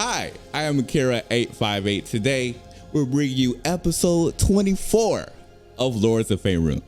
Hi, I am Akira858. Today, we're bringing you episode 24 of Lords of Faerun.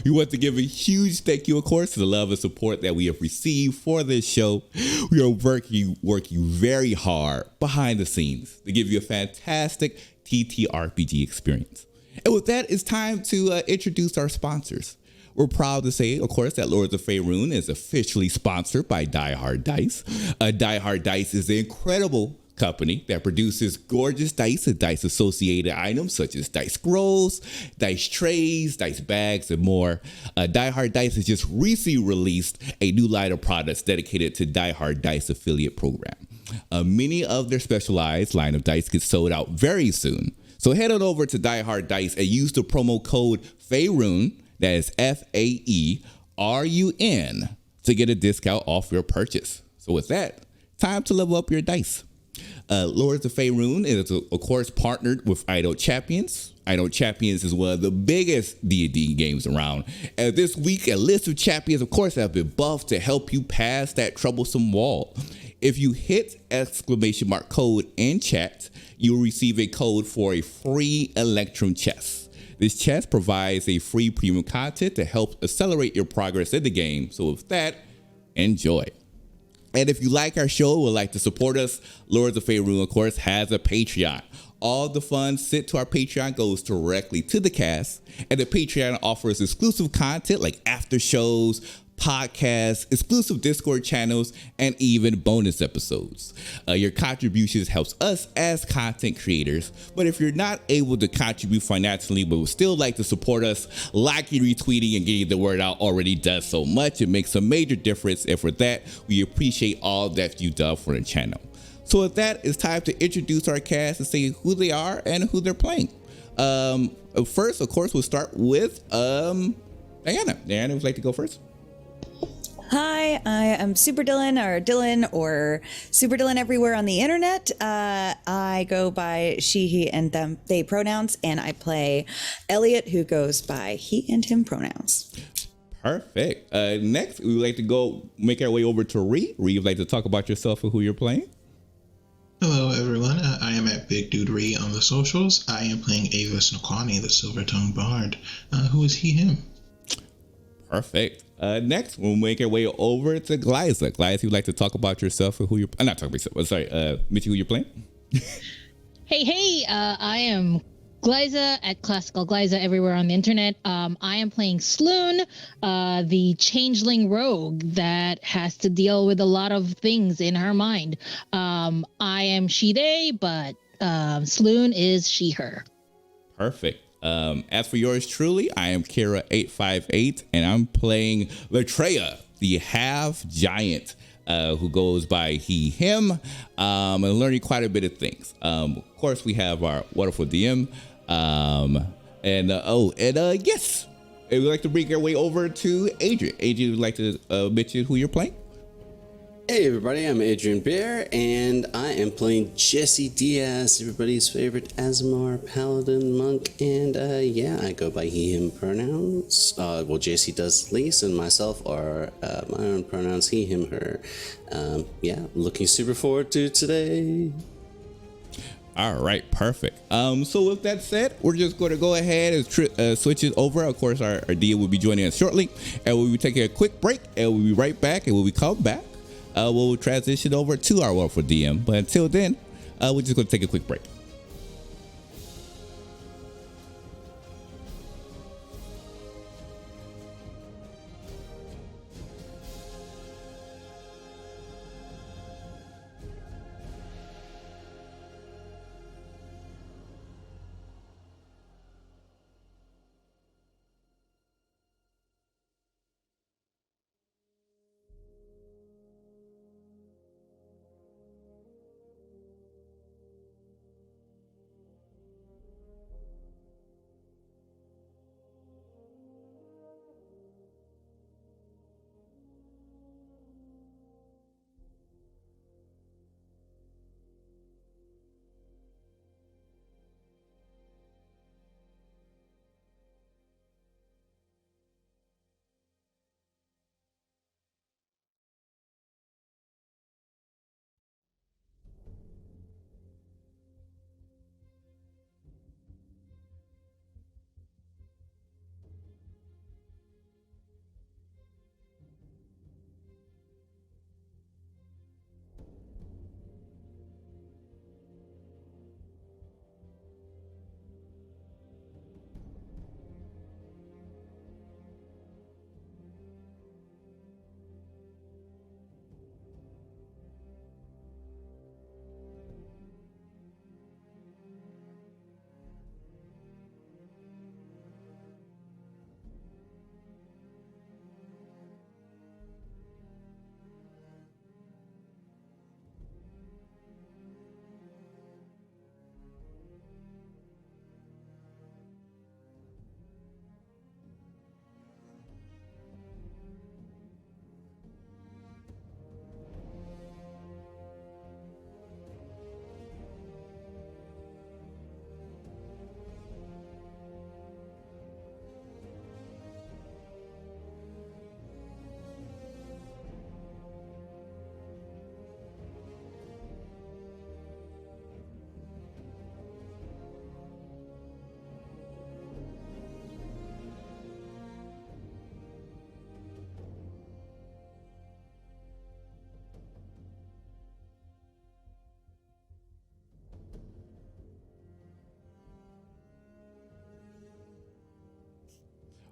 We want to give a huge thank you, of course, to the love and support that we have received for this show. We are working very hard behind the scenes to give you a fantastic TTRPG experience. And with that, it's time to introduce our sponsors. We're proud to say, of course, that Lords of Faerun is officially sponsored by Die Hard Dice. Die Hard Dice is an incredible company that produces gorgeous dice and dice associated items such as dice scrolls, dice trays, dice bags, and more. Die Hard Dice has just recently released a new line of products dedicated to Die Hard Dice affiliate program. Many of their specialized line of dice get sold out very soon. So head on over to Die Hard Dice and use the promo code Faerun, that is Faerun, to get a discount off your purchase. So with that, time to level up your dice. Lords of Faerun is, of course, partnered with Untitled Champions. Untitled Champions is one of the biggest D&D games around. And this week, a list of champions, of course, have been buffed to help you pass that troublesome wall. If you hit !code in chat, you'll receive a code for a free Electrum chest. This chest provides a free premium content to help accelerate your progress in the game. So with that, enjoy. And if you like our show or would like to support us, Lords of Faerun, of course, has a Patreon. All the funds sent to our Patreon goes directly to the cast, and the Patreon offers exclusive content like after shows, podcasts, exclusive Discord channels, and even bonus episodes. Your contributions helps us as content creators, but if you're not able to contribute financially but would still like to support us, liking, retweeting, and getting the word out already does so much. It makes a major difference, and for that, we appreciate all that you've done for the channel. So with that, it's time to introduce our cast and say who they are and who they're playing. First, of course, we'll start with Diana. Diana, would you like to go first? Hi, I am Super Dylan or Super Dylan everywhere on the internet. I go by she, he, and them, they pronouns, and I play Elliot, who goes by he and him pronouns. Perfect. Next, we would like to make our way over to Ree. Ree, you'd like to talk about yourself and who you're playing? Hello, everyone. I am at Big Dude Ree on the socials. I am playing Avis Nokwani, the Silver-Tongued Bard. Who is he, him? Perfect. Next, we'll make our way over to Glyza. Glyza, you'd like to talk about yourself and who you're... I'm not talking about yourself. Sorry, Mitchie, who you're playing? Hey, I am Glyza at Classical Glyza everywhere on the internet. I am playing Sloon, the changeling rogue that has to deal with a lot of things in her mind. I am she, they, but Sloon is she, her. Perfect. As for yours truly, I am Kira858, and I'm playing Latreya, the half giant, who goes by he, him, and learning quite a bit of things. Of course, we have our wonderful DM, yes, we'd like to bring our way over to Adrian. Adrian, would like to mention who you're playing? Hey everybody, I'm Adrian Bear, and I am playing Jesse Diaz, everybody's favorite Azamar Paladin monk, and I go by he, him pronouns. JC does least, and myself are my own pronouns, he, him, her. Looking super forward to today. All right, perfect. So with that said, we're just going to go ahead and switch it over. Of course, our DM will be joining us shortly, and we'll be taking a quick break, and we'll be right back, and when we come back, we'll transition over to our wonderful DM. But until then, we're just going to take a quick break.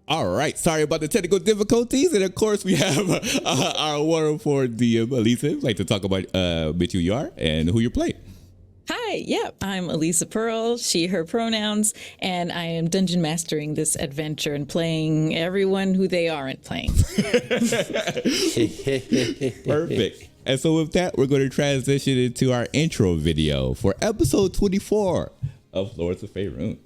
All right. Sorry about the technical difficulties. And of course, we have our wonderful DM, Elisa. I'd like to talk about who you are and who you're playing. Hi, yep, I'm Elisa Pearl, she, her pronouns, and I am dungeon mastering this adventure and playing everyone who they aren't playing. Perfect. And so with that, we're going to transition into our intro video for episode 24 of Lords of Faerun.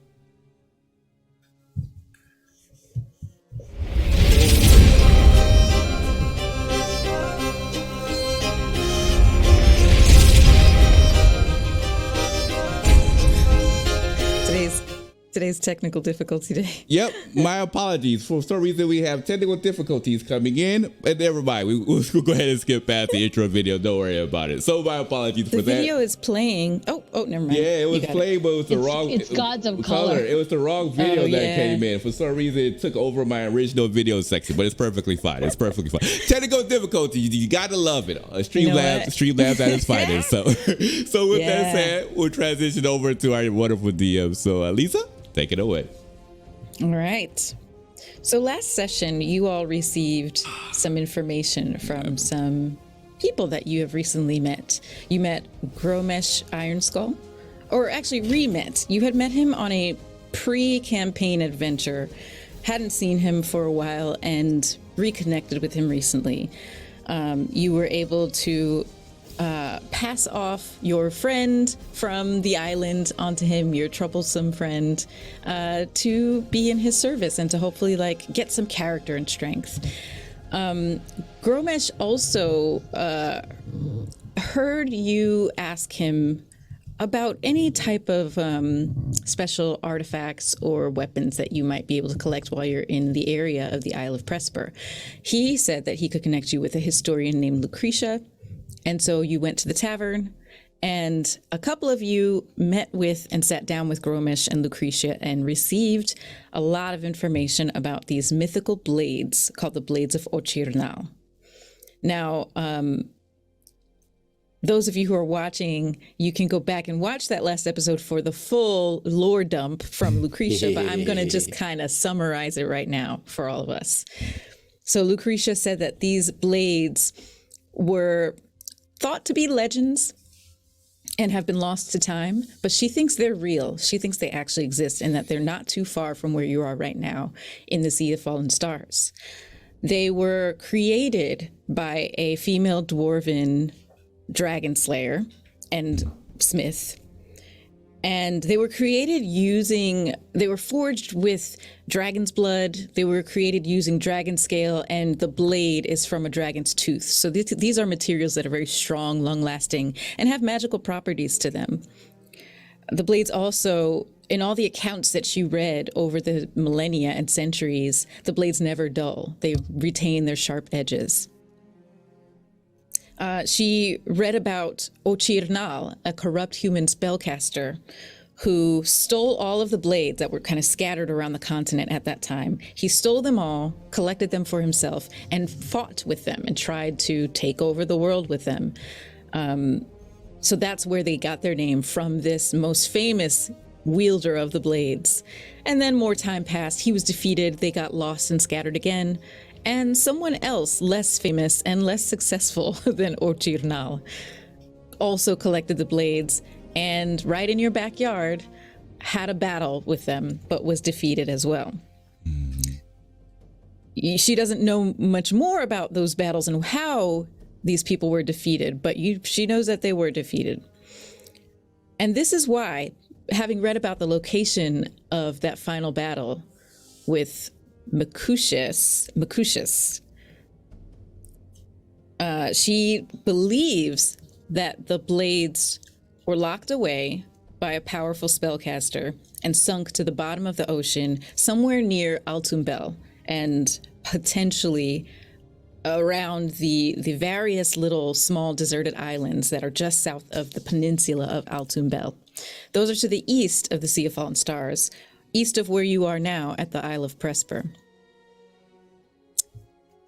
Today's technical difficulty day. Yep, my apologies. For some reason, we have technical difficulties coming in, and never mind. We'll go ahead and skip past the intro video. Don't worry about it. So my apologies for that. The video is playing. Oh, never mind. Yeah, it was playing, but it was the wrong. It's Gods of Color. It was the wrong video that came in. For some reason, it took over my original video section, but it's perfectly fine. It's perfectly fine. Technical difficulties, you gotta love it. Streamlabs at its finest. So with that said, we'll transition over to our wonderful DM. So Lisa, take it away. All right. So last session, you all received some information from some people that you have recently met. You met Gromesh Ironskull, or actually re-met. You had met him on a pre-campaign adventure, hadn't seen him for a while, and reconnected with him recently. You were able to pass off your friend from the island onto him, your troublesome friend, to be in his service and to hopefully get some character and strength. Gromesh also heard you ask him about any type of special artifacts or weapons that you might be able to collect while you're in the area of the Isle of Presper. He said that he could connect you with a historian named Lucretia. And so you went to the tavern, and a couple of you met with and sat down with Gromesh and Lucretia and received a lot of information about these mythical blades called the Blades of Ochirnal. Now, those of you who are watching, you can go back and watch that last episode for the full lore dump from Lucretia, but I'm going to just kind of summarize it right now for all of us. So Lucretia said that these blades were thought to be legends and have been lost to time, but she thinks they're real. She thinks they actually exist and that they're not too far from where you are right now in the Sea of Fallen Stars. They were created by a female dwarven dragon slayer and smith. And they were created they were forged with dragon's blood. They were created using dragon scale, and the blade is from a dragon's tooth. So these are materials that are very strong, long-lasting, and have magical properties to them. The blades also, in all the accounts that she read over the millennia and centuries, the blades never dull. They retain their sharp edges. She read about Ochirnal, a corrupt human spellcaster who stole all of the blades that were kind of scattered around the continent at that time. He stole them all, collected them for himself, and fought with them and tried to take over the world with them. So that's where they got their name, from this most famous wielder of the blades. And then more time passed. He was defeated. They got lost and scattered again. And someone else, less famous and less successful than Ochirnal, also collected the blades and right in your backyard had a battle with them, but was defeated as well. She doesn't know much more about those battles and how these people were defeated, but she knows that they were defeated. And this is why, having read about the location of that final battle with Mercutius, she believes that the blades were locked away by a powerful spellcaster and sunk to the bottom of the ocean somewhere near Altumbel and potentially around the various little small deserted islands that are just south of the peninsula of Altumbel. Those are to the east of the Sea of Fallen Stars, east of where you are now at the Isle of Presper.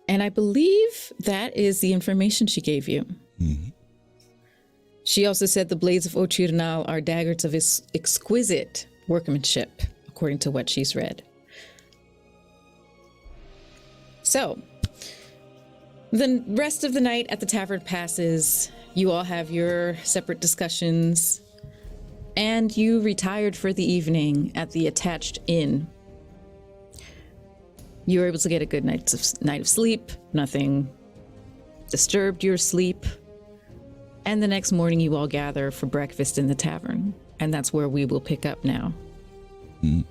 And I believe that is the information she gave you. Mm-hmm. She also said the blades of Ochirnal are daggers of exquisite workmanship, according to what she's read. So, the rest of the night at the tavern passes. You all have your separate discussions, and you retired for the evening at the attached inn. You were able to get a good night of sleep. Nothing disturbed your sleep. And the next morning, you all gather for breakfast in the tavern, and that's where we will pick up now. All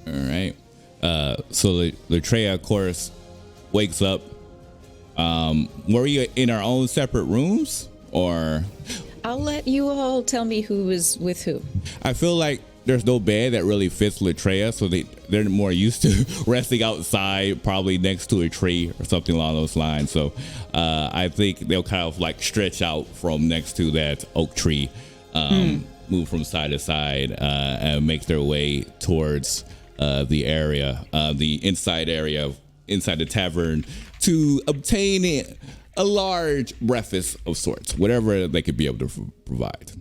right. So Latreia, of course, wakes up. Were you in our own separate rooms, or? I'll let you all tell me who was with who. I feel like there's no bed that really fits Latreia, so they're more used to resting outside, probably next to a tree or something along those lines. So I think they'll kind of like stretch out from next to that oak tree, move from side to side, and make their way towards the area, the inside area, inside the tavern, to obtain a large breakfast of sorts, whatever they could be able to provide.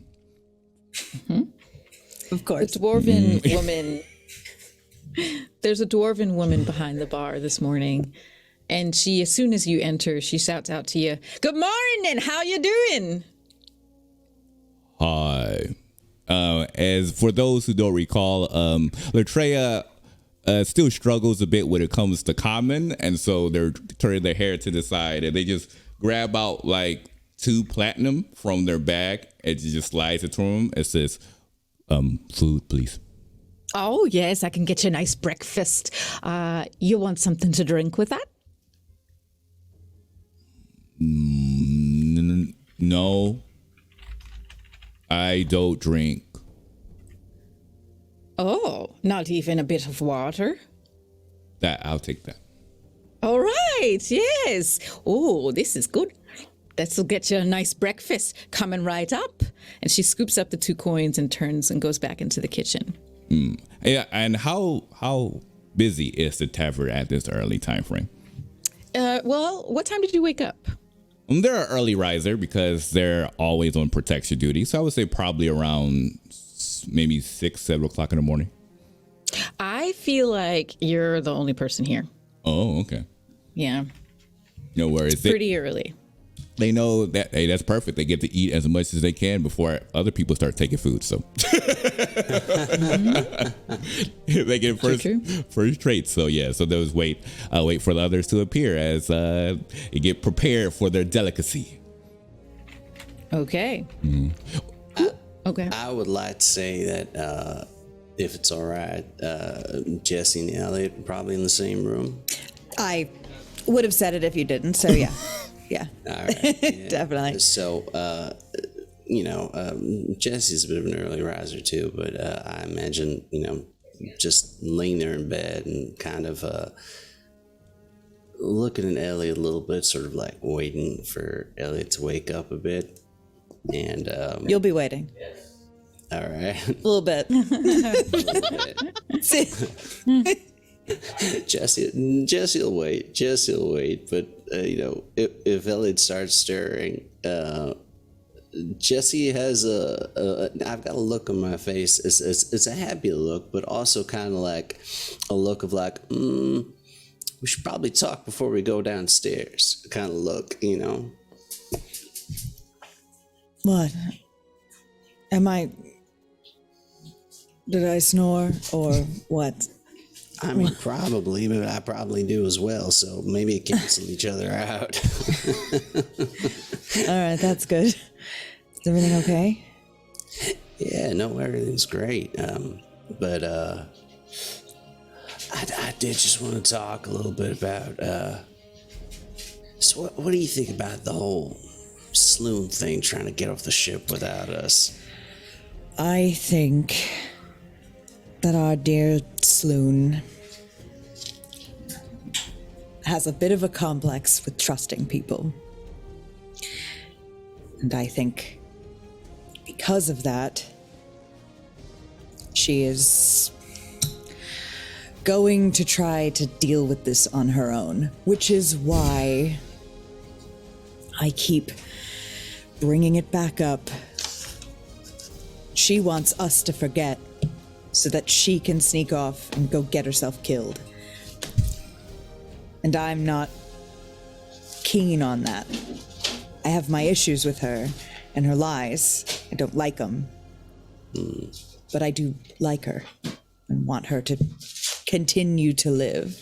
Of course. The dwarven woman. There's a dwarven woman behind the bar this morning, and she, as soon as you enter, she shouts out to you, "Good morning, how you doing?" Hi. As for those who don't recall, Latreia still struggles a bit when it comes to common, and so they're turning their hair to the side, and they just grab out like 2 platinum from their bag and just slides it to them. It says, food, please. Oh, yes, I can get you a nice breakfast. You want something to drink with that? No, I don't drink. Oh, not even a bit of water? I'll take that. All right, yes. Oh, this is good. That'll get you a nice breakfast coming right up. And she scoops up the 2 coins and turns and goes back into the kitchen. Yeah, and how busy is the tavern at this early time frame? Well, what time did you wake up? They're an early riser because they're always on protection duty. So I would say probably around maybe 6, 7 o'clock in the morning. I feel like you're the only person here. Oh, okay. Yeah. No worries. Pretty early. They know that, hey, that's perfect. They get to eat as much as they can before other people start taking food. So they get first traits. So yeah, so those wait for the others to appear as you get prepared for their delicacy. Okay. Okay. I would like to say that if it's all right, Jesse and Elliot are probably in the same room. I would have said it if you didn't. So yeah. Yeah. All right. Yeah. Definitely. So, Jesse's a bit of an early riser too, but I imagine, just laying there in bed and kind of looking at Elliot a little bit, sort of like waiting for Elliot to wake up a bit. And You'll be waiting. all right. A little bit. Jesse'll wait. But if Elliot starts stirring, Jesse has I've got a look on my face. It's a happy look, but also kind of like a look of like, we should probably talk before we go downstairs. Kind of look, What? Did I snore or what? I mean, probably, but I probably do as well. So maybe it cancel each other out. All right, that's good. Is everything okay? Yeah, no, everything's great. But I did just want to talk a little bit about. So what do you think about the whole Sloan thing, trying to get off the ship without us? I think that our dear Sloan has a bit of a complex with trusting people. And I think because of that, she is going to try to deal with this on her own, which is why I keep bringing it back up. She wants us to forget so that she can sneak off and go get herself killed. And I'm not keen on that. I have my issues with her and her lies. I don't like them. But I do like her and want her to continue to live.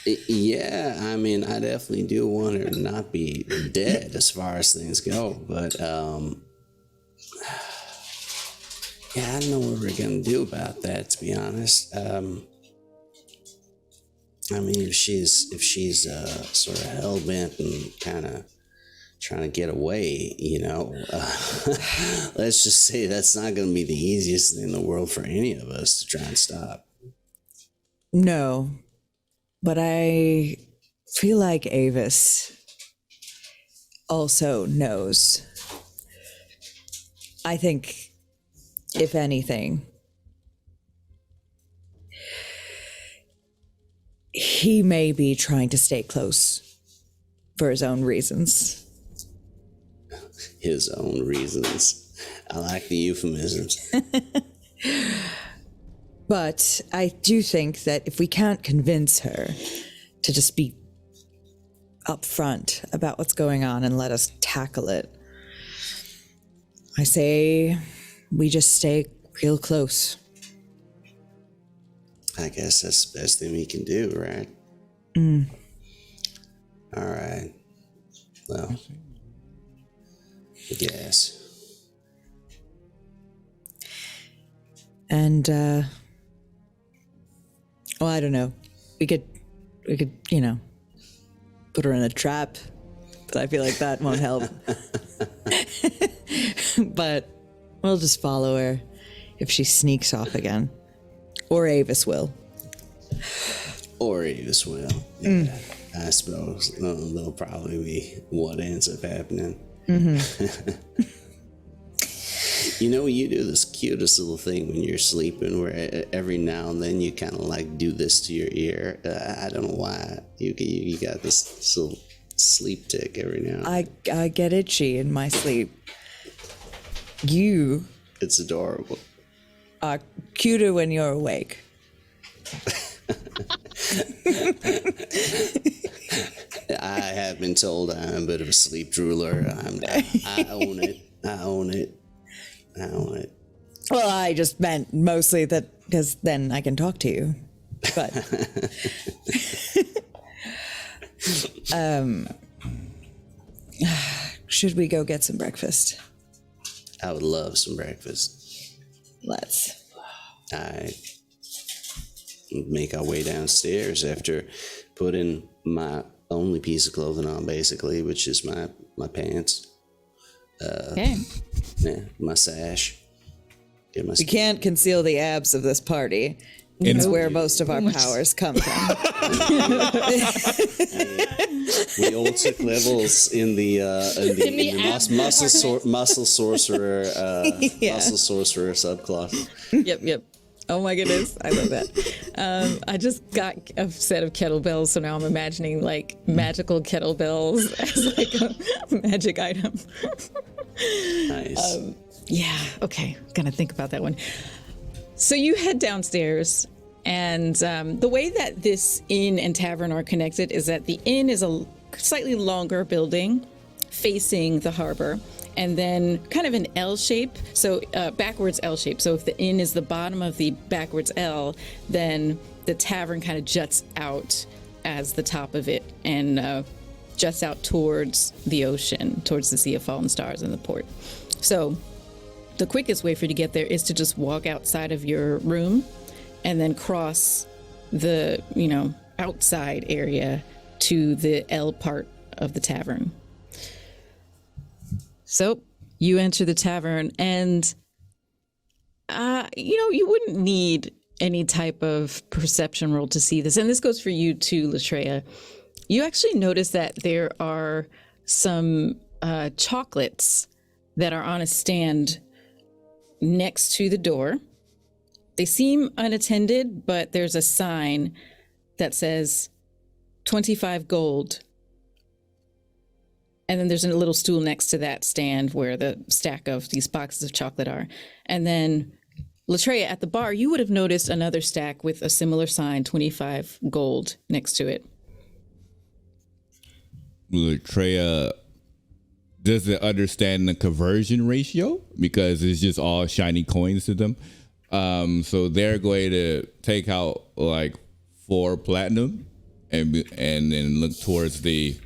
Yeah, I mean, I definitely do want her to not be dead as far as things go, but yeah, I don't know what we're gonna do about that, to be honest. I mean, if she's sort of hell bent and kind of trying to get away, let's just say that's not gonna be the easiest thing in the world for any of us to try and stop. No, but I feel like Avis also knows. I think, if anything, he may be trying to stay close for his own reasons. His own reasons. I like the euphemisms. But I do think that if we can't convince her to just be upfront about what's going on and let us tackle it, I say we just stay real close. I guess that's the best thing we can do, right? All right. Well, I guess. And, well, I don't know. We could, put her in a trap, but I feel like that won't help. But we'll just follow her if she sneaks off again. Or Avis will. Or Avis will. Yeah, I suppose that'll probably be what ends up happening. You do this cutest little thing when you're sleeping where every now and then you kind of like do this to your ear. I don't know why. You got this little sleep tick every now and then. I get itchy in my sleep. You It's adorable. are cuter when you're awake. I have been told I'm a bit of a sleep drooler. I own it. I own it. Well, I just meant mostly that because then I can talk to you. But should we go get some breakfast? I would love some breakfast. Let's. I make our way downstairs after putting my only piece of clothing on, basically, which is my pants. Okay. Yeah, my sash. Get my We can't conceal the abs of this party. It's where most of our powers come from. We all took levels in the muscle sorcerer subclass. Yep. Oh my goodness, I love that. I just got a set of kettlebells, so now I'm imagining like magical kettlebells as like a magic item. Nice. Yeah, okay, gonna think about that one. So you head downstairs, and the way that this inn and tavern are connected is that the inn is a slightly longer building facing the harbor, and then kind of an L shape, so backwards L shape. So if the inn is the bottom of the backwards L, then the tavern kind of juts out as the top of it and juts out towards the ocean, towards the Sea of Fallen Stars and the port. So the quickest way for you to get there is to just walk outside of your room and then cross the, outside area to the L part of the tavern. So you enter the tavern, and you wouldn't need any type of perception roll to see this. And this goes for you too, Latreia. You actually notice that there are some chocolates that are on a stand next to the door. They seem unattended, but there's a sign that says 25 gold. And then there's a little stool next to that stand where the stack of these boxes of chocolate are. And then Latreia, at the bar, you would have noticed another stack with a similar sign, 25 gold, next to it. Latreia doesn't understand the conversion ratio because it's just all shiny coins to them. So they're going to take out like 4 platinum and then look towards the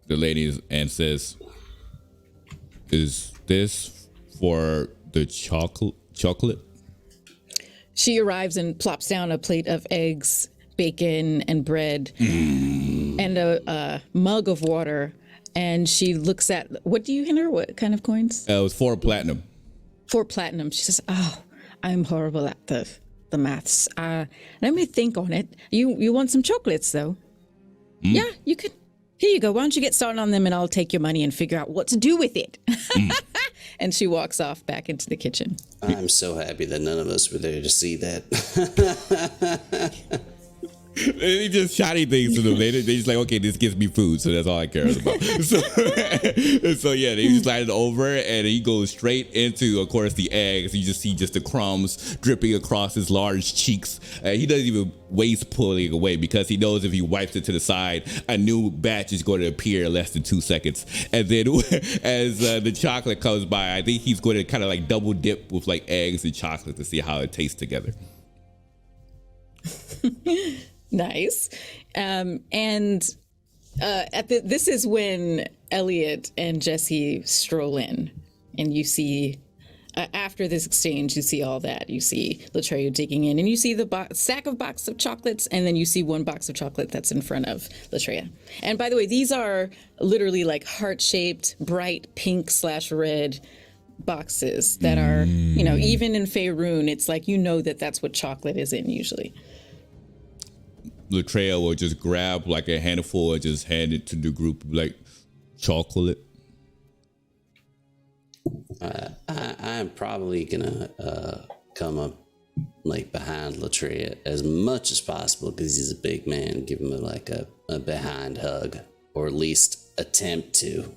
ladies and says, "Is this for the chocolate?" She arrives and plops down a plate of eggs, bacon, and bread, and a mug of water. And she looks at, what do you hand her? What kind of coins? It was 4 platinum. 4 platinum. She says, "Oh, I'm horrible at the maths. Let me think on it. You want some chocolates, though? Yeah, you could. Here you go. Why don't you get started on them, and I'll take your money and figure out what to do with it." And she walks off back into the kitchen. I'm so happy that none of us were there to see that. They just shiny things to them. They just like, okay, this gives me food, so that's all I care about. So yeah, they slide it over, and he goes straight into, of course, the eggs. You just see just the crumbs dripping across his large cheeks. He doesn't even waste pulling away because he knows if he wipes it to the side, a new batch is going to appear in less than 2 seconds. And then as the chocolate comes by, I think he's going to kind of like double dip with like eggs and chocolate to see how it tastes together. Nice. This is when Elliot and Jesse stroll in, and you see, after this exchange, you see all that. You see Latreia digging in, and you see the box of chocolates, and then you see 1 box of chocolate that's in front of Latreia. And by the way, these are literally like heart-shaped, bright pink/red boxes that are, even in Faerun, it's like, that's what chocolate is in usually. Latreia will just grab like a handful and just hand it to the group like chocolate. I'm probably gonna come up like behind Latreia as much as possible because he's a big man. Give him a behind hug, or at least attempt to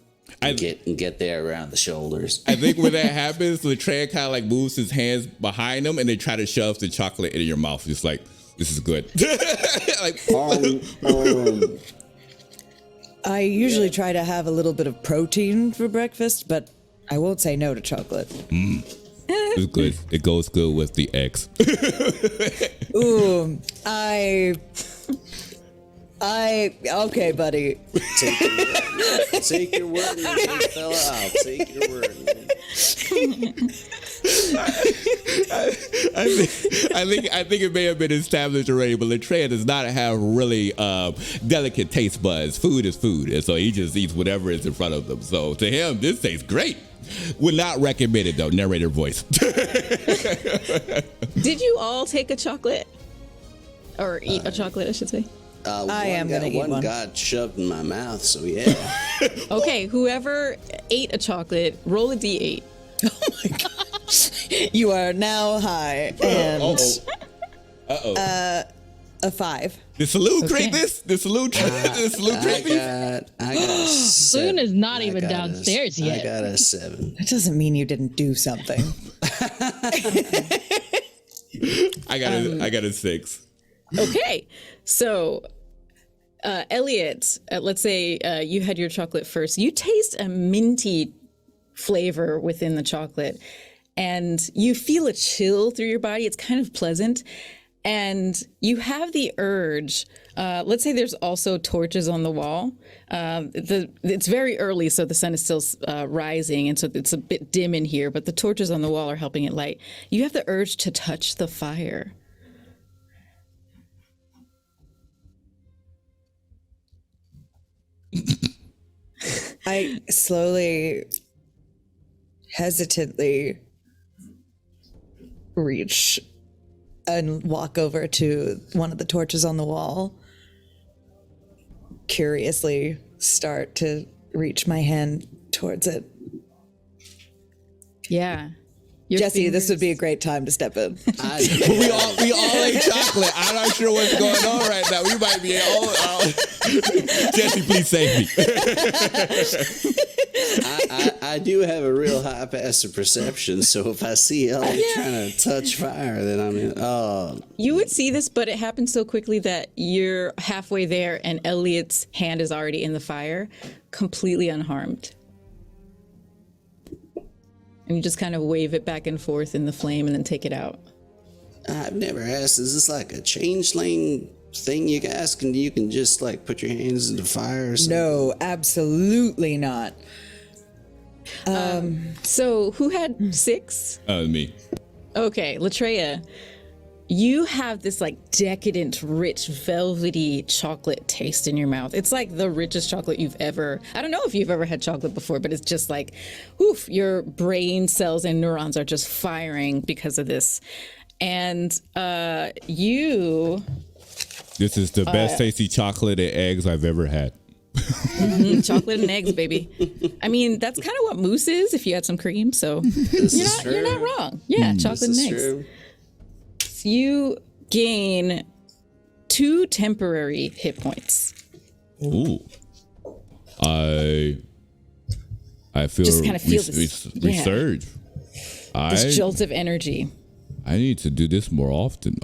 get there around the shoulders. I think when that happens, Latreia kind of like moves his hands behind him and they try to shove the chocolate into your mouth, just like, this is good. Like, I usually try to have a little bit of protein for breakfast, but I won't say no to chocolate. it's good. It goes good with the eggs. Ooh, okay, buddy. Take your word, big fella. I'll take your word. I think it may have been established already, but Latreia does not have really delicate taste buds. Food is food, and so he just eats whatever is in front of them. So to him, this tastes great. Would not recommend it though. Narrator voice. Did you all take a chocolate? Or eat a chocolate, I should say? I am going to eat one. One got shoved in my mouth, so yeah. Okay, whoever ate a chocolate, roll a d8. Oh my gosh. You are now high. And a 5. Did Salute create this? Did Salute create this? I got a 7. Soon is not even downstairs yet. I got a 7. That doesn't mean you didn't do something. I got a 6. Okay, so Elliot, let's say you had your chocolate first. You taste a minty flavor within the chocolate, and you feel a chill through your body. It's kind of pleasant, and you have the urge. Let's say there's also torches on the wall. It's very early, so the sun is still rising, and so it's a bit dim in here, but the torches on the wall are helping it light. You have the urge to touch the fire. I slowly, hesitantly reach and walk over to one of the torches on the wall. Curiously start to reach my hand towards it. Yeah. Jesse, this would be a great time to step in. we all ate chocolate. I'm not sure what's going on right now. We might be all. Jesse, please save me. I do have a real high passive perception, so if I see Elliot trying to touch fire, then I'm in. Oh, You would see this, but it happens so quickly that you're halfway there and Elliot's hand is already in the fire, completely unharmed. And you just kind of wave it back and forth in the flame and then take it out. I've never asked. Is this like a changeling thing you guys can do? You can just like put your hands in the fire or something? No, absolutely not. So who had 6? Me. Okay, Latreia, you have this like decadent, rich, velvety chocolate taste in your mouth. It's like the richest chocolate you've ever, I don't know if you've ever had chocolate before, but it's just like, oof, your brain cells and neurons are just firing because of this. And you... This is the best tasty chocolate and eggs I've ever had. chocolate and eggs, baby. I mean, that's kind of what mousse is if you add some cream. So you're not wrong. Yeah, chocolate and eggs. True. You gain 2 temporary hit points. Ooh. I feel Just kind of feel this resurge. this jolt of energy. I need to do this more often.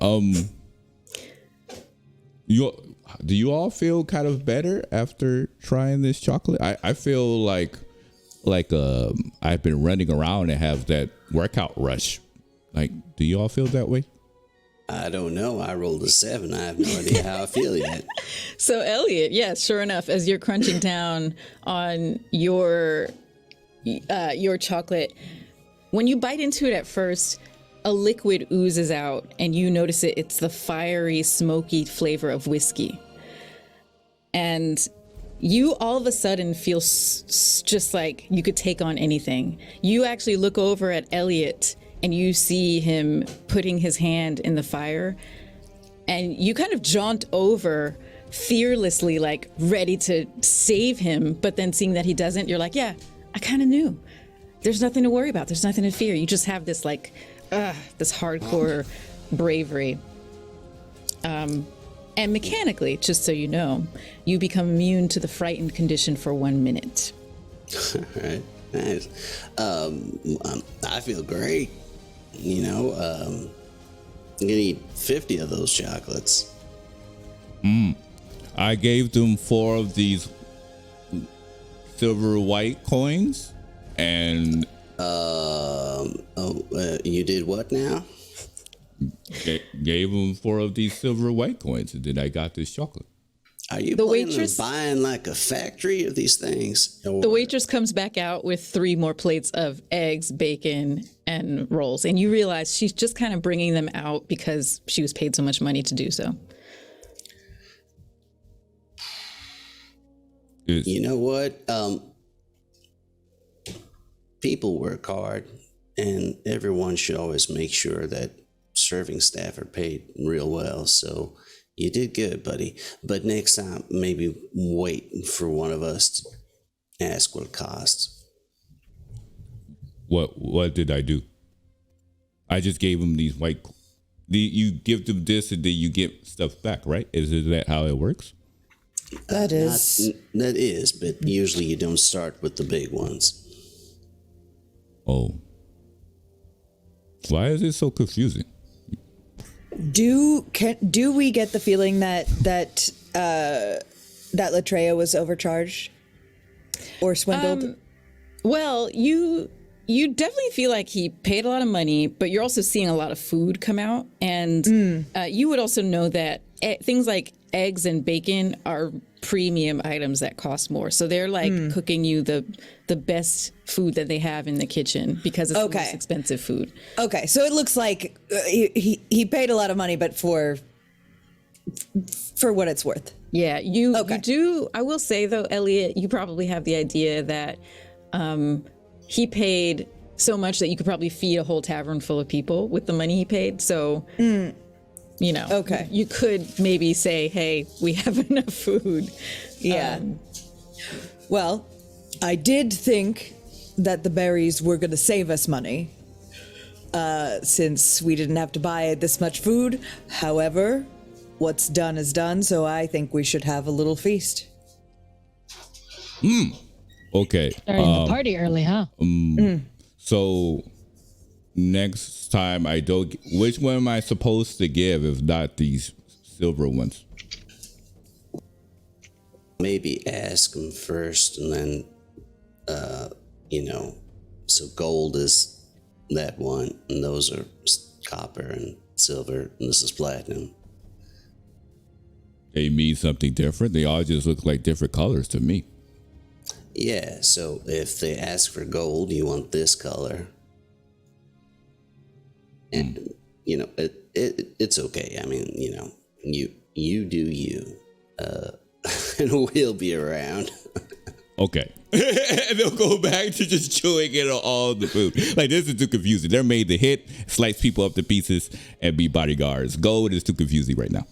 Do you all feel kind of better after trying this chocolate? I feel like I've been running around and have that workout rush. Like, do you all feel that way? I don't know. I rolled a 7. I have no idea how I feel yet. So Elliot, yes, sure enough, as you're crunching down on your chocolate, when you bite into it at first, a liquid oozes out and you notice it. It's the fiery, smoky flavor of whiskey. And you all of a sudden feel just like you could take on anything. You actually look over at Elliot and you see him putting his hand in the fire. And you kind of jaunt over fearlessly, like ready to save him. But then seeing that he doesn't, you're like, yeah, I kind of knew. There's nothing to worry about. There's nothing to fear. You just have this like, this hardcore bravery. And mechanically, just so you know, you become immune to the frightened condition for 1 minute. All right, nice. I feel great. You know, I'm gonna eat 50 of those chocolates. I gave them 4 of these silver white coins, and You did what now? Gave them 4 of these silver white coins, and then I got this chocolate. Are you The planning waitress- on buying like a factory of these things? Or- The waitress comes back out with 3 more plates of eggs, bacon, and rolls. And you realize she's just kind of bringing them out because she was paid so much money to do so. You know what? People work hard, and everyone should always make sure that serving staff are paid real well. So you did good, buddy. But next time, maybe wait for one of us to ask what it costs. What did I do? I just gave them these white. You give them this, and then you get stuff back, right? Is that how it works? That is. That is, but usually you don't start with the big ones. Oh. Why is it so confusing? Do we get the feeling that Latreia was overcharged or swindled? Well, you definitely feel like he paid a lot of money, but you're also seeing a lot of food come out. And you would also know that things like eggs and bacon are premium items that cost more. So they're like cooking you the best food that they have in the kitchen because it's the most expensive food. Okay, so it looks like he paid a lot of money, but for what it's worth. Yeah, you do. I will say though, Elliot, you probably have the idea that he paid so much that you could probably feed a whole tavern full of people with the money he paid. So, you know, you could maybe say, hey, we have enough food. Yeah. Well, I did think that the berries were going to save us money since we didn't have to buy this much food. However, what's done is done, so I think we should have a little feast. Okay. Starting the party early, huh? So next time I don't. Which one am I supposed to give if not these silver ones? Maybe ask them first, and then, so gold is that one, and those are copper and silver, and this is platinum. They mean something different. They all just look like different colors to me. Yeah, so if they ask for gold, you want this color. And, it's okay. I mean, you do you. And we'll be around. Okay. And they'll go back to just chewing it on all the food. Like, this is too confusing. They're made to hit, slice people up to pieces, and be bodyguards. Gold is too confusing right now.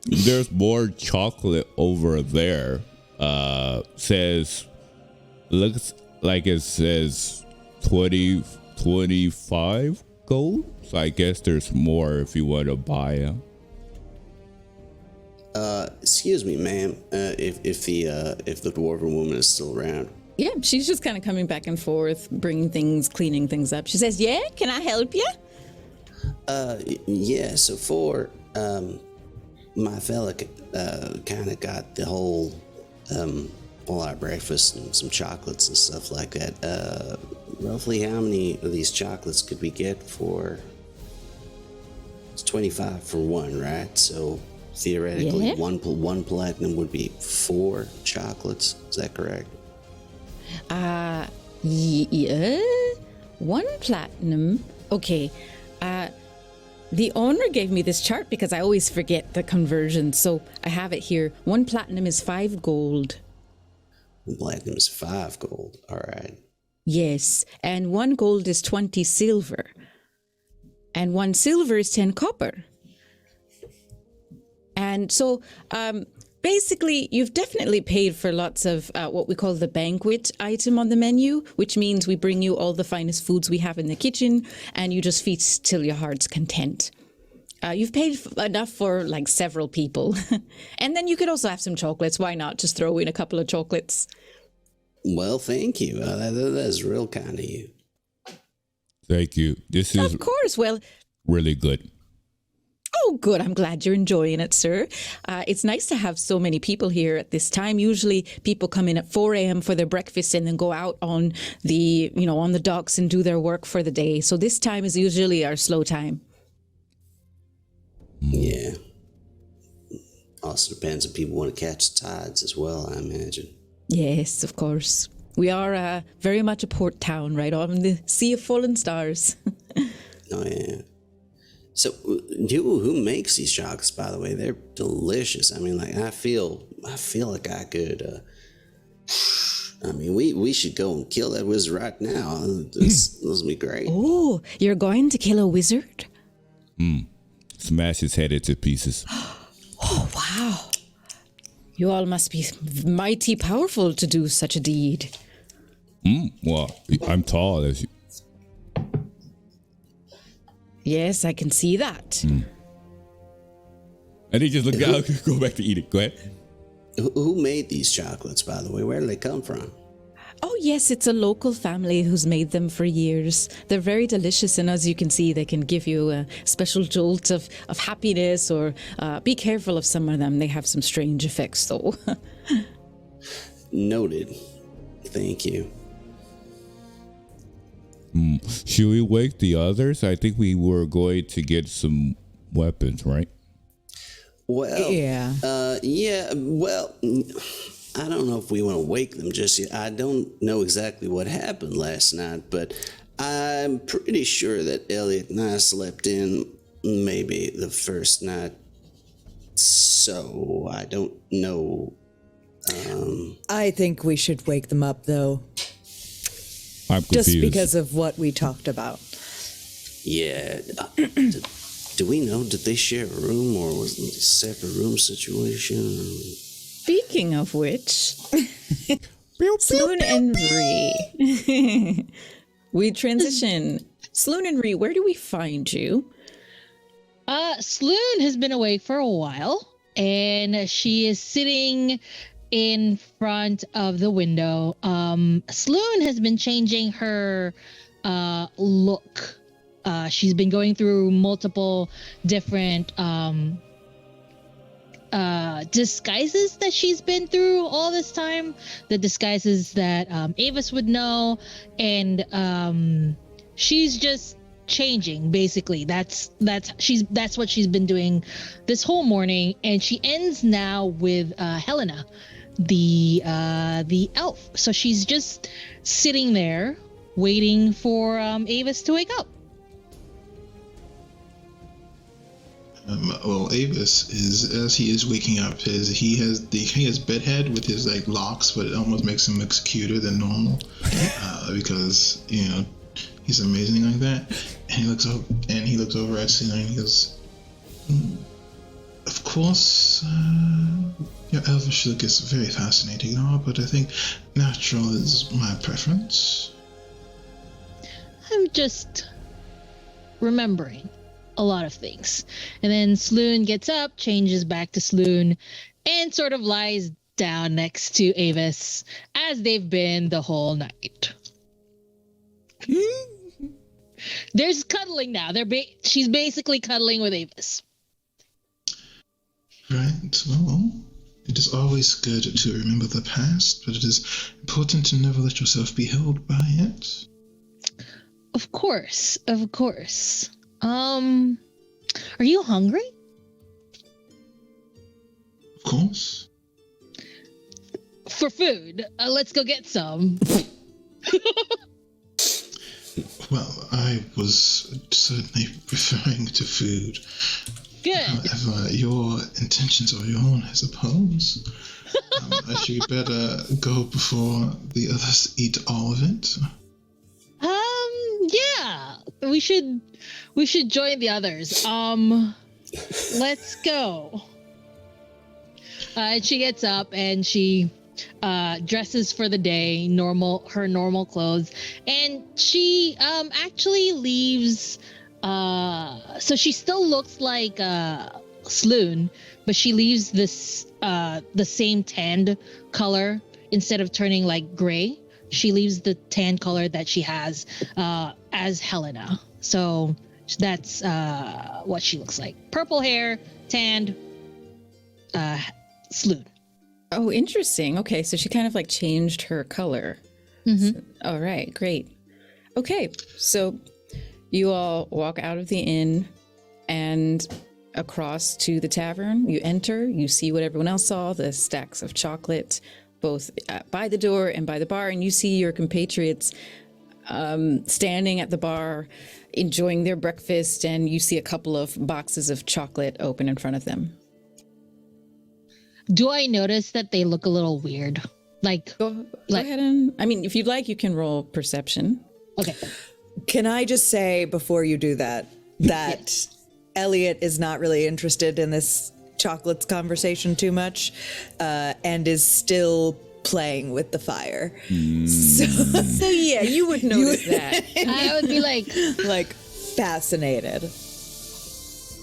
There's more chocolate over there. Looks like it says 25 gold. So I guess there's more if you want to buy them. Excuse me, ma'am. If the dwarven woman is still around. Yeah, she's just kind of coming back and forth, bringing things, cleaning things up. She says, "Yeah, can I help you?" Yeah. So for my fella, kind of got the whole all our breakfast and some chocolates and stuff like that. Roughly, how many of these chocolates could we get for? It's 25 for one, right? So. Theoretically, Yeah. one platinum would be 4 chocolates. Is that correct? Yeah. 1 platinum. Okay. The owner gave me this chart because I always forget the conversion. So I have it here. 1 platinum is 5 gold. 1 platinum is 5 gold. All right. Yes. And 1 gold is 20 silver. And 1 silver is 10 copper. And so basically, you've definitely paid for lots of what we call the banquet item on the menu, which means we bring you all the finest foods we have in the kitchen, and you just feast till your heart's content. You've paid enough for like several people. And then you could also have some chocolates. Why not? Just throw in a couple of chocolates. Well, thank you. That's real kind of you. Thank you. This is Of course. Well, really good. oh, good. I'm glad you're enjoying it, sir. It's nice to have so many people here at this time. Usually people come in at 4 a.m. for their breakfast and then go out on on the docks and do their work for the day. So this time is usually our slow time. Yeah. Also depends if people want to catch the tides as well, I imagine. Yes, of course. We are very much a port town, right on the Sea of Fallen Stars. Oh, yeah. So, who makes these chocolates, by the way? They're delicious. I mean, like, I feel like I could, we should go and kill that wizard right now. This will be great. Oh, you're going to kill a wizard? Smash his head into pieces. Oh, wow. You all must be mighty powerful to do such a deed. Well, I'm tall as you. Yes, I can see that. And he just looked out, go back to eating. Go ahead. Who made these chocolates, by the way? Where do they come from? Oh, yes, it's a local family who's made them for years. They're very delicious, and as you can see, they can give you a special jolt of happiness, or be careful of some of them. They have some strange effects, though. Noted. Thank you. Should we wake the others? I think we were going to get some weapons, right? Well, Yeah. Well, I don't know if we want to wake them just yet. I don't know exactly what happened last night, but I'm pretty sure that Elliot and I slept in maybe the first night. So I don't know. I think we should wake them up, though, I'm confused. just because of what we talked about. Yeah. Do we know? Did they share a room, or was it a separate room situation? Speaking of which, Sloan and Ree. We transition. Sloan and Ree, where do we find you? Sloan has been away for a while, and she is sitting in front of the window. Sloan has been changing her look. She's been going through multiple different disguises that she's been through all this time. The disguises that Avis would know, and she's just changing. Basically, that's what she's been doing this whole morning, and she ends now with Helena, the elf. So she's just sitting there waiting for Avis to wake up. Well, Avis is, as he is waking up, he has bedhead with his like locks, but it almost makes him look cuter than normal, because he's amazing like that. And he looks over at Cena and he goes, "Of course, your elvish look is very fascinating and all, but I think natural is my preference." I'm just remembering a lot of things. And then Sloan gets up, changes back to Sloan, and sort of lies down next to Avis, as they've been the whole night. There's cuddling now. She's basically cuddling with Avis. Right, well, it is always good to remember the past, but it is important to never let yourself be held by it. Of course. Are you hungry? Of course. For food. Let's go get some. Well, I was certainly referring to food. Good. However, your intentions are your own, I suppose. I think you better go before the others eat all of it. Yeah. We should join the others. Let's go. She gets up and she dresses for the day, her normal clothes, and she actually leaves. So she still looks like Sloan, but she leaves this the same tanned color instead of turning like gray. She leaves the tan color that she has as Helena. So that's what she looks like. Purple hair, tanned, Sloan. Oh, interesting. Okay, so she kind of like changed her color. Mm-hmm. All right, great. Okay, so you all walk out of the inn and across to the tavern. You enter, you see what everyone else saw, the stacks of chocolate, both by the door and by the bar, and you see your compatriots standing at the bar, enjoying their breakfast, and you see a couple of boxes of chocolate open in front of them. Do I notice that they look a little weird? Go ahead and, I mean, if you'd like, you can roll perception. Okay. Can I just say before you do that Elliot is not really interested in this chocolates conversation too much, and is still playing with the fire. So yeah, you would notice that. I would be like fascinated.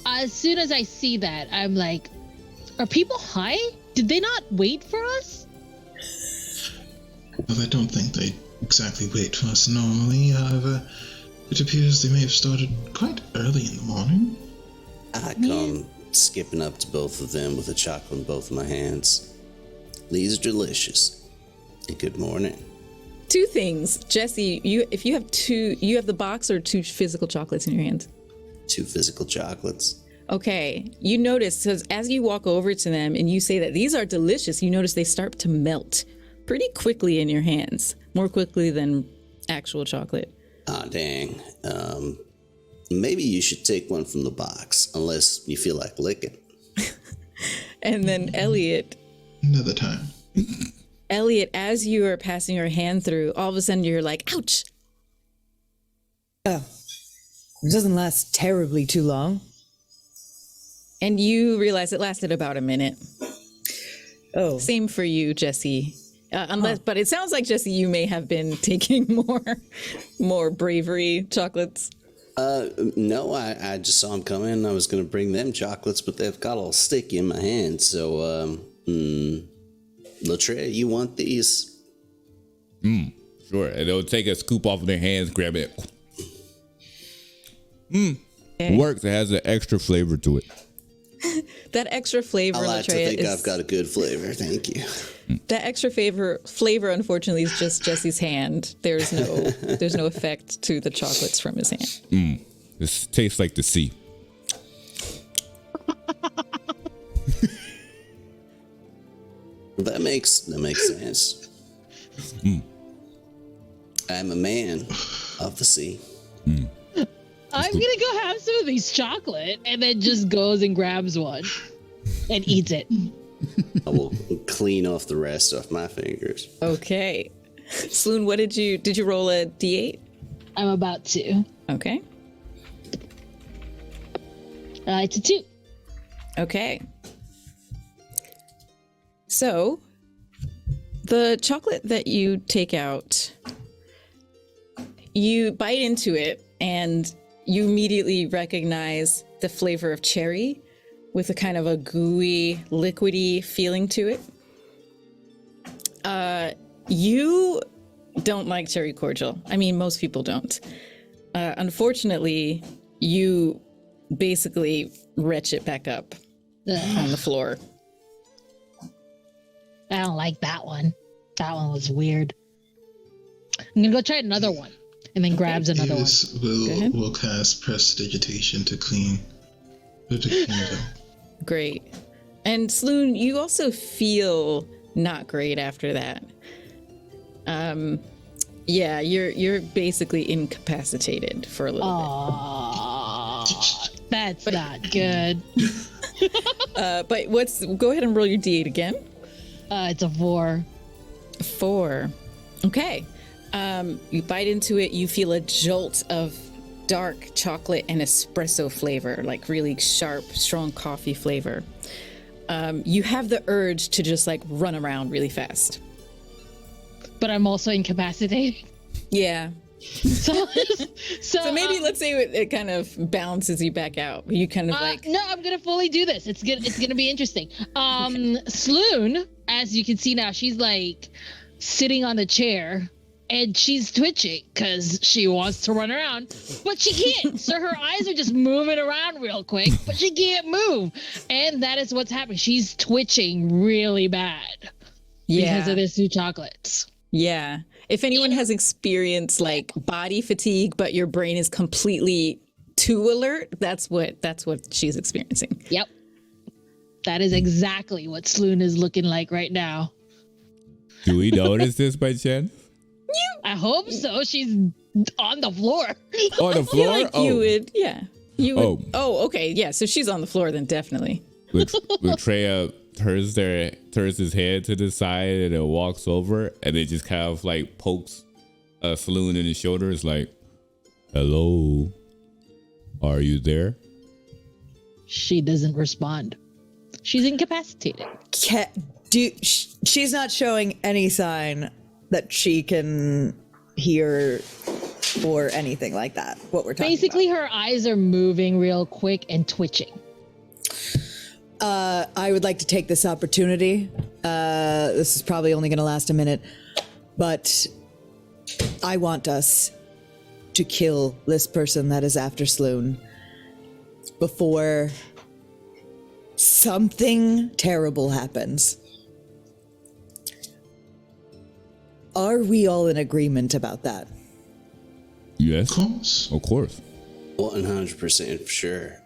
As soon as I see that, I'm like, are people high? Did they not wait for us? Well, I don't think they exactly wait for us normally. However, it appears they may have started quite early in the morning. I come skipping up to both of them with a chocolate in both of my hands. These are delicious. And good morning. Two things, Jesse. If you have the box or two physical chocolates in your hand. 2 physical chocolates. Okay, you notice, because as you walk over to them and you say that these are delicious, you notice they start to melt pretty quickly in your hands, more quickly than actual chocolate. Ah, dang. Maybe you should take one from the box, unless you feel like licking. And then Elliot, Another time. as you are passing your hand through, all of a sudden you're like, ouch. Oh, it doesn't last terribly too long. And you realize it lasted about a minute. Oh, Same for you, Jesse. But it sounds like, Jesse, you may have been taking more bravery chocolates. No, I just saw them come in. I was going to bring them chocolates, but they've got all sticky in my hand. So, Latreia, you want these? Sure. And they'll take a scoop off of their hands, grab it. Works. It has an extra flavor to it. That extra flavor, I like to Latreia, think I've got a good flavor. Thank you. that extra flavor, unfortunately, is just Jesse's hand. There's no effect to the chocolates from his hand. This tastes like the sea. That makes sense. I'm a man of the sea. I'm gonna go have some of these chocolate, and then just goes and grabs one and eats it. I will clean off the rest off my fingers. Okay. Sloon, what did you roll a D8? I'm about to. Okay. It's a 2. Okay. So, the chocolate that you take out, you bite into it and you immediately recognize the flavor of cherry with a kind of a gooey, liquidy feeling to it. You don't like cherry cordial. I mean, most people don't. Unfortunately, you basically retch it back up on the floor. I don't like that one. That one was weird. I'm gonna go try another one, and then grabs another one. Avis will cast prestidigitation to clean it up. Great. And Sloon, you also feel not great after that. Yeah, you're basically incapacitated for a little bit. That's not good. But go ahead and roll your D8 again. It's a 4. 4. Okay. You bite into it, you feel a jolt of dark chocolate and espresso flavor, like really sharp, strong coffee flavor. You have the urge to just like run around really fast. But I'm also incapacitated. Yeah. So maybe let's say it kind of balances you back out. You kind of like... No, I'm going to fully do this. It's gonna be interesting. Sloon, as you can see now, she's like sitting on the chair and she's twitching because she wants to run around, but she can't. So her eyes are just moving around real quick, but she can't move. And that is what's happening. She's twitching really bad because of these 2 chocolates. Yeah. If anyone has experienced like body fatigue, but your brain is completely too alert, that's what she's experiencing. Yep. That is exactly what Sloon is looking like right now. Do we notice this by chance? I hope so. She's on the floor. On the floor? You would, yeah. You would. Oh, okay. Yeah. So she's on the floor then, definitely. Latreia turns his head to the side and it walks over and it just kind of like pokes a Sloon in his shoulder. It's like, hello, are you there? She doesn't respond. She's incapacitated. She's not showing any sign that she can hear or anything like that. What we're talking Basically, about. her eyes are moving real quick and twitching. I would like to take this opportunity. This is probably only going to last a minute, but I want us to kill this person that is after Sloon before something terrible happens. Are we all in agreement about that? Yes. Of course. Of course. 100% for sure.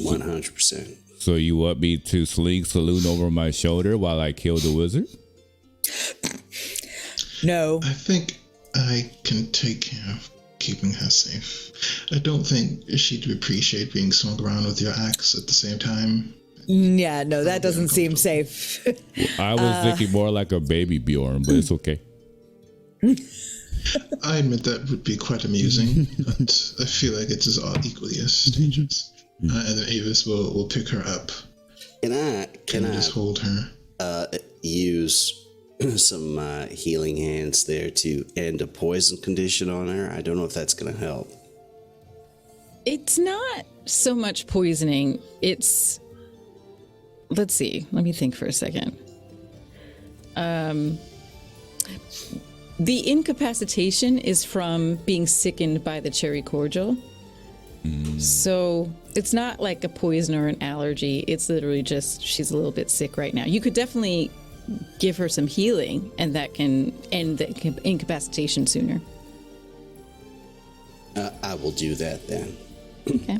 100%. So you want me to sling Sloon over my shoulder while I kill the wizard? No. I think I can take care of keeping her safe. I don't think she'd appreciate being swung around with your axe at the same time. Yeah, no, that doesn't seem safe. I was thinking more like a baby Bjorn, but it's okay. I admit that would be quite amusing, but I feel like it's equally as dangerous. And then Avis will pick her up. Can I just hold her? Use some healing hands there to end a poison condition on her? I don't know if that's going to help. It's not so much poisoning. It's let's see. Let me think for a second. The incapacitation is from being sickened by the cherry cordial. So it's not like a poison or an allergy. It's literally just she's a little bit sick right now. You could definitely give her some healing, and that can end the incapacitation sooner. I will do that then. Okay.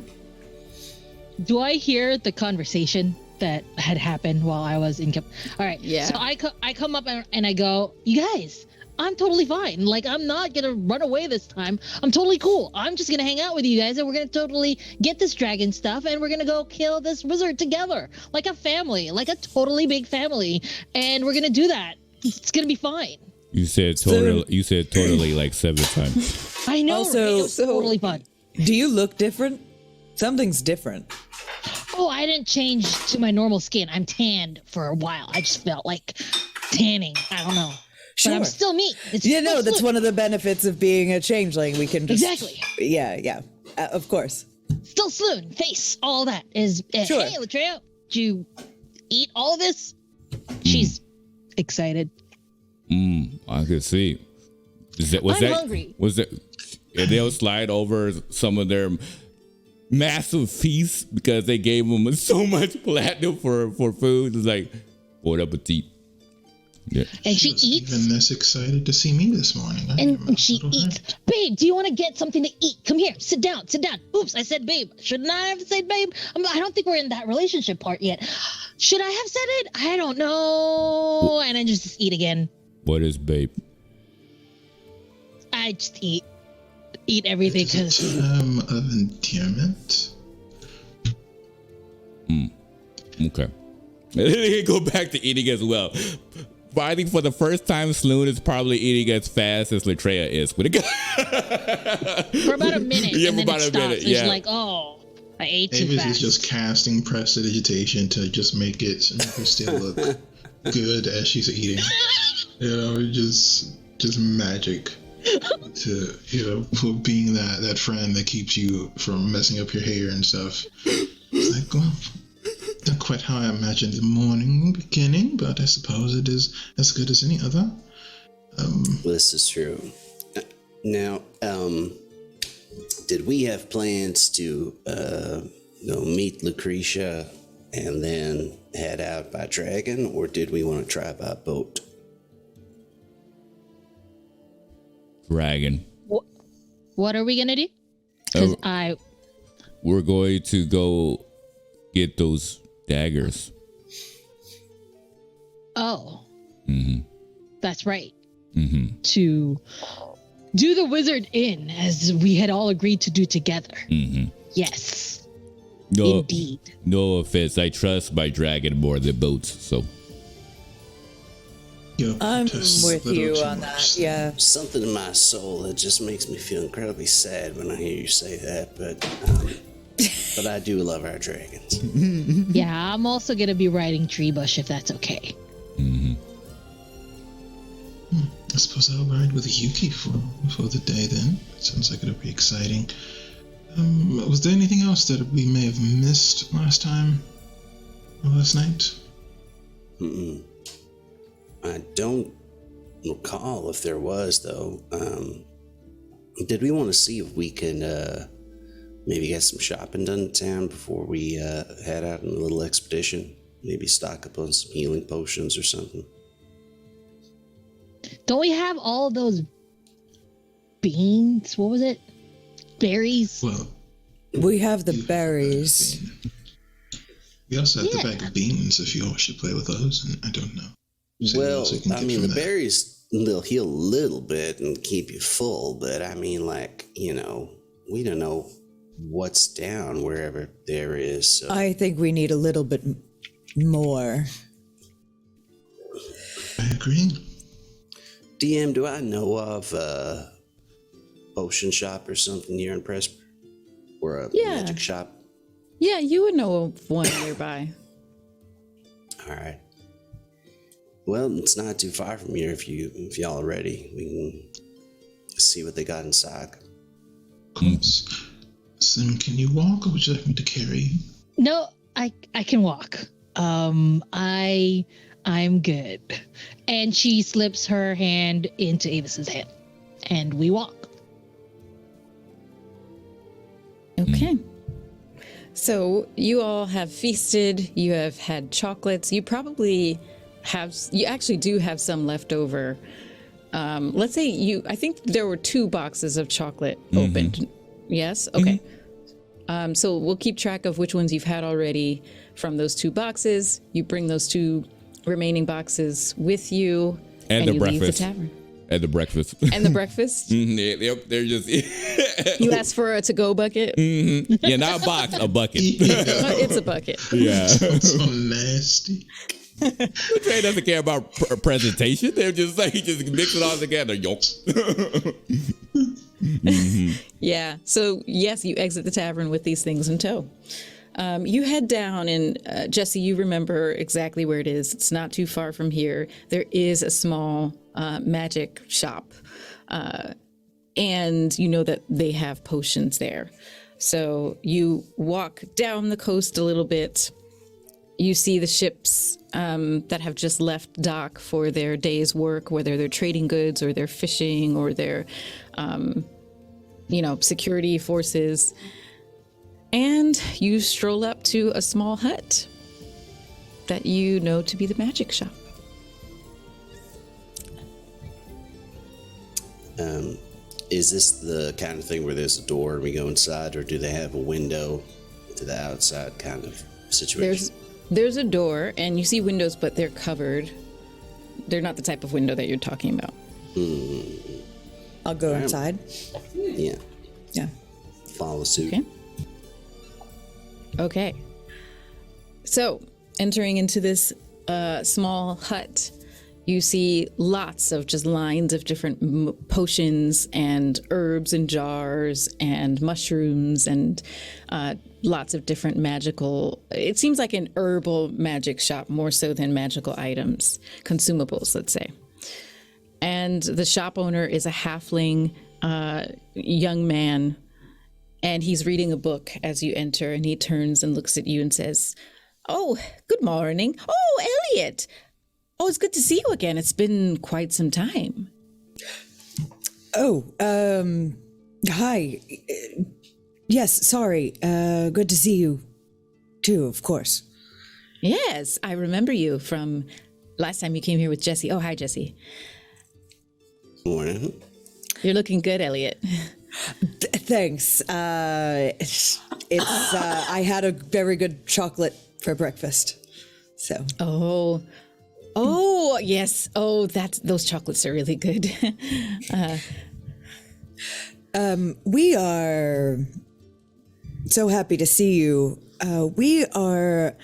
Do I hear the conversation that had happened while I was in? All right. Yeah. So I come up and I go, you guys, I'm totally fine. Like, I'm not gonna run away this time. I'm totally cool. I'm just gonna hang out with you guys, and we're gonna totally get this dragon stuff, and we're gonna go kill this wizard together, like a family, like a totally big family, and we're gonna do that. It's gonna be fine. You said totally. You said totally like 7 times. I know. Also, right? It was totally fun. Do you look different? Something's different. Oh, I didn't change to my normal skin. I'm tanned for a while. I just felt like tanning. I don't know. Sure. But I'm still me. It's Yeah, still no, that's fluid. one of the benefits of being a changeling. We can just... Exactly. Yeah, of course. Still Sloon, face, all that is. Sure. Hey, Latreia, did you eat all of this? She's excited. I could see. I'm hungry. Was that? And they'll slide over some of their massive feasts because they gave them so much platinum for food. It's like, bon appetit. Yeah. And she was eats. even less excited to see me this morning. And she eats. Babe, do you want to get something to eat? Come here. Sit down. Sit down. Oops, I said babe. Shouldn't I have said babe? I don't think we're in that relationship part yet. Should I have said it? I don't know. And I just eat again. What is babe? I just eat everything It's a because term of endearment. Okay. They go back to eating as well. But I think for the first time, Sloon is probably eating as fast as Latreia is. for about a minute. Yeah, and for then about it a stops. minute, And yeah. she's like, oh, I ate too Avis fast. is just casting prestidigitation to just make her still look good as she's eating. You know, just magic to, you know, for being that friend that keeps you from messing up your hair and stuff. It's like, well, not quite how I imagined the morning beginning, but I suppose it is as good as any other. This is true. Now, did we have plans to meet Lucretia and then head out by dragon, or did we want to try by boat? Dragon. What are we gonna do? Oh. Because We're going to go get those daggers. That's right. To do the wizard in, as we had all agreed to do together. Yes. No, Indeed. no offense. I trust my dragon more than boats. So Yep, I'm just a with little you too on much. that. Yeah. Something in my soul that just makes me feel incredibly sad when I hear you say that, but I do love our dragons. Yeah, I'm also gonna be riding Treebush if that's okay. I suppose I'll ride with Yuki for the day then. Sounds like it'll be exciting. Was there anything else that we may have missed last night? I don't recall if there was, though. Did we want to see if we can maybe get some shopping done in town before we head out on a little expedition? Maybe stock up on some healing potions or something. Don't we have all of those beans? What was it? Berries? Well, We have the berries. we also have Yeah. the bag of beans if you all should play with those, and I don't know. See what Well, else we can I get mean, from the that. berries, they'll heal a little bit and keep you full, but I mean, like, you know, we don't know what's down wherever there is. So. I think we need a little bit more. I agree. DM, do I know of a potion shop or something here in Presper? Or a magic shop? Yeah, you would know of one nearby. All right. Well, it's not too far from here if y'all are ready. We can see what they got in stock. Of course. Sim, can you walk, or would you like me to carry you? No, I can walk. I'm good. And she slips her hand into Avis's hand, and we walk. Okay. So you all have feasted, you have had chocolates, you actually do have some left over. Let's say I think there were 2 boxes of chocolate opened. Yes? Okay. So we'll keep track of which ones you've had already from those 2 boxes. You bring those 2 remaining boxes with you, And the you breakfast. leave the tavern. At the breakfast. And the breakfast? They're just You asked for a to-go bucket? yeah, not a box, a bucket. It's a bucket. Yeah. So nasty. The train doesn't care about presentation. They're just like just mix it all together. Yo. Yeah. So yes, you exit the tavern with these things in tow. You head down, and Jesse, you remember exactly where it is. It's not too far from here. There is a small magic shop, and you know that they have potions there. So you walk down the coast a little bit. You see the ships that have just left dock for their day's work, whether they're trading goods or they're fishing or they're, security forces. And you stroll up to a small hut that you know to be the magic shop. Is this the kind of thing where there's a door and we go inside, or do they have a window to the outside kind of situation? There's a door, and you see windows, but they're covered. They're not the type of window that you're talking about. I'll go inside. Yeah. Yeah. Follow suit. Okay. So, entering into this small hut, you see lots of just lines of different potions and herbs in jars and mushrooms and lots of different magical. It seems like an herbal magic shop more so than magical items, consumables, let's say. And the shop owner is a halfling young man, and he's reading a book as you enter, and he turns and looks at you and says, "Oh, good morning. Oh, Elliot. Oh, it's good to see you again. It's been quite some time." Oh, hi. Yes, sorry. Good to see you, too, of course. Yes, I remember you from last time you came here with Jesse. Oh, hi, Jesse. Morning. You're looking good, Elliot. Thanks. I had a very good chocolate for breakfast. So. Oh, yes. Oh, those chocolates are really good. We are so happy to see you. We are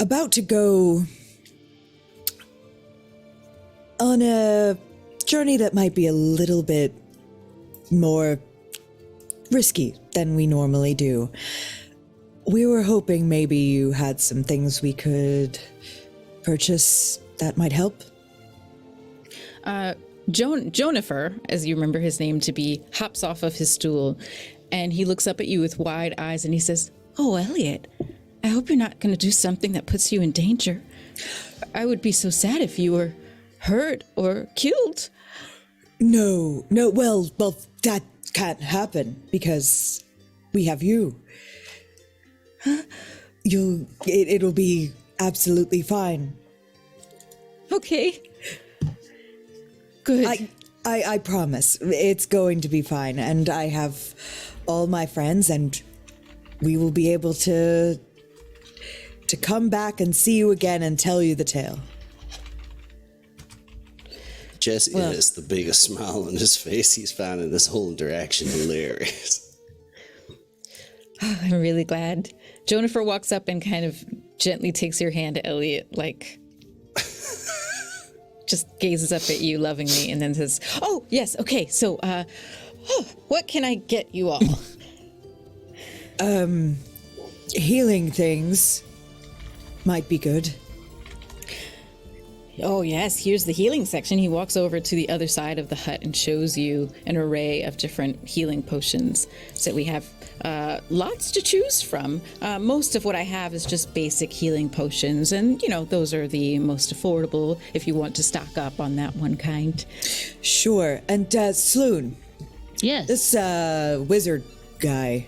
about to go on a journey that might be a little bit more risky than we normally do. We were hoping maybe you had some things we could purchase that might help. Jonifer, as you remember his name to be, hops off of his stool, and he looks up at you with wide eyes and he says, "Oh, Elliot, I hope you're not going to do something that puts you in danger. I would be so sad if you were hurt or killed." No, well, that can't happen because we have you. It'll be absolutely fine. Okay. Good. I promise it's going to be fine, and I have all my friends, and we will be able to come back and see you again and tell you the tale. Jesse has the biggest smile on his face. He's finding this whole interaction hilarious. I'm really glad. Jonifer walks up and kind of gently takes your hand, Elliot, like just gazes up at you lovingly and then says, "Oh, yes, okay, so what can I get you all?" Healing things might be good. Oh, yes, here's the healing section. He walks over to the other side of the hut and shows you an array of different healing potions. So we have lots to choose from. Most of what I have is just basic healing potions, and those are the most affordable if you want to stock up on that one kind. Sure. And Sloon, Yes. this wizard guy,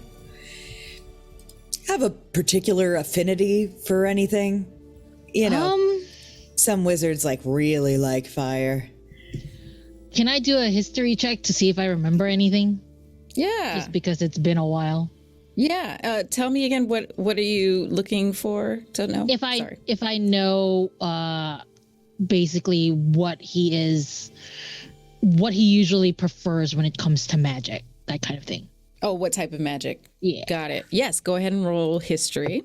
have a particular affinity for anything? Some wizards really like fire. Can I do a history check to see if I remember anything? Yeah. Just because it's been a while. Yeah. Tell me again, what are you looking for to know? If I know basically what he usually prefers when it comes to magic, that kind of thing. Oh, what type of magic? Yeah. Got it. Yes, go ahead and roll history.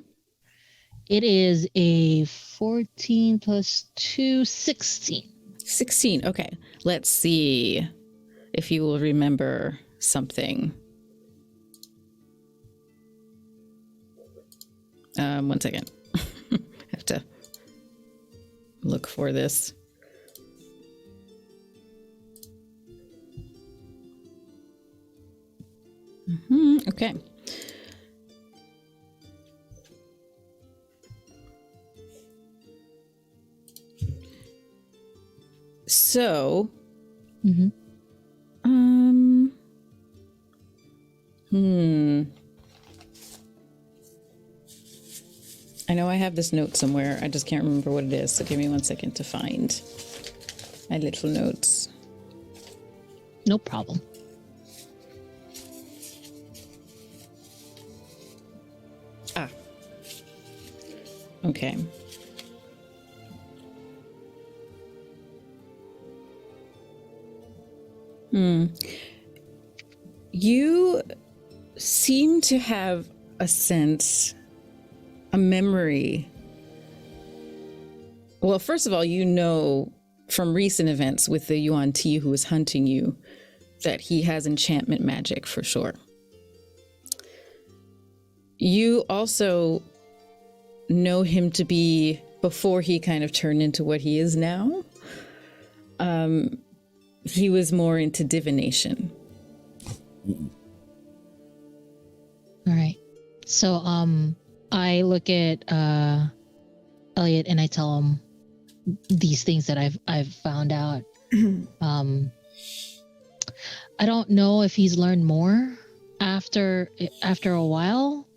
It is a 14 plus 2, 16. 16. Okay. Let's see if you will remember something. 1 second. I have to look for this. Okay. So, I know I have this note somewhere. I just can't remember what it is. So give me 1 second to find my little notes. No problem. Okay. You seem to have a sense, a memory. Well, first of all, from recent events with the Yuan Ti who is hunting you that he has enchantment magic for sure. You also know him to be, before he kind of turned into what he is now, he was more into divination. All right. So I look at Elliot and I tell him these things that I've found out. I don't know if he's learned more after a while.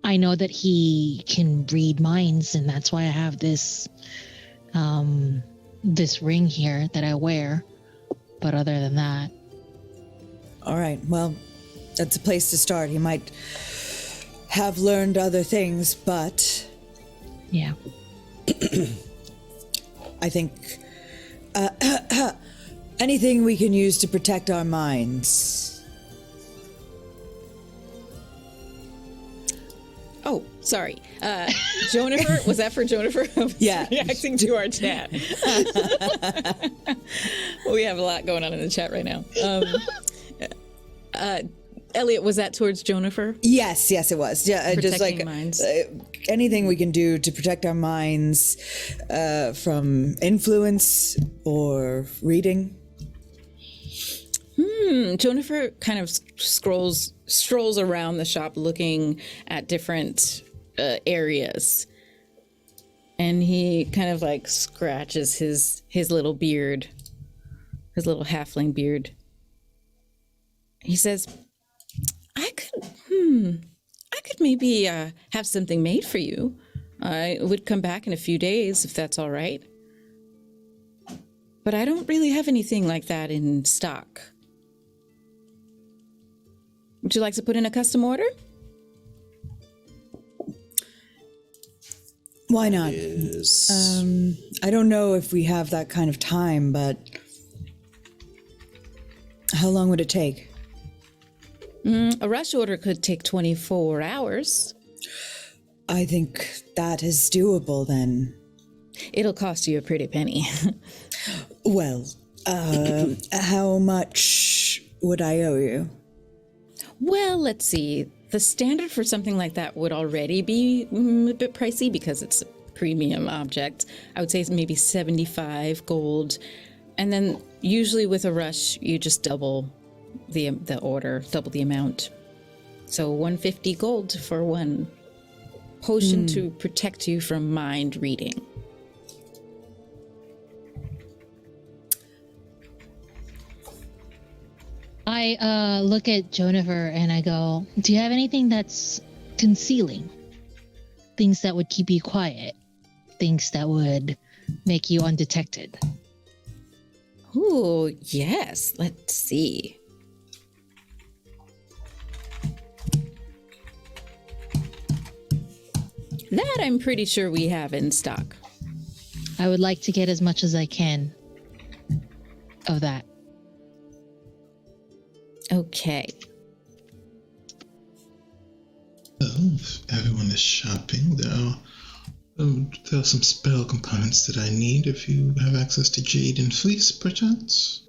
I know that he can read minds, and that's why I have this this ring here that I wear. But other than that, All right, well, that's a place to start. He might have learned other things, but yeah. I think anything we can use to protect our minds. Oh, sorry. Jonifer, was that for Jonifer? I was Yeah. reacting to our chat. We have a lot going on in the chat right now. Elliot, was that towards Jonifer? Yes, it was. Yeah, just Protecting like minds. Anything we can do to protect our minds from influence or reading. Jonifer kind of strolls around the shop looking at different areas. And he kind of like scratches his little beard, his little halfling beard. He says, I could maybe have something made for you. I would come back in a few days if that's all right. But I don't really have anything like that in stock. Would you like to put in a custom order? Why not? Yes. I don't know if we have that kind of time, but how long would it take? A rush order could take 24 hours. I think that is doable then. It'll cost you a pretty penny. Well, how much would I owe you? Well, let's see. The standard for something like that would already be a bit pricey because it's a premium object. I would say it's maybe 75 gold. And then usually with a rush, you just double the order, double the amount. So 150 gold for one potion to protect you from mind reading. I look at Jonifer and I go, do you have anything that's concealing? Things that would keep you quiet? Things that would make you undetected? Ooh, yes. Let's see. That I'm pretty sure we have in stock. I would like to get as much as I can of that. Okay. Well, if everyone is shopping, there are some spell components that I need if you have access to Jade and Fleece, perchance.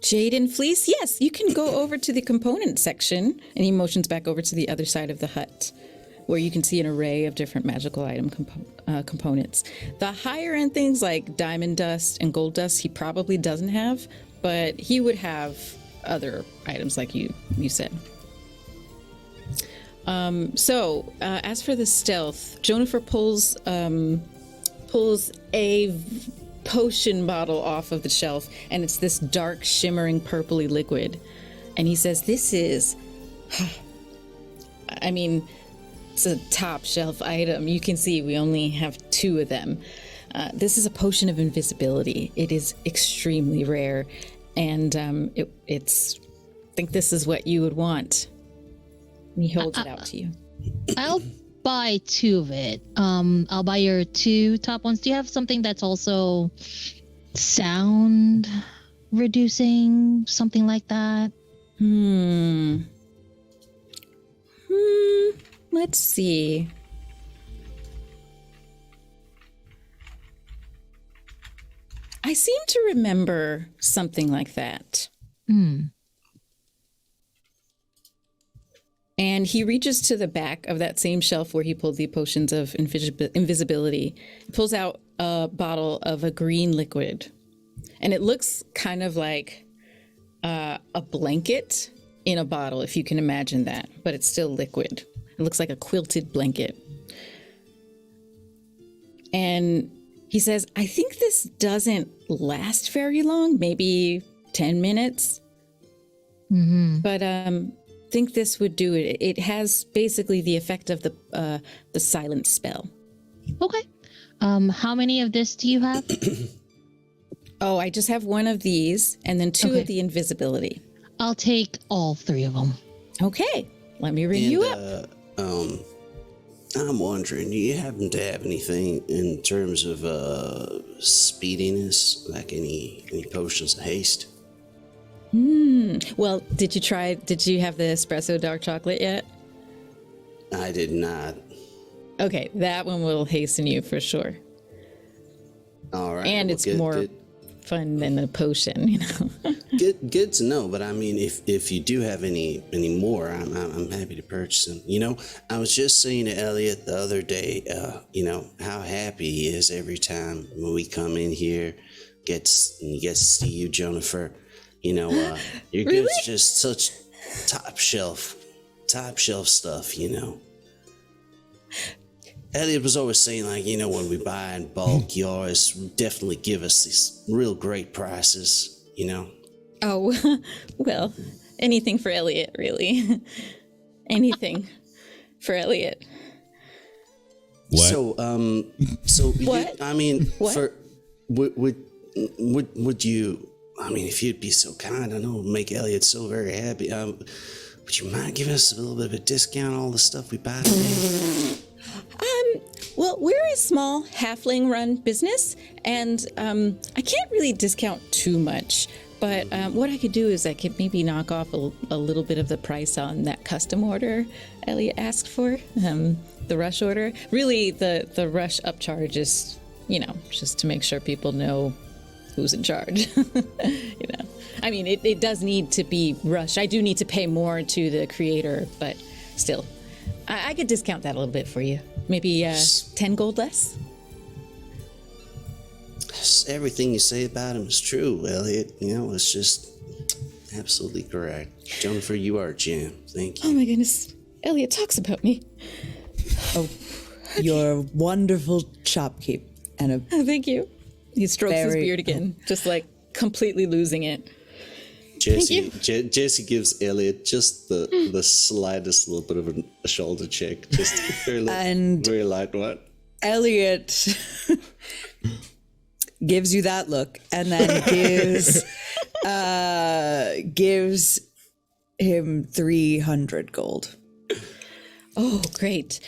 Jade and Fleece? Yes, you can go over to the component section, and he motions back over to the other side of the hut, where you can see an array of different magical item components. The higher end things like diamond dust and gold dust, he probably doesn't have, but he would have other items like you said. So as for the stealth, Jonifer pulls a potion bottle off of the shelf, and it's this dark, shimmering, purpley liquid. And he says, this is, I mean, it's a top shelf item. You can see we only have 2 of them. This is a potion of invisibility. It is extremely rare, and it's. I think this is what you would want. And he holds it out to you. I'll buy 2 of it. I'll buy your 2 top ones. Do you have something that's also sound reducing, something like that? Let's see. I seem to remember something like that. And he reaches to the back of that same shelf where he pulled the potions of invisibility, pulls out a bottle of a green liquid. And it looks kind of like a blanket in a bottle, if you can imagine that, but it's still liquid. It looks like a quilted blanket. And he says, I think this doesn't last very long, maybe 10 minutes. But think this would do it. It has basically the effect of the silent spell. Okay. How many of this do you have? Oh, I just have 1 of these and then 2 of the invisibility. I'll take all 3 of them. Okay. Let me ring you up. I'm wondering, do you happen to have anything in terms of speediness, like any potions of haste? Well, did you have the espresso dark chocolate yet? I did not. Okay, that one will hasten you for sure. All right. And it's more fun than a potion, you know. Good to know, but I mean, if you do have any more, I'm happy to purchase them. You know, I was just saying to Elliot the other day, you know, how happy he is every time when we come in here, gets to see you, Jonifer. You know, your Really? goods just such top shelf stuff, you know. Elliot was always saying, like, you know, when we buy in bulk, you always definitely give us these real great prices, you know. Oh, well, anything for Elliot, really. Anything for Elliot. What? So What? I mean, What? would you? I mean, if you'd be so kind, I know it'd make Elliot so very happy. Would you mind giving us a little bit of a discount on all the stuff we buy today? Well, we're a small halfling-run business, and I can't really discount too much. But what I could do is I could maybe knock off a little bit of the price on that custom order Elliot asked for, the rush order. Really, the rush upcharge is, you know, just to make sure people know who's in charge. You know, I mean, it does need to be rushed. I do need to pay more to the creator, but still, I could discount that a little bit for you. Maybe 10 gold less. Everything you say about him is true, Elliot. You know, it's just absolutely correct. Jennifer, you are a gem. Thank you. Oh my goodness. Elliot talks about me. Oh, you're a wonderful shopkeep and a Oh, thank you. He strokes his Very- beard again, just like completely losing it. Jesse gives Elliot just the slightest little bit of a shoulder check, just very light one. Elliot gives you that look and then gives him 300 gold. Oh, great.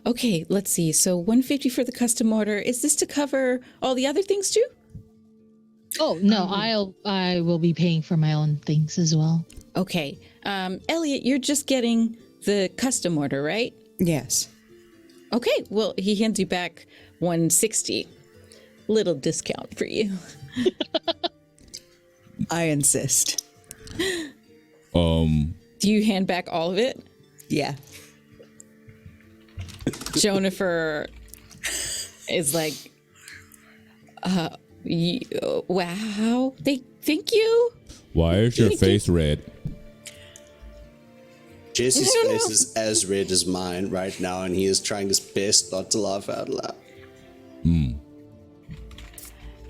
Okay, let's see. So 150 for the custom order. Is this to cover all the other things too? Oh no, I will be paying for my own things as well. Okay. Elliot, you're just getting the custom order, right? Yes. Okay, well, he hands you back 160. Little discount for you. I insist. Do you hand back all of it? Yeah. Jennifer is like, wow, thank you. Why is your face red? Jesse's face is as red as mine right now, and he is trying his best not to laugh out loud.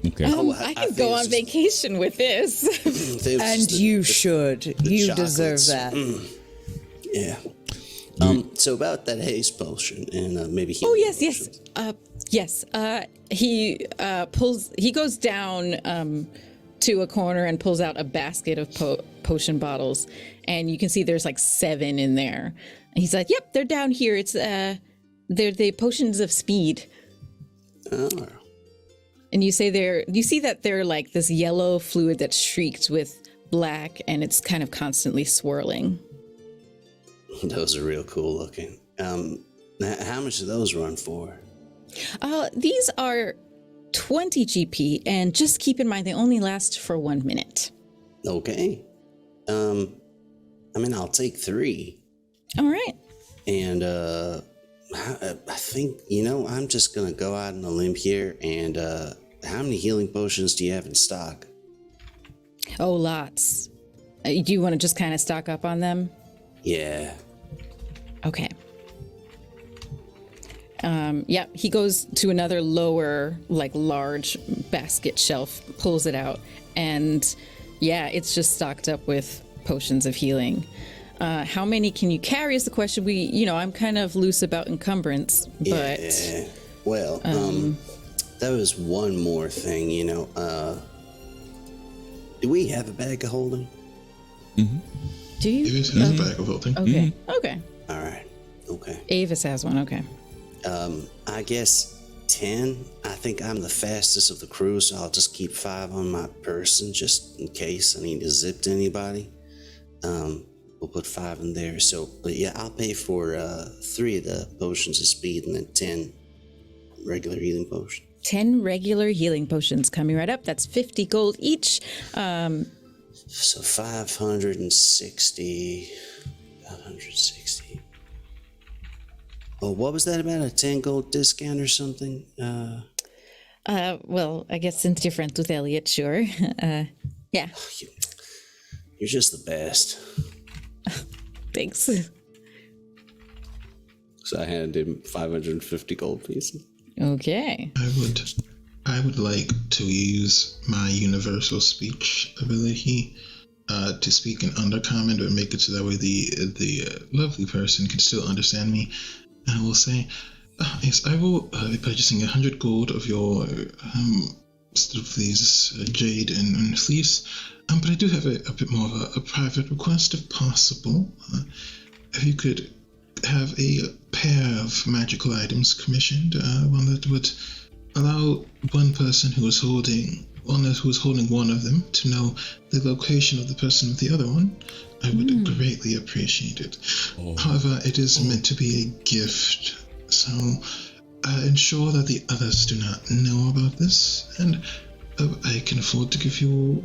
Okay. I can go on vacation with this. And you should. You deserve that. Yeah. So about that haste potion and maybe Oh healing yes. potions. He goes down to a corner and pulls out a basket of potion bottles, and you can see there's like 7 in there. And he's like, "Yep, they're down here. It's they're the potions of speed." Oh. And you see that they're like this yellow fluid that's streaked with black, and it's kind of constantly swirling. Those are real cool looking. How much do those run for? These are 20 GP, and just keep in mind they only last for 1 minute. Okay. I mean, I'll take 3. All right. And I think, I'm just gonna go out on a limb here. And how many healing potions do you have in stock? Oh, lots. Do you want to just kind of stock up on them? Yeah. Okay. Yeah, he goes to another lower, like large basket shelf, pulls it out, and yeah, it's just stocked up with potions of healing. How many can you carry is the question. I'm kind of loose about encumbrance, but Yeah. Well, that was one more thing, do we have a bag of holding? do you? Avis has a bag of holding. Okay. Okay. All right. Okay. Avis has one. Okay. I guess 10. I think I'm the fastest of the crew, so I'll just keep 5 on my person just in case I need to zip to anybody. We'll put 5 in there. So, but yeah, I'll pay for 3 of the potions of speed and then 10 regular healing potions. 10 regular healing potions coming right up. That's 50 gold each. So 560. Oh, what was that about? A 10 gold discount or something? Well, I guess since you're friends with Elliot, sure. Yeah. You're just the best. Thanks. So I handed him 550 gold pieces. Okay. I would like to use my universal speech ability to speak in undercommon, but make it so that way the lovely person can still understand me. And I will say, yes, I will be purchasing 100 gold of your sort of these jade and fleece. But I do have a bit more of a private request, if possible. If you could have a pair of magical items commissioned, one that would allow one person who is holding one of them to know the location of the person with the other one, I would greatly appreciate it. However, it is meant to be a gift, so ensure that the others do not know about this, and I can afford to give you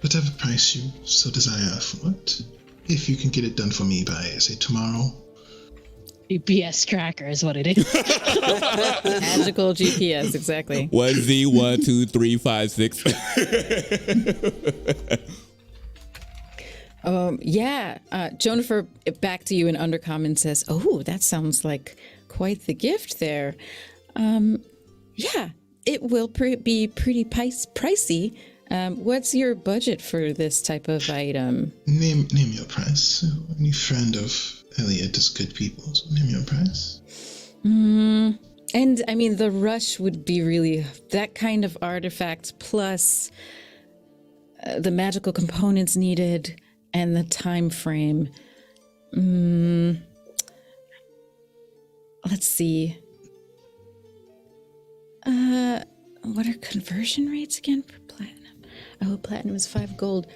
whatever price you so desire for it. If you can get it done for me by, say, tomorrow. GPS tracker is what it is. Magical GPS, exactly. 1Z 1 2 3 5 6. Yeah. Jonifer, back to you in Undercommon says, "Oh, that sounds like quite the gift there. Yeah, it will be pretty pricey. What's your budget for this type of item?" Name your price. Any friend of Elliot is good people, so name your price. And I mean, the rush would be really that kind of artifact plus the magical components needed and the time frame. Let's see. What are conversion rates again for platinum? Oh, platinum is 5 gold.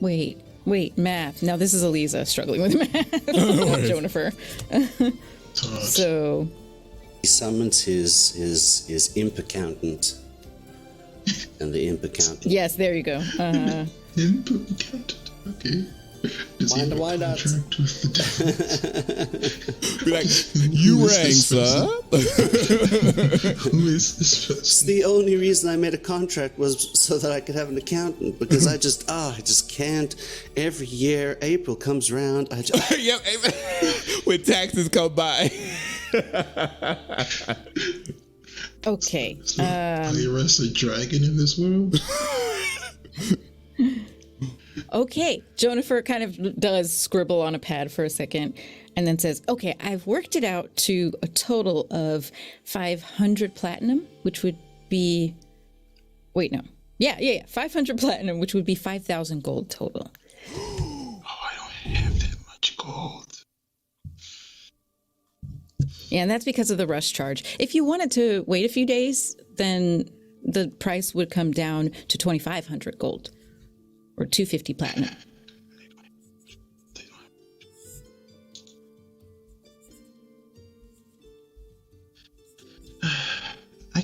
Wait, math. Now this is Eliza struggling with math. Not Jonifer. So He summons his imp accountant. And the imp accountant. yes, there you go. Input accountant. Okay. Does he have a Why not? contract with the devil? Be like, you Who is rang, this sir. Who is this person? The only reason I made a contract was so that I could have an accountant because I just can't. Every year April comes around, I just Yep. When taxes come by. Okay. The arrest a dragon in this world? Okay. Jonifer kind of does scribble on a pad for a second and then says, "Okay, I've worked it out to a total of 500 platinum, which would be wait, no. Yeah, 500 platinum, which would be 5,000 gold total." Oh, I don't have that much gold. Yeah, and that's because of the rush charge. If you wanted to wait a few days, then the price would come down to 2,500 gold or 250 platinum. I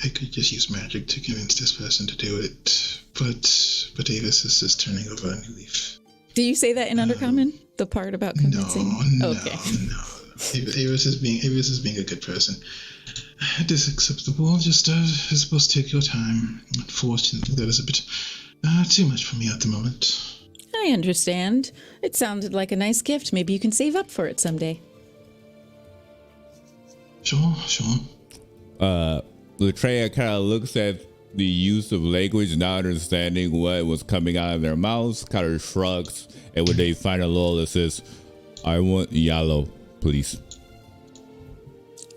could just use magic to convince this person to do it, but Avis is just turning over a new leaf. Do you say that in Undercommon? The part about convincing? No. Avis is being a good person. It is acceptable. Just suppose take your time. Unfortunately, that is a bit too much for me at the moment. I understand. It sounded like a nice gift. Maybe you can save up for it someday. Sure. Latreia kind of looks at the use of language, not understanding what was coming out of their mouths, kind of shrugs, and when they find a lull, it says, "I want yellow, please."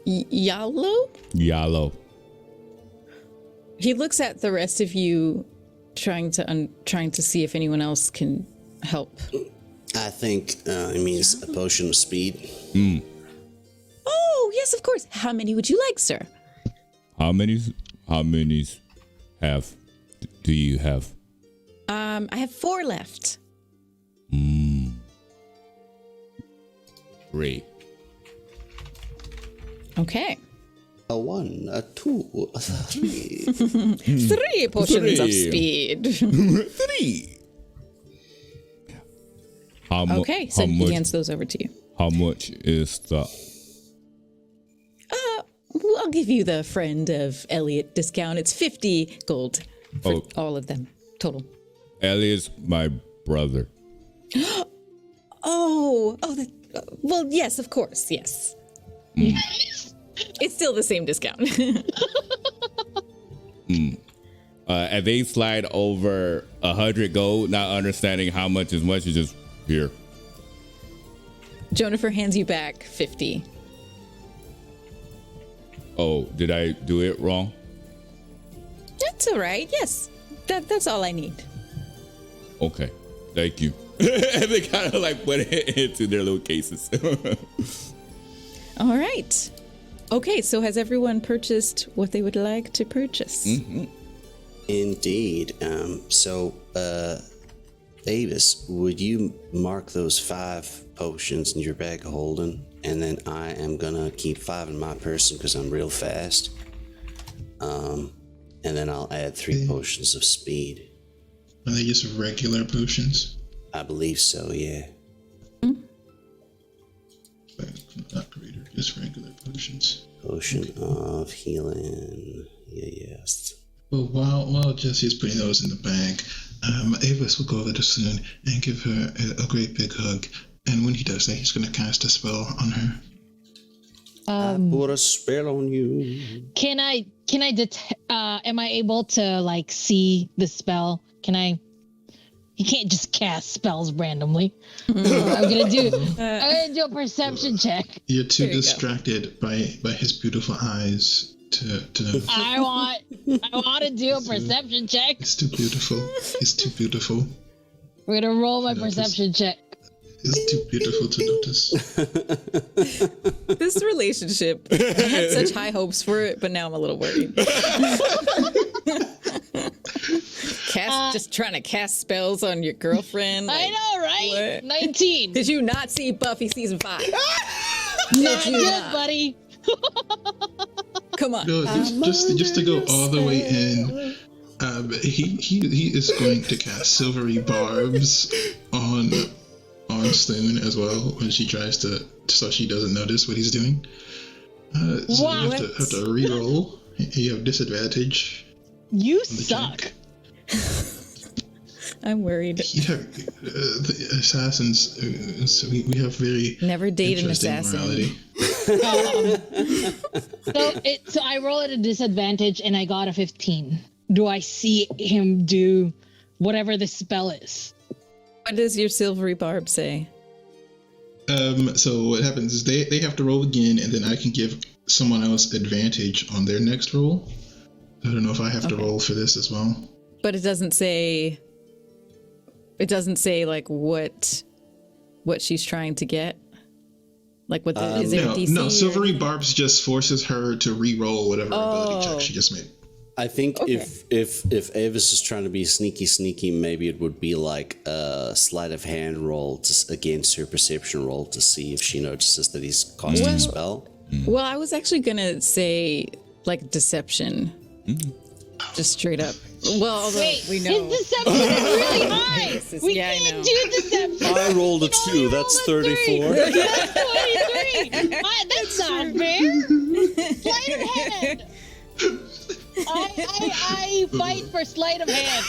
Yallo? Yellow. He looks at the rest of you, trying to see if anyone else can help. I think it means a potion of speed. Oh, yes, of course. How many would you like, sir? How many do you have? I have 4 left. 3. Okay. A 1, a 2, a 3. 3 potions of 3. speed. 3. Okay, so he hands those over to you. How much is the? Well, I'll give you the friend of Elliot discount. It's 50 gold for all of them total. Elliot's my brother. Well, yes, of course, yes. It's still the same discount. And they slide over 100 gold, not understanding how much is much. Is just here. Jonifer hands you back 50. Oh, did I do it wrong? That's all right. Yes, that's all I need. Okay, thank you. And they kind of like put it into their little cases. All right. Okay, so has everyone purchased what they would like to purchase? Indeed. So, Avis, would you mark those 5 potions in your bag of holding? And then I am gonna keep 5 in my person because I'm real fast. And then I'll add 3 potions of speed. Are they just regular potions? I believe so, yeah. Not greater. Just regular potions. Potion of healing. Yes. Well, while Jesse is putting those in the bag, Avis will go over to Sloan and give her a great big hug. And when he does that, he's going to cast a spell on her. I put a spell on you. Am I able to like see the spell? You can't just cast spells randomly. I'm gonna do a perception check. You're too distracted by his beautiful eyes to I want to do a perception check. It's too beautiful. It's too beautiful. We're gonna roll my perception check. It's too beautiful to notice. This relationship, I had such high hopes for it, but now I'm a little worried. Just trying to cast spells on your girlfriend. Like, I know, right? what? 19. Did you not see Buffy season 5? Not good, buddy. Come on. No, just to go all the way in, he is going to cast silvery barbs on Sloan as well when she tries to, so she doesn't notice what he's doing. So you have to re-roll. You have disadvantage. You suck. Check. I'm worried. The assassins, so we have very Never date an interesting assassin. morality. So I roll at a disadvantage and I got a 15. Do I see him do whatever the spell is? What does your silvery barb say? So what happens is they have to roll again, and then I can give someone else advantage on their next roll. I don't know if I have to roll for this as well. But it doesn't say. It doesn't say like what she's trying to get. Like what is it a DC? No, silvery barbs just forces her to re-roll whatever ability check she just made. I think if Avis is trying to be sneaky, maybe it would be like a sleight of hand roll against her perception roll to see if she notices that he's casting a spell. Well, I was actually gonna say like deception, just straight up. Well, although we know his deception is really high. We can't do deception. I rolled a 2. That's 34. That's 23. That's not fair. Sleight of hand. I fight for sleight of hand.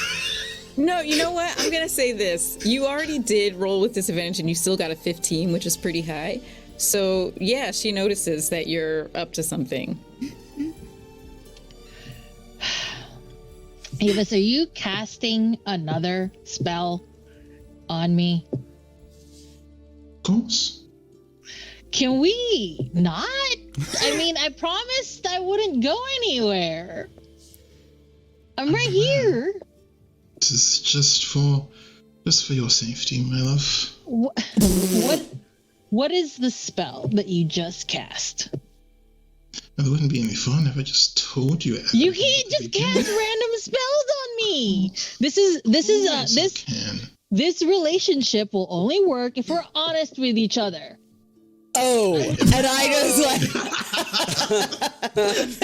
No, you know what? I'm gonna say this. You already did roll with disadvantage, and you still got a 15, which is pretty high. So yeah, she notices that you're up to something. Avis, are you casting another spell on me? Of course. Can we not? I mean, I promised I wouldn't go anywhere. I'm right here. This is just for your safety, my love. What is the spell that you just cast? It wouldn't be any fun if I just told you. You can't just cast random spells on me. This relationship will only work if we're honest with each other. Oh, and I just like,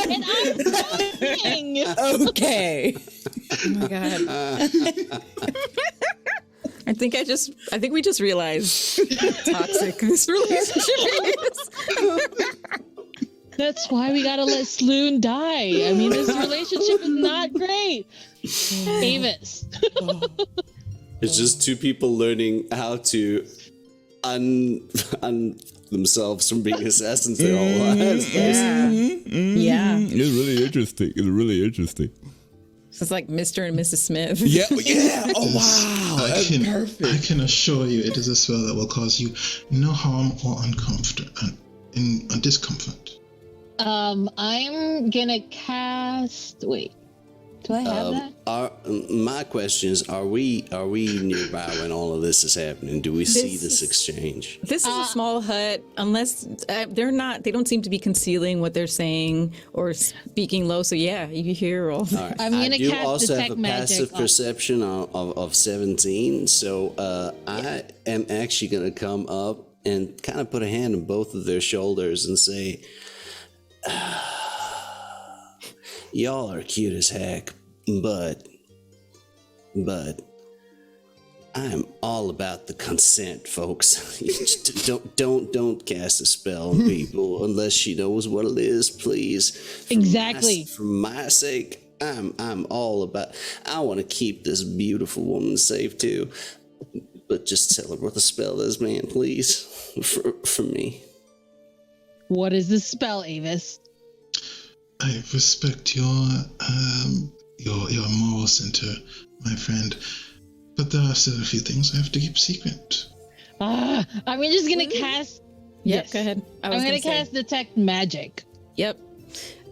And I'm talking. okay. Oh my god. I think we just realized how toxic this relationship is. That's why we gotta let Sloan die. I mean, this relationship is not great. Avis. It's just two people learning how to un themselves from being assassins their whole lives. Yeah. Yeah. It's really interesting. It's like Mr. and Mrs. Smith. Yeah. Oh, wow. Perfect. I can assure you it is a spell that will cause you no harm or discomfort. I'm gonna cast. Wait, do I have that? My question is: Are we nearby when all of this is happening? Do we see this exchange? This is a small hut. Unless they're not, they don't seem to be concealing what they're saying or speaking low. So yeah, you hear all. All right. I'm gonna I do cast also detect have a magic passive perception of 17. So I am actually gonna come up and kind of put a hand on both of their shoulders and say, "Y'all are cute as heck, but I'm all about the consent, folks. You just don't cast a spell on people unless she knows what it is, please. Exactly. For my sake, I'm all about. I want to keep this beautiful woman safe too, but just tell her what the spell is, man, please, for me. What is the spell, Avis? I respect your moral center, my friend. But there are still a few things I have to keep secret. I'm just gonna cast. Yep, Yes. go ahead. I'm gonna cast Detect Magic. Yep.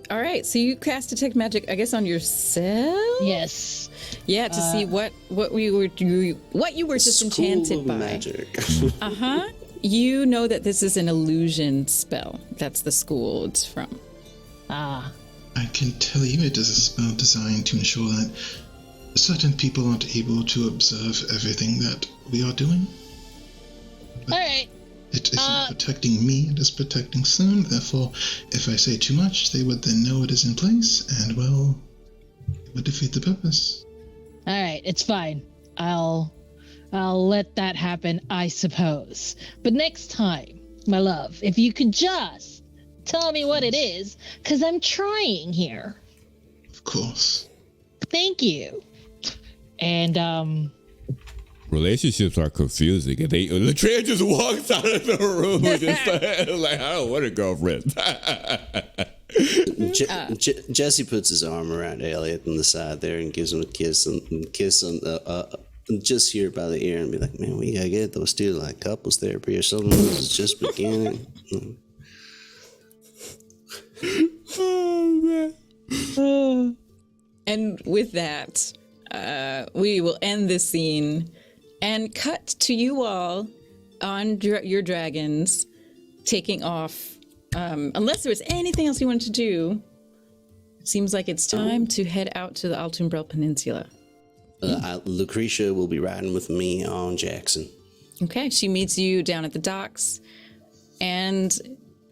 All right, so you cast Detect Magic, I guess, on yourself? Yes. Yeah, to see what you were disenchanted School of by. Magic. Uh-huh. You know that this is an illusion spell. That's the school it's from. Ah. I can tell you it is a spell designed to ensure that certain people aren't able to observe everything that we are doing. All right. It isn't protecting me, it is protecting Sloan. Therefore, if I say too much, they would then know it is in place, and, well, it would defeat the purpose. All right. It's fine. I'll let that happen, I suppose. But next time, my love, if you could just tell me what it is, because I'm trying here. Of course. Thank you. And Relationships are confusing, and Latria just walks out of the room and just like, I don't want a girlfriend. Jesse puts his arm around Elliot on the side there and gives him a kiss on just here by the ear and be like, man, we gotta get those two like couples therapy or something. This is just beginning. Oh man. And with that, we will end this scene and cut to you all on your dragons taking off. Unless there's anything else you wanted to do, it seems like it's time to head out to the Altumbrel Peninsula. Lucretia will be riding with me on Jackson. Okay, she meets you down at the docks. And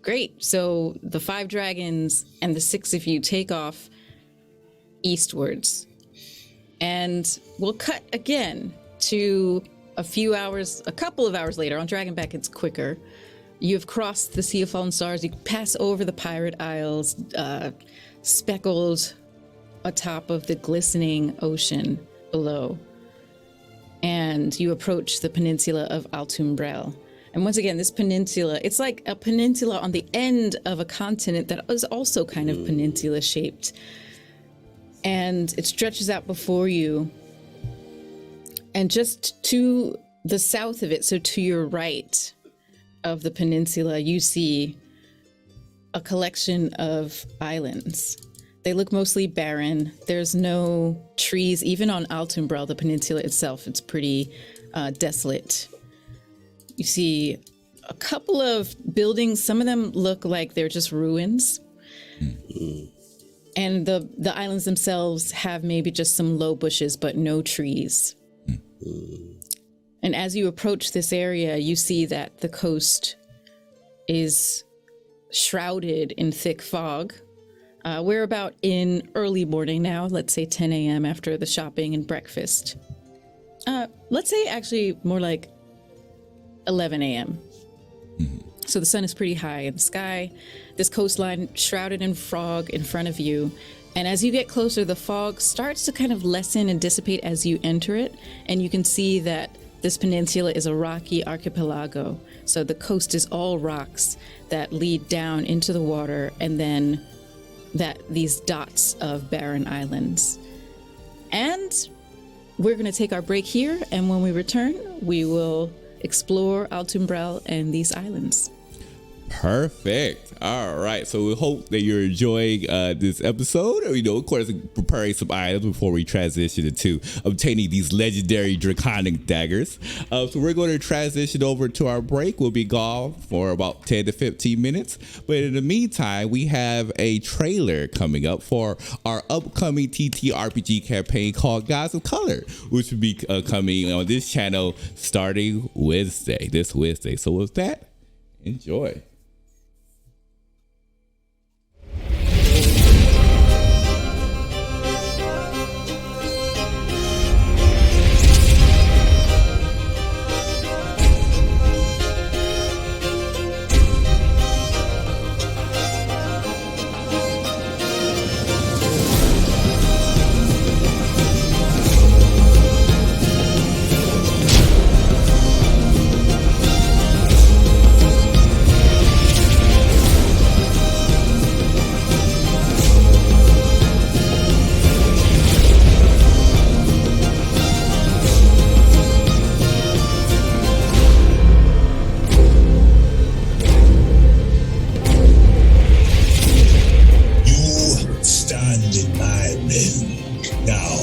great, so the 5 dragons and the 6 of you take off eastwards. And we'll cut again to a couple of hours later. On Dragonback, it's quicker. You have crossed the Sea of Fallen Stars. You pass over the Pirate Isles, speckled atop of the glistening ocean below. And you approach the peninsula of Altumbrel. And once again, this peninsula, it's like a peninsula on the end of a continent that is also kind of peninsula-shaped. And it stretches out before you. And just to the south of it, so to your right of the peninsula, you see a collection of islands. They look mostly barren. There's no trees, even on Altumbrel, the peninsula itself. It's pretty desolate. You see a couple of buildings. Some of them look like they're just ruins. And the islands themselves have maybe just some low bushes, but no trees. And as you approach this area, you see that the coast is shrouded in thick fog. We're about in early morning now, let's say 10 a.m. after the shopping and breakfast. Let's say actually more like 11 a.m. So the sun is pretty high in the sky. This coastline shrouded in fog in front of you. And as you get closer, the fog starts to kind of lessen and dissipate as you enter it. And you can see that this peninsula is a rocky archipelago. So the coast is all rocks that lead down into the water, and then these dots of barren islands. And we're going to take our break here, and when we return, we will explore Altumbrel and these islands. Perfect. All right. So we hope that you're enjoying this episode. Of course, preparing some items before we transition into obtaining these legendary draconic daggers. So we're going to transition over to our break. We'll be gone for about 10 to 15 minutes. But in the meantime, we have a trailer coming up for our upcoming TTRPG campaign called Gods of Color, which will be coming on this channel starting this Wednesday. So with that, enjoy. in my men now.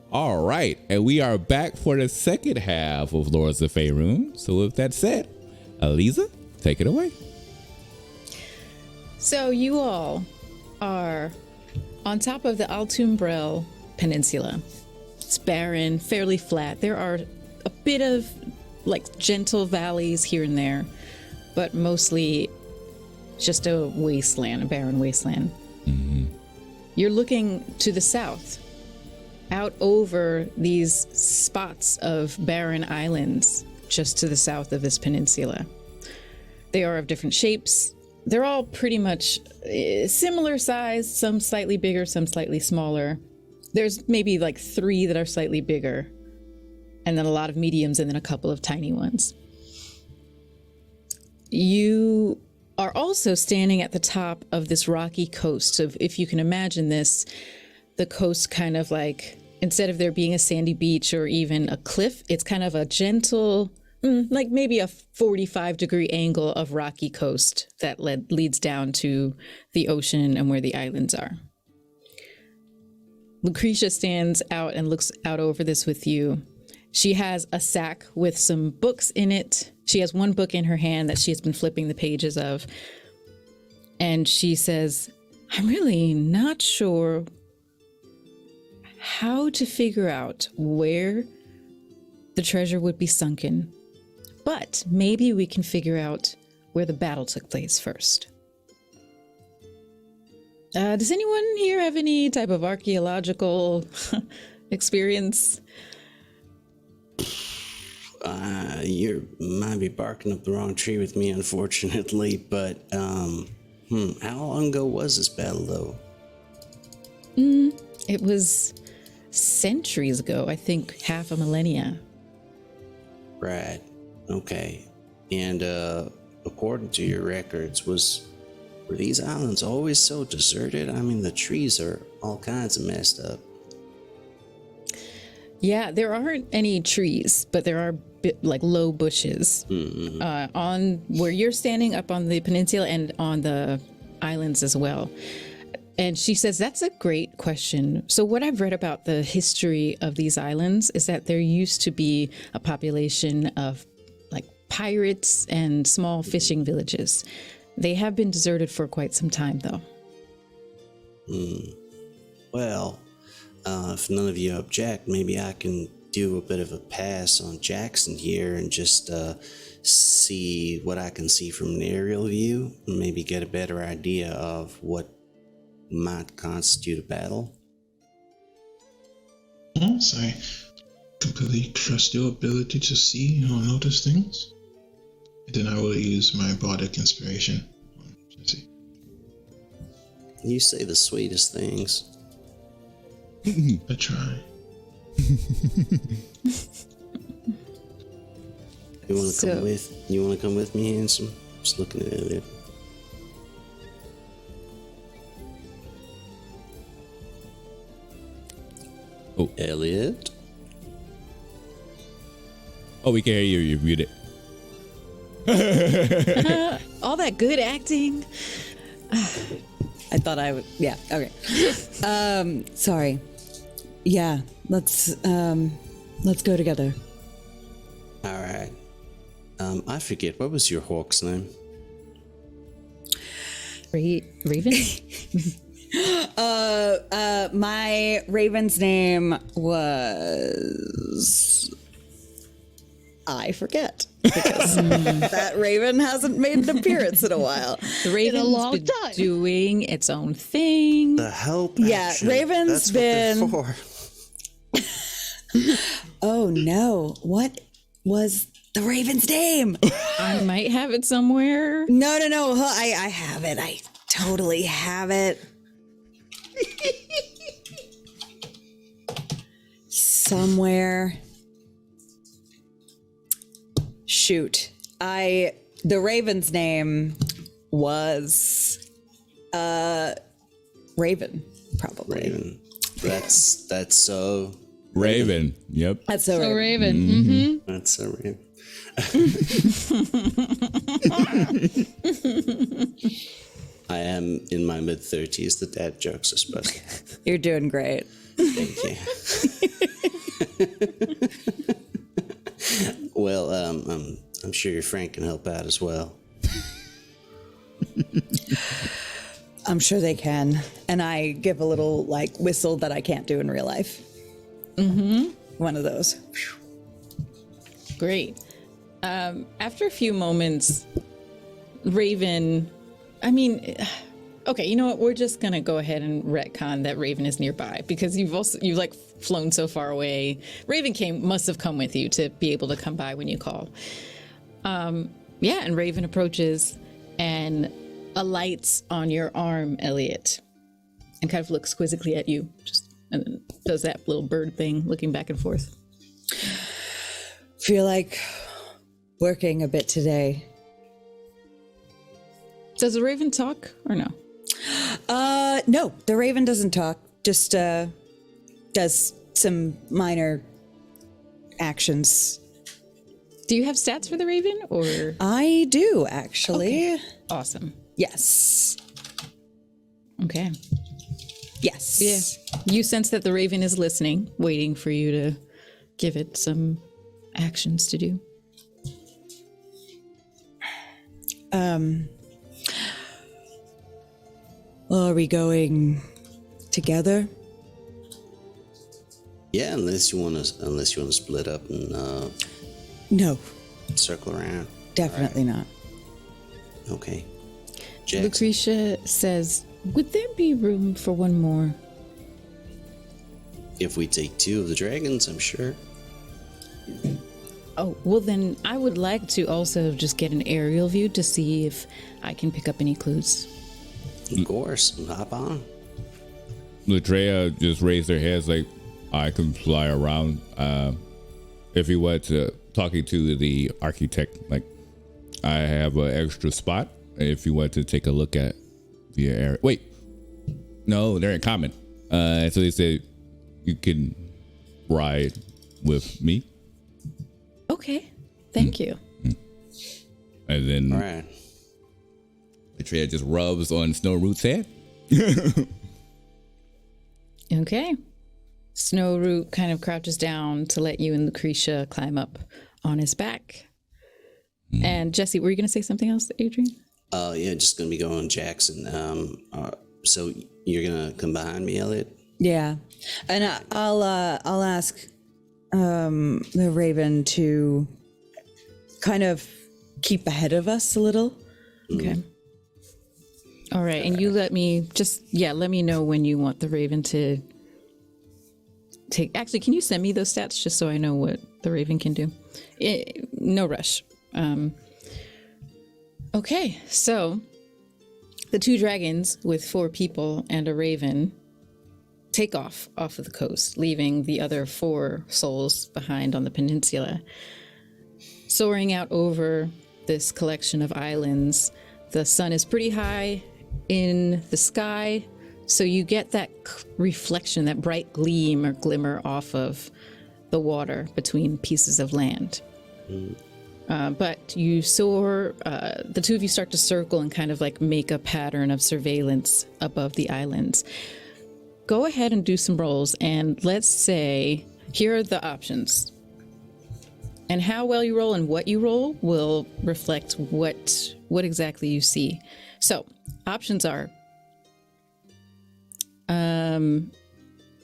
All right, and we are back for the second half of Lords of Faerun. So with that said, Aliza, take it away. So you all are on top of the Altumbrel Peninsula. It's barren, fairly flat. There are a bit of like gentle valleys here and there, but mostly just a wasteland, a barren wasteland. You're looking to the south, out over these spots of barren islands just to the south of this peninsula. They are of different shapes. They're all pretty much similar size, some slightly bigger, some slightly smaller. There's maybe like 3 that are slightly bigger, and then a lot of mediums, and then a couple of tiny ones. You are also standing at the top of this rocky coast. So if you can imagine this, the coast kind of like, instead of there being a sandy beach or even a cliff, it's kind of a gentle, like maybe a 45-degree angle of rocky coast that leads down to the ocean and where the islands are. Lucretia stands out and looks out over this with you. She has a sack with some books in it. She has one book in her hand that she has been flipping the pages of. And she says, I'm really not sure how to figure out where the treasure would be sunken, but maybe we can figure out where the battle took place first. Does anyone here have any type of archaeological experience? You might be barking up the wrong tree with me, unfortunately, but how long ago was this battle, though? It was centuries ago, I think half a millennia. Right. Okay. And according to your records, were these islands always so deserted? I mean, the trees are all kinds of messed up. Yeah, there aren't any trees, but there are like low bushes on where you're standing, up on the peninsula and on the islands as well. And she says, that's a great question. So what I've read about the history of these islands is that there used to be a population of like pirates and small fishing villages. They have been deserted for quite some time, though. Well, if none of you object, maybe I can do a bit of a pass on Jackson here and just see what I can see from an aerial view and maybe get a better idea of what might constitute a battle. Yes, I completely trust your ability to see or notice things. And then I will use my bardic inspiration on Jesse. You say the sweetest things. I try. You want to come with me, handsome? Just looking at it. Oh, Elliot? Oh, we can hear you. You're muted. All that good acting. I thought I would. Yeah. Okay. Sorry. Yeah. Let's go together. All right. I forget, what was your hawk's name? Raven? My raven's name was I forget because that raven hasn't made an appearance in a while. The raven's long been time. doing its own thing. The help. Yeah, action. Raven's That's what they're been- for. Oh no, what was the raven's name? I might have it somewhere. No. I have it. I totally have it. Somewhere. Shoot. The raven's name was Raven, probably. Raven. That's so. Raven. Yep. That's so So Raven. Raven. That's so Raven. I am in my mid-30s. The dad jokes are supposed to. You're doing great. Thank you. Well, I'm sure your friend can help out as well. I'm sure they can. And I give a little like whistle that I can't do in real life. Mm-hmm. One of those. Great. After a few moments, Raven, I mean, okay, you know what? We're just gonna go ahead and retcon that Raven is nearby because you've like flown so far away. Raven must have come with you to be able to come by when you call. Yeah, and Raven approaches and alights on your arm, Elliot, and kind of looks quizzically at you, and then does that little bird thing, looking back and forth. Feel like working a bit today. Does the Raven talk or no? No, the raven doesn't talk. Just does some minor actions. Do you have stats for the Raven or? I do actually. Okay. Awesome. Yes. Okay. Yes. Yeah. You sense that the Raven is listening, waiting for you to give it some actions to do. Are we going together? Yeah, unless you want to split up and No, circle around. definitely not. Okay. Jax, Lucretia says, would there be room for one more? if we take 2 of the dragons, I'm sure. Oh, well then I would like to also just get an aerial view to see if I can pick up any clues. Of course, hop on. Latreia just raised their heads like, I can fly around. If you were to talking to the architect, like, I have an extra spot. If you want to take a look at the area. Wait, no, they're in common. So they said you can ride with me. Okay, thank you. And then All right. Latreia just rubs on Snowroot's head. Okay. Snowroot kind of crouches down to let you and Lucretia climb up on his back. And Jesse, were you going to say something else, Adrian? Yeah, just gonna be going Jackson. So you're gonna come behind me, Elliot? Yeah, and I'll ask the raven to kind of keep ahead of us a little. Okay. All right, and you let me know when you want the Raven to take. Actually, can you send me those stats just so I know what the Raven can do? No rush. Okay, so the 2 dragons with 4 people and a Raven take off of the coast, leaving the other 4 souls behind on the peninsula. Soaring out over this collection of islands, the sun is pretty high in the sky, so you get that reflection, that bright gleam or glimmer off of the water between pieces of land. But you soar, the 2 of you start to circle and kind of like make a pattern of surveillance above the islands. Go ahead and do some rolls, and let's say, here are the options. And how well you roll and what you roll will reflect what exactly you see. So, options are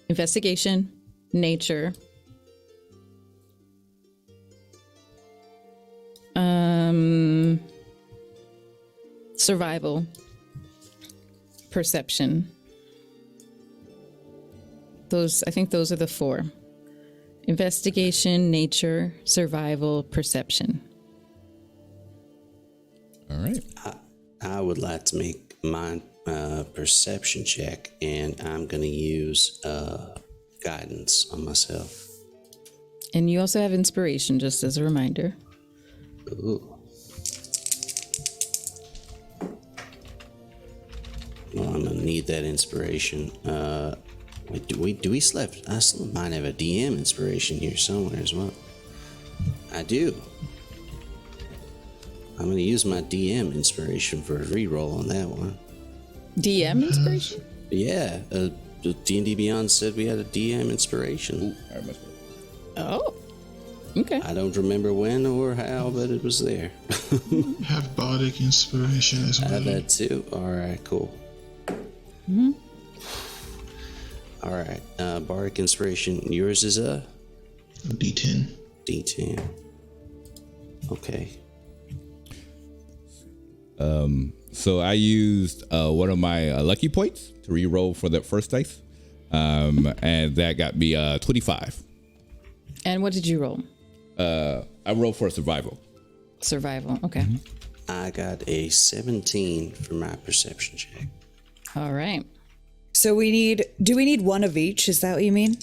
investigation, nature, Survival, perception. I think those are the 4. Investigation, nature, survival, perception. All right. I would like to make my perception check, and I'm going to use guidance on myself. And you also have inspiration, just as a reminder. Ooh. Well, I'm going to need that inspiration. Wait, do we still have... I still might have a DM inspiration here somewhere as well. I do. I'm going to use my DM inspiration for a reroll on that one. DM inspiration? Yeah, D&D Beyond said we had a DM inspiration. Ooh, I must be. Oh, okay. I don't remember when or how, but it was there. Have bardic inspiration as I well. have that too. All right, cool. All right, bardic inspiration. Yours is a D10. D10. Okay. So I used one of my lucky points to re-roll for that first dice, and that got me 25. And what did you roll? I rolled for survival. Survival. Okay. I got a 17 for my perception check. All right. So do we need one of each? Is that what you mean?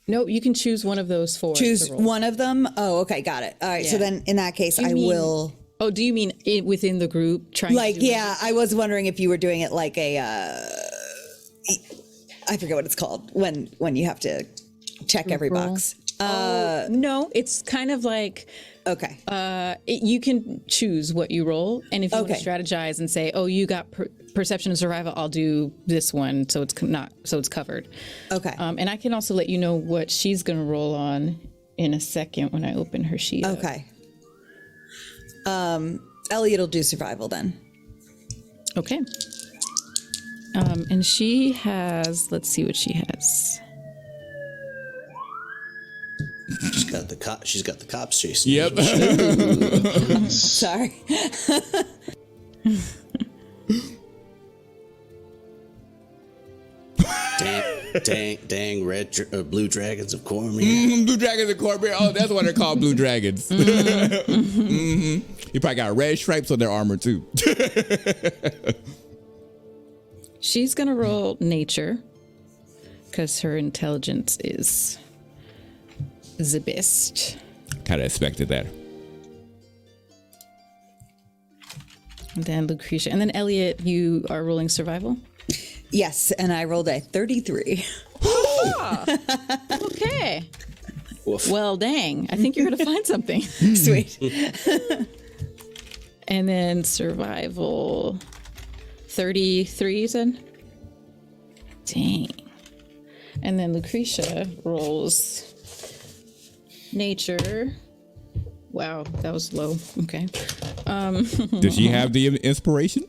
No, you can choose one of those 4. Choose to roll. one of them? Oh, okay, got it. All right, so Yeah. then in that case, I mean- will... Oh, do you mean within the group? Trying Like, to do yeah, I was wondering if you were doing it like a... I forget what it's called, when you have to check every roll? box. No, it's kind of like Okay. you can choose what you roll, and if you want Okay. to strategize and say, "Oh, you got perception and survival," I'll do this one, so it's covered. Okay. And I can also let you know what she's going to roll on in a second when I open her sheet. up. Okay. Elliot'll do survival then. Okay. And she has. Let's see what she has. She's got the cops chasing. Yep. Sorry. Dang, blue dragons of Cormier. Blue dragons and cornbread. Oh, that's why they're called blue dragons. You probably got red stripes on their armor too. She's gonna roll nature because her intelligence is the best. Kind of expected that. And then Lucretia, and then Elliot, you are rolling survival. Yes, and I rolled a 33. Okay. Woof. Well, dang. I think you're gonna find something. Sweet. And then survival 33, you said? Dang. And then Lucretia rolls nature. Wow, that was low. Okay. Did she have the inspiration?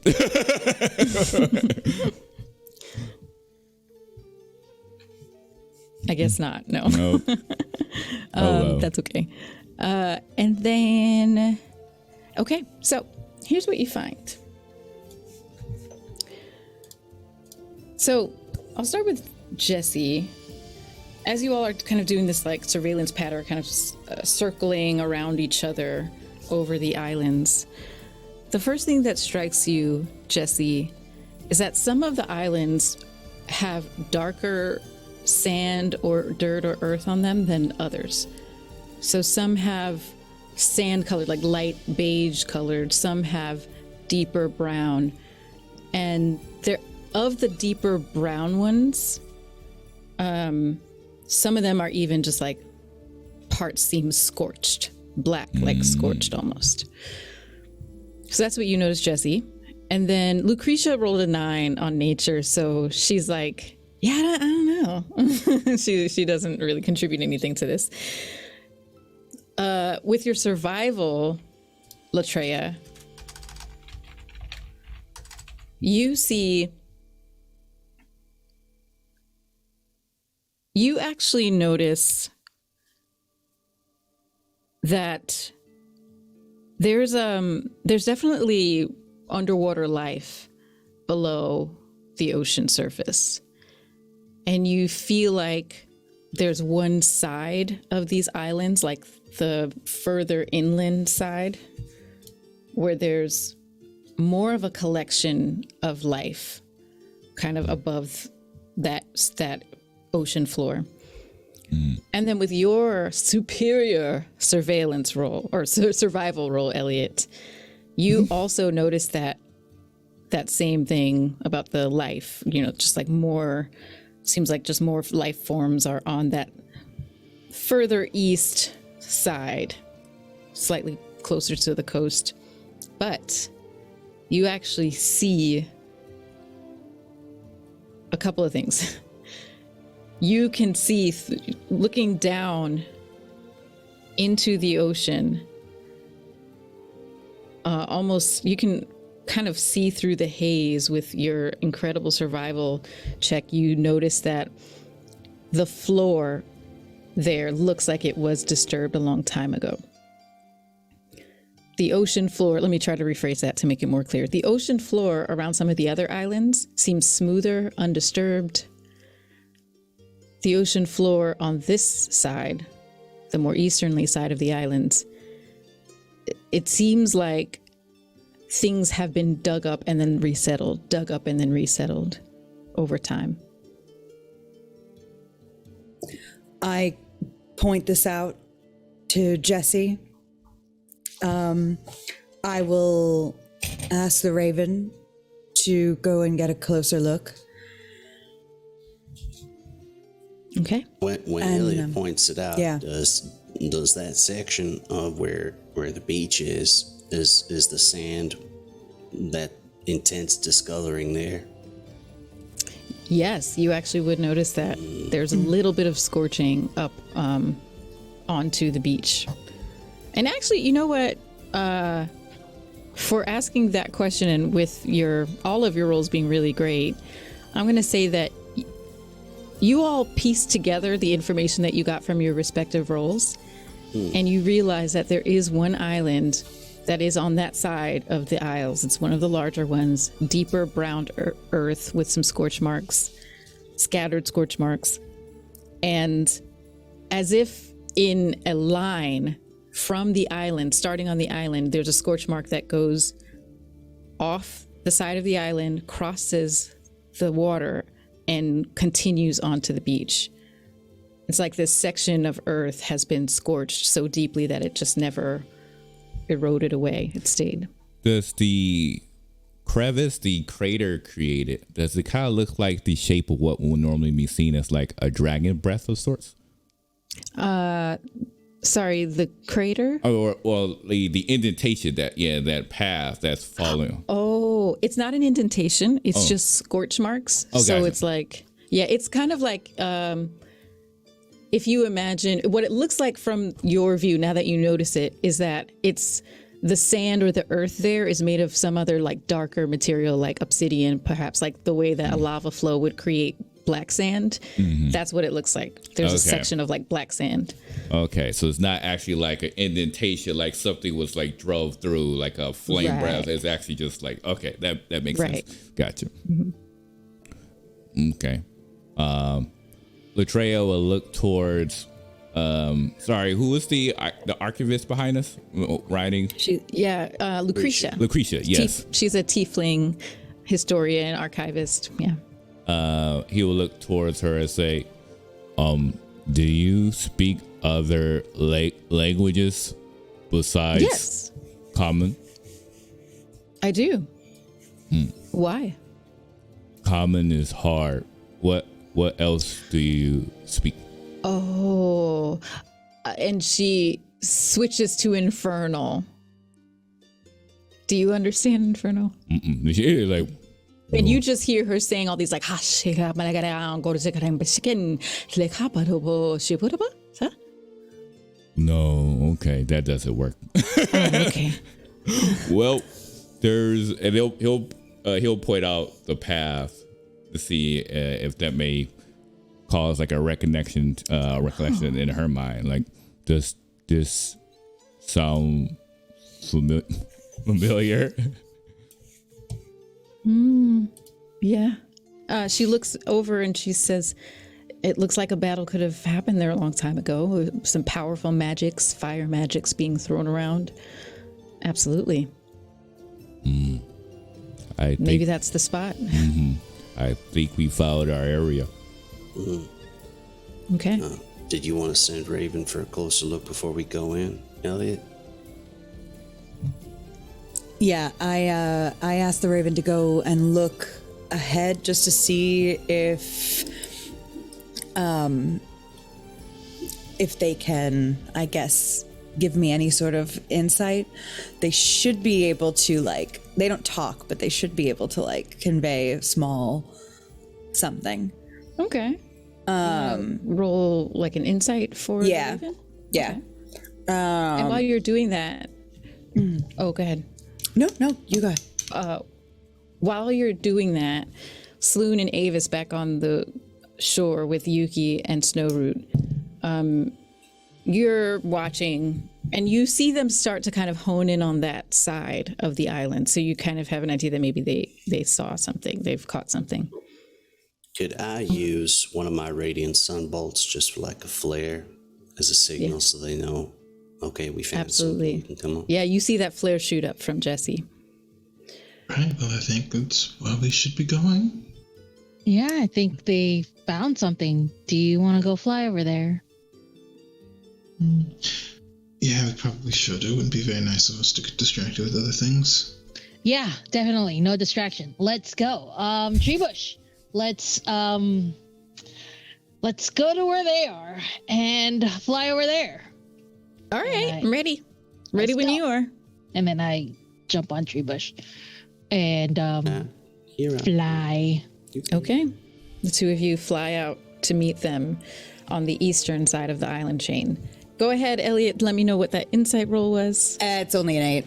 I guess not. No. No. Well. That's okay. And then, okay, so here's what you find. So I'll start with Jesse. As you all are kind of doing this like surveillance pattern, kind of circling around each other over the islands, the first thing that strikes you, Jesse, is that some of the islands have darker sand or dirt or earth on them than others. So some have sand colored, like light beige colored, some have deeper brown. And they're of the deeper brown ones, some of them are even just like parts seem scorched, black, like scorched almost. So that's what you notice, Jesse. And then Lucretia rolled a 9 on nature, so she's like, yeah, I don't know. she doesn't really contribute anything to this. With your survival, Latreia, you actually notice that There's definitely underwater life below the ocean surface. And you feel like there's one side of these islands, like the further inland side, where there's more of a collection of life kind of above that ocean floor. And then with your superior surveillance role or survival role, Elliot, you also notice that same thing about the life, just like more, seems like just more life forms are on that further east side, slightly closer to the coast. But you actually see a couple of things. You can see, looking down into the ocean, almost, you can kind of see through the haze with your incredible survival check. You notice that the floor there looks like it was disturbed a long time ago. The ocean floor, let me try to rephrase that to make it more clear. The ocean floor around some of the other islands seems smoother, undisturbed. The ocean floor on this side, the more easternly side of the islands, it seems like things have been dug up and then resettled over time. I point this out to Jesse. I will ask the Raven to go and get a closer look. Okay. When Elliot points it out, does that section of where the beach is the sand that intense discoloring there? Yes, you actually would notice that there's a little bit of scorching up onto the beach. And actually, you know what? For asking that question and with all of your roles being really great, I'm going to say that you all pieced together the information that you got from your respective roles, and you realize that there is one island that is on that side of the Isles. It's one of the larger ones, deeper brown earth with some scorch marks, scattered scorch marks. And as if in a line from the island, starting on the island, there's a scorch mark that goes off the side of the island, crosses the water, and continues onto the beach. It's like this section of earth has been scorched so deeply that it just never eroded away. It stayed. Does the crevice, the crater created, does it kind of look like the shape of what would normally be seen as like a dragon breath of sorts? Sorry, the crater? Or the indentation, that path that's falling. Oh, it's not an indentation. It's just scorch marks. Oh, so gotcha. it's like, it's kind of like, if you imagine what it looks like from your view, now that you notice it, is that it's the sand or the earth there is made of some other like darker material, like obsidian, perhaps, like the way that a lava flow would create black sand. That's what it looks like. There's a section of like black sand. Okay, so it's not actually like an indentation, like something was like drove through, like a flame breath. It's actually just like, okay, that makes sense. Gotcha. Okay. Latreia will look towards. Sorry, who was the archivist behind us writing? Lucretia. Lucretia, yes. She's a tiefling historian, archivist. Yeah. He will look towards her and say, do you speak other languages besides Common? I do. Why? Common is hard. What else do you speak? Oh, and she switches to Infernal. Do you understand Infernal? She is like, and you just hear her saying all these like, no, okay, that doesn't work. okay. Well, and he'll point out the path to see if that may cause like a recollection in her mind. Like, does this sound familiar. Yeah. She looks over and she says, it looks like a battle could have happened there a long time ago. Some powerful magics, fire magics being thrown around. Absolutely. Maybe that's the spot. I think we followed our area. Okay. Did you want to send Raven for a closer look before we go in, Elliot? Yeah, I asked the Raven to go and look ahead just to see if they can, I guess, give me any sort of insight. They should be able to, like, they don't talk, but they should be able to, like, convey a small something. Okay. Roll like an insight for the Raven? Yeah. Okay. And while you're doing that, oh, go ahead. No, you go. While you're doing that, Sloon and Avis back on the shore with Yuki and Snowroot, you're watching and you see them start to kind of hone in on that side of the island. So you kind of have an idea that maybe they saw something, they've caught something. Could I use one of my radiant sun bolts just for like a flare as a signal so they know, okay, we found Absolutely. something. Come on. Yeah, you see that flare shoot up from Jesse. Right, well, I think that's where we should be going. Yeah, I think they found something. Do you want to go fly over there? Yeah, we probably should. It wouldn't be very nice of us to get distracted with other things. Yeah, definitely. No distraction. Let's go. Treebush. Let's go to where they are and fly over there. All right, I'm ready. Ready when you are. And then I jump on Treebush and fly. Okay. The two of you fly out to meet them on the eastern side of the island chain. Go ahead, Elliot. Let me know what that insight roll was. It's only an 8.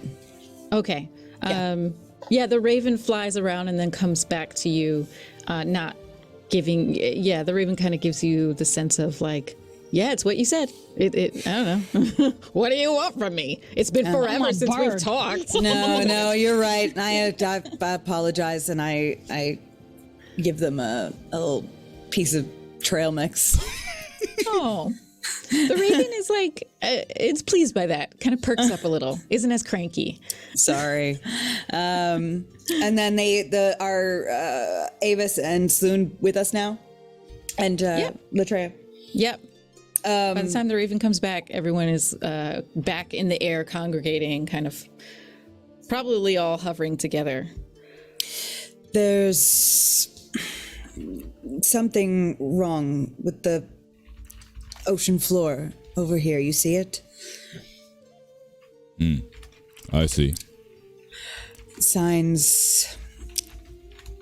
Okay. The Raven flies around and then comes back to you, not giving. Yeah, the Raven kind of gives you the sense of like, yeah, it's what you said. I don't know. What do you want from me? It's been forever since we've talked. No, you're right. I apologize, and I give them a little piece of trail mix. Oh. The Raven is like, it's pleased by that. Kind of perks up a little. Isn't as cranky. Sorry. And then our Avis and Sloon with us now, and Latreia. Yep. By the time the Raven comes back, everyone is back in the air, congregating, kind of probably all hovering together. There's something wrong with the ocean floor over here. You see it? I see. Signs.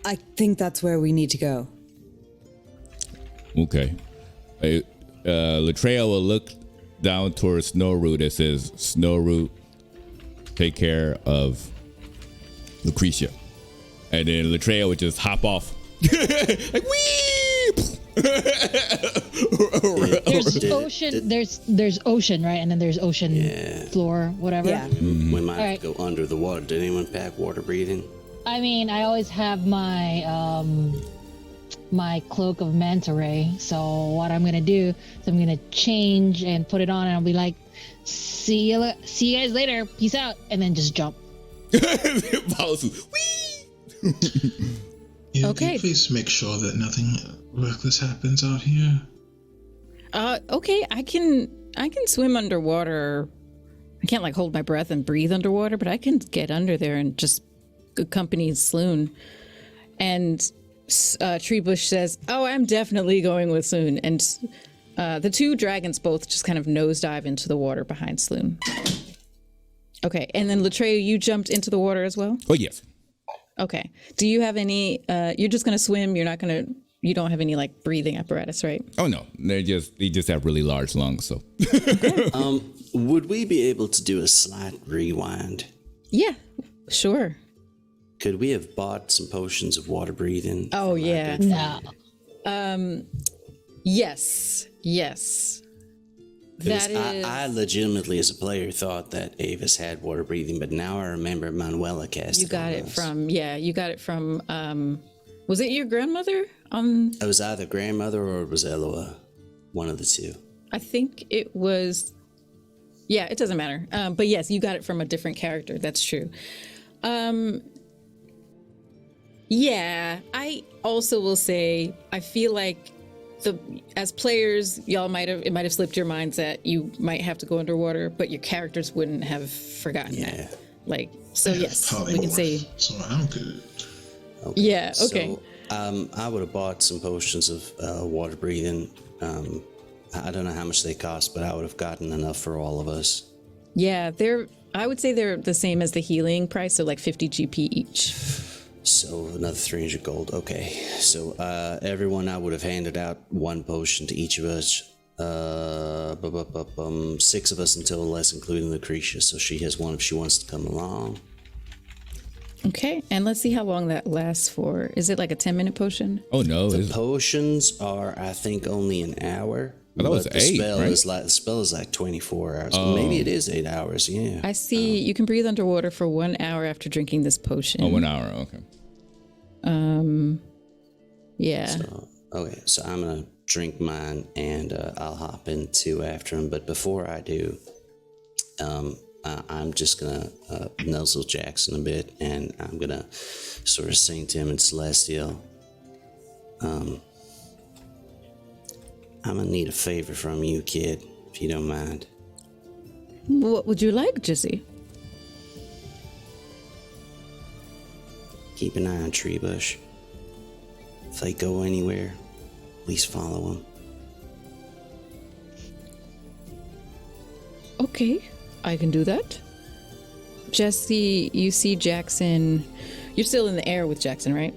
I think that's where we need to go. Okay. Latreia will look down towards Snowroot. It says, Snowroot, take care of Lucretia. And then Latreia would just hop off. Like, wee! There's ocean. There's ocean, right? And then there's ocean floor, whatever. Yeah. We might have to go under the water. Did anyone pack water breathing? I mean, I always have my my cloak of manta ray. So what I'm gonna do is I'm gonna change and put it on, and I'll be like, "See you guys later. Peace out," and then just jump. Follows. Wee! Okay. Please make sure that nothing reckless happens out here. Okay, I can swim underwater. I can't like hold my breath and breathe underwater, but I can get under there and just accompany Sloon. And Treebush says, "Oh, I'm definitely going with Sloon." And the two dragons both just kind of nosedive into the water behind Sloon. Okay, and then Latreia, you jumped into the water as well? Oh, yes. Okay. Do you have any? You're just gonna swim. You're not gonna. You don't have any like breathing apparatus, right? Oh no, they just have really large lungs. So. Would we be able to do a slight rewind? Yeah, sure. Could we have bought some potions of water breathing? Oh yeah. No. Yes. That is. I legitimately, as a player, thought that Avis had water breathing, but now I remember Manuela cast. You got it from, you got it from, was it your grandmother? It was either grandmother or it was Eloa, one of the two. I think it was, it doesn't matter. But yes, you got it from a different character. That's true. I also will say, I feel like as players, it might have slipped your minds that you might have to go underwater, but your characters wouldn't have forgotten that. Like, so yes, we can say. So I'm good. Okay. Yeah. Okay. So, I would have bought some potions of water breathing. I don't know how much they cost, but I would have gotten enough for all of us. Yeah, I would say they're the same as the healing price, so like 50 GP each. So another 300 gold. Okay. So everyone, I would have handed out one potion to each of us. 6 of us until less, including Lucretia. So she has one if she wants to come along. Okay, and let's see how long that lasts for. Is it like a 10-minute potion? Oh no, The potions are, I think, only an hour. I thought it was but 8, right? the spell is like 24 hours. Maybe it is 8 hours. Yeah. I see. You can breathe underwater for 1 hour after drinking this potion. Oh, 1 hour. Okay. Yeah. So I'm gonna drink mine and I'll hop in 2 after him. But before I do, I'm just gonna nuzzle Jackson a bit, and I'm gonna sort of sing to him in Celestial. I'm gonna need a favor from you, kid, if you don't mind. What would you like, Jesse? Keep an eye on Treebush. If they go anywhere, please follow them. Okay, I can do that. Jesse, you see Jackson. You're still in the air with Jackson, right?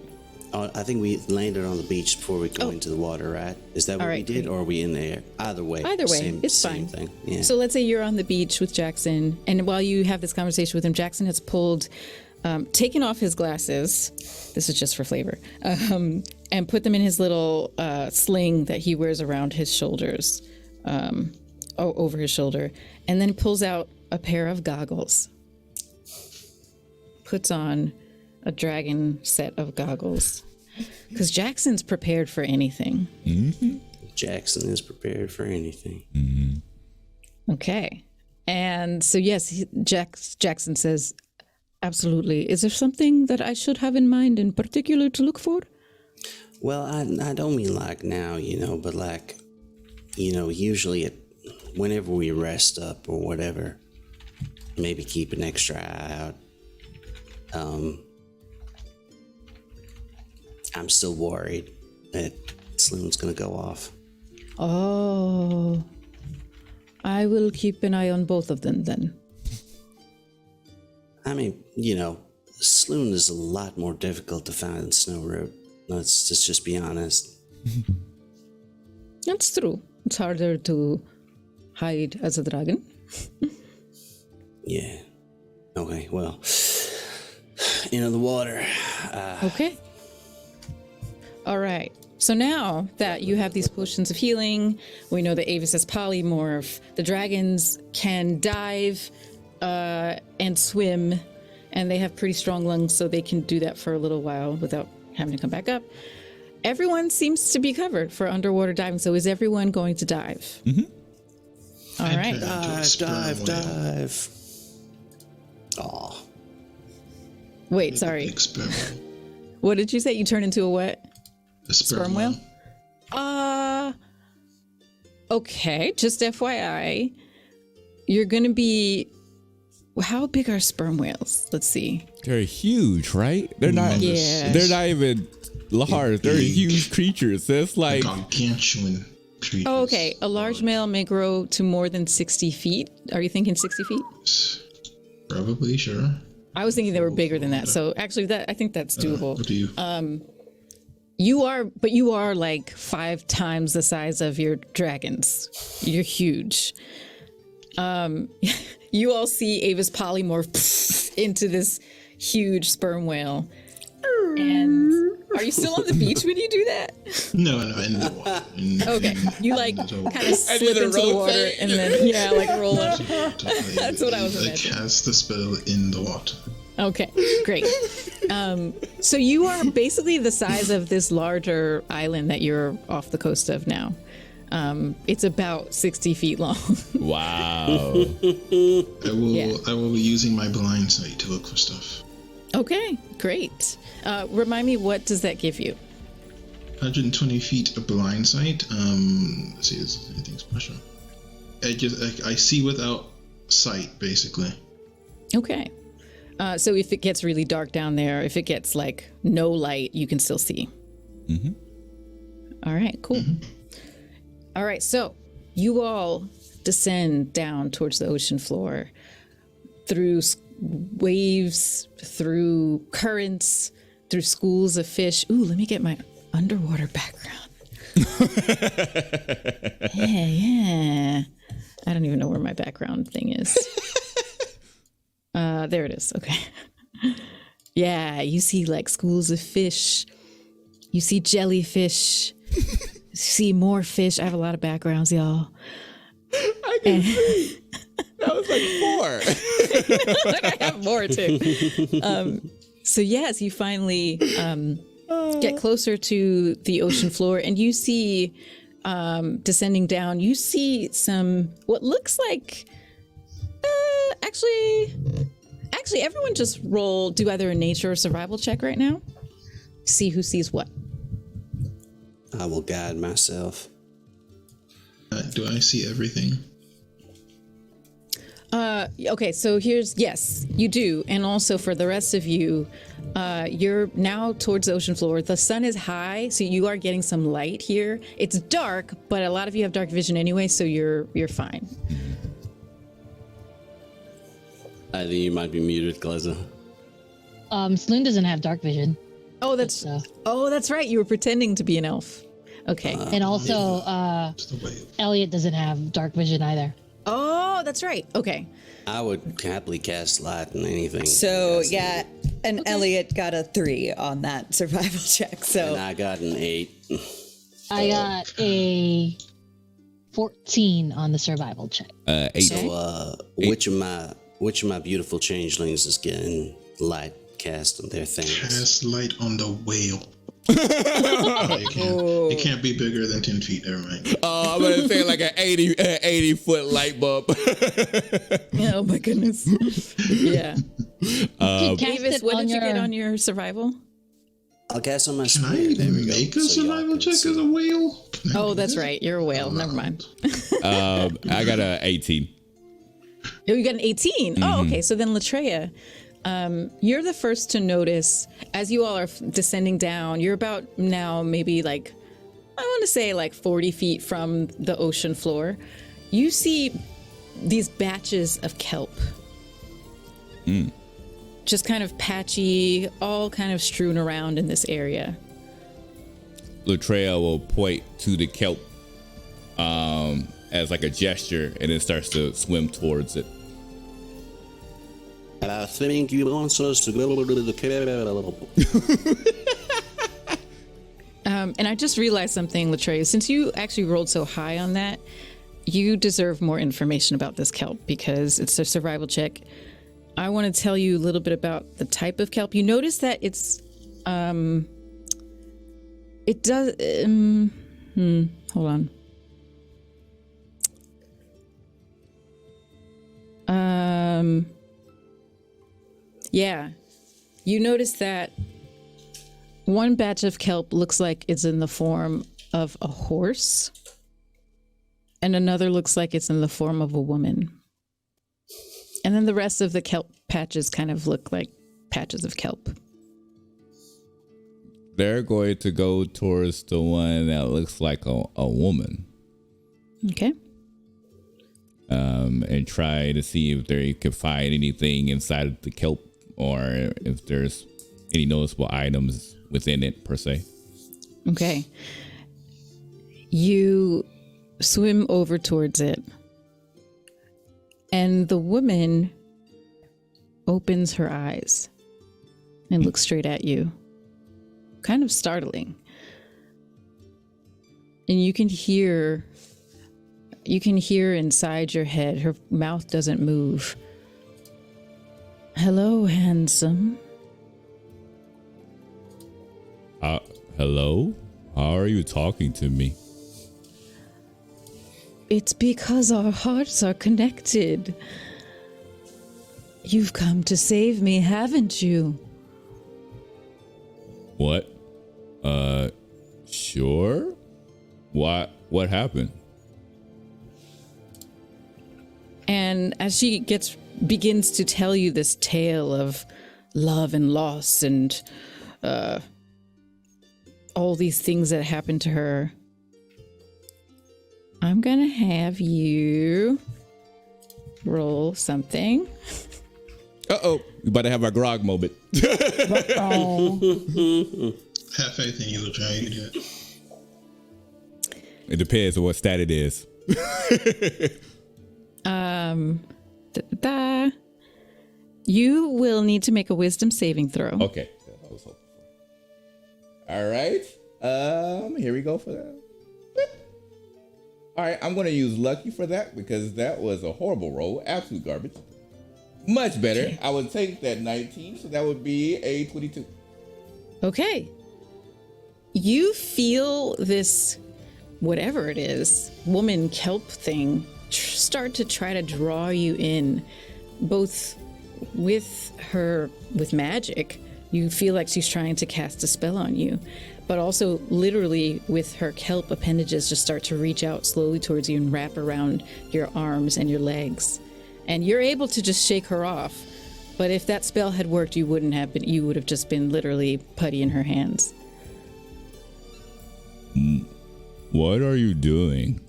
I think we landed on the beach before we go into the water, right? Is that what we did, great. or are we in the air? Either way. It's same fine. thing. Yeah. So let's say you're on the beach with Jackson, and while you have this conversation with him, Jackson has taken off his glasses. This is just for flavor, and put them in his little sling that he wears around his shoulders, over his shoulder, and then pulls out a pair of goggles. Puts on a dragon set of goggles, because Jackson's prepared for anything. Mm-hmm. Jackson is prepared for anything. Mm-hmm. Okay. And so, yes, Jackson says, absolutely. Is there something that I should have in mind in particular to look for? Well, I don't mean like now, but like, usually whenever we rest up or whatever, maybe keep an extra eye out. I'm still worried that Sloon's gonna go off. Oh, I will keep an eye on both of them then. I mean, Sloon is a lot more difficult to find than Snow Road. Let's just be honest. That's true. It's harder to hide as a dragon. Yeah. Okay, well, into the water. Okay. All right. So now that you have these potions of healing, we know that Avis has polymorph. The dragons can dive and swim, and they have pretty strong lungs, so they can do that for a little while without having to come back up. Everyone seems to be covered for underwater diving. So is everyone going to dive? Mm-hmm. All right. Dive. Aw. Wait, sorry. Big sperm whale. What did you say? You turn into a what? A Sperm whale? Okay. Just FYI, you're going to be... How big are sperm whales? Let's see. They're huge, right? They're not. Yeah. They're not even large. They're huge creatures. That's like gargantuan creatures. Oh, okay. A large male may grow to more than 60 feet. Are you thinking 60 feet? Probably, sure. I was thinking they were bigger than that. So actually, I think that's doable. What do you? You are like 5 times the size of your dragons. You're huge. You all see Avis polymorph into this huge sperm whale. And Are you still on the beach when you do that? No, in the water. Okay, you like kind of slip either into the water rotate. and then like roll up. That's what I was I imagining. cast the spell in the water. Okay, great. So you are basically the size of this larger island that you're off the coast of now. It's about 60 feet long. Wow. I will be using my blind sight to look for stuff. Okay, great. Remind me, what does that give you? 120 feet of blind sight. Let's see, is anything special? I see without sight, basically. Okay. So if it gets really dark down there, if it gets like no light, you can still see. Mm-hmm. All right, cool. All right, so you all descend down towards the ocean floor through waves, through currents, through schools of fish. Ooh, let me get my underwater background. Yeah. I don't even know where my background thing is. There it is. Okay. Yeah, you see like schools of fish. You see jellyfish. You see more fish. I have a lot of backgrounds, y'all. I can see. That was like 4. Like I have more too. So yes, you finally get closer to the ocean floor, and you see descending down. You see some what looks like actually everyone just do either a nature or survival check right now. See who sees what. I will guide myself. Do I see everything? Okay, so yes, you do. And also for the rest of you, you're now towards the ocean floor. The sun is high, so you are getting some light here. It's dark, but a lot of you have dark vision anyway, so you're fine. I think you might be muted, Gleza. Saloon doesn't have dark vision. Oh, that's right. You were pretending to be an elf. Okay. And also, It's the wave. Elliot doesn't have dark vision either. Oh, that's right. Okay. I would happily cast light on anything. So yeah, and Elliot got a 3 on that survival check. And So I got an 8. I got a 14 on the survival check. 8. So, which of my beautiful changelings is getting light cast on their things? Cast light on the whale. It can't be bigger than 10 feet. Never mind. I'm gonna say like an 80-foot light bulb. Oh my goodness. Yeah. Avis, what did you get on your survival? I'll cast on my Can spear. I There we go. make a So y'all survival can check see. as a whale? Oh, that's right. You're a whale. Never mind. I got a 18. Oh, you got an 18. Oh, okay. So then Latreia, you're the first to notice as you all are descending down. You're about now maybe like, I want to say like 40 feet from the ocean floor. You see these batches of kelp. Just kind of patchy, all kind of strewn around in this area. Latreia will point to the kelp as like a gesture, and then starts to swim towards it. I think you want us to go to the And I just realized something, Latreia. Since you actually rolled so high on that, you deserve more information about this kelp because it's a survival check. I want to tell you a little bit about the type of kelp. You notice that it's, it does, hold on. Yeah, you notice that one batch of kelp looks like it's in the form of a horse, and another looks like it's in the form of a woman. And then the rest of the kelp patches kind of look like patches of kelp. They're going to go towards the one that looks like a woman. Okay. And try to see if they could find anything inside of the kelp or if there's any noticeable items within it per se. Okay. You swim over towards it, and the woman opens her eyes and looks straight at you. kind of startling. And you can hear inside your head, her mouth doesn't move. Hello, handsome. Hello? How are you talking to me? It's because our hearts are connected. You've come to save me, haven't you? What? Sure? What happened? And as she begins to tell you this tale of love and loss and all these things that happened to her, I'm gonna have you roll something. Uh-oh. We about to have our grog moment. Have faith in you, Latreia. You can do it. It depends on what stat it is. You will need to make a wisdom saving throw. Okay. I was hoping for. All right. Here we go for that. All right, I'm going to use lucky for that because that was a horrible roll. Absolute garbage. Much better. Okay. I would take that 19, so that would be a 22. Okay. You feel this, whatever it is, woman kelp thing start to try to draw you in, both with magic. You feel like she's trying to cast a spell on you, but also literally with her kelp appendages just start to reach out slowly towards you and wrap around your arms and your legs. And you're able to just shake her off. But if that spell had worked, you would have just been literally putty in her hands. What are you doing?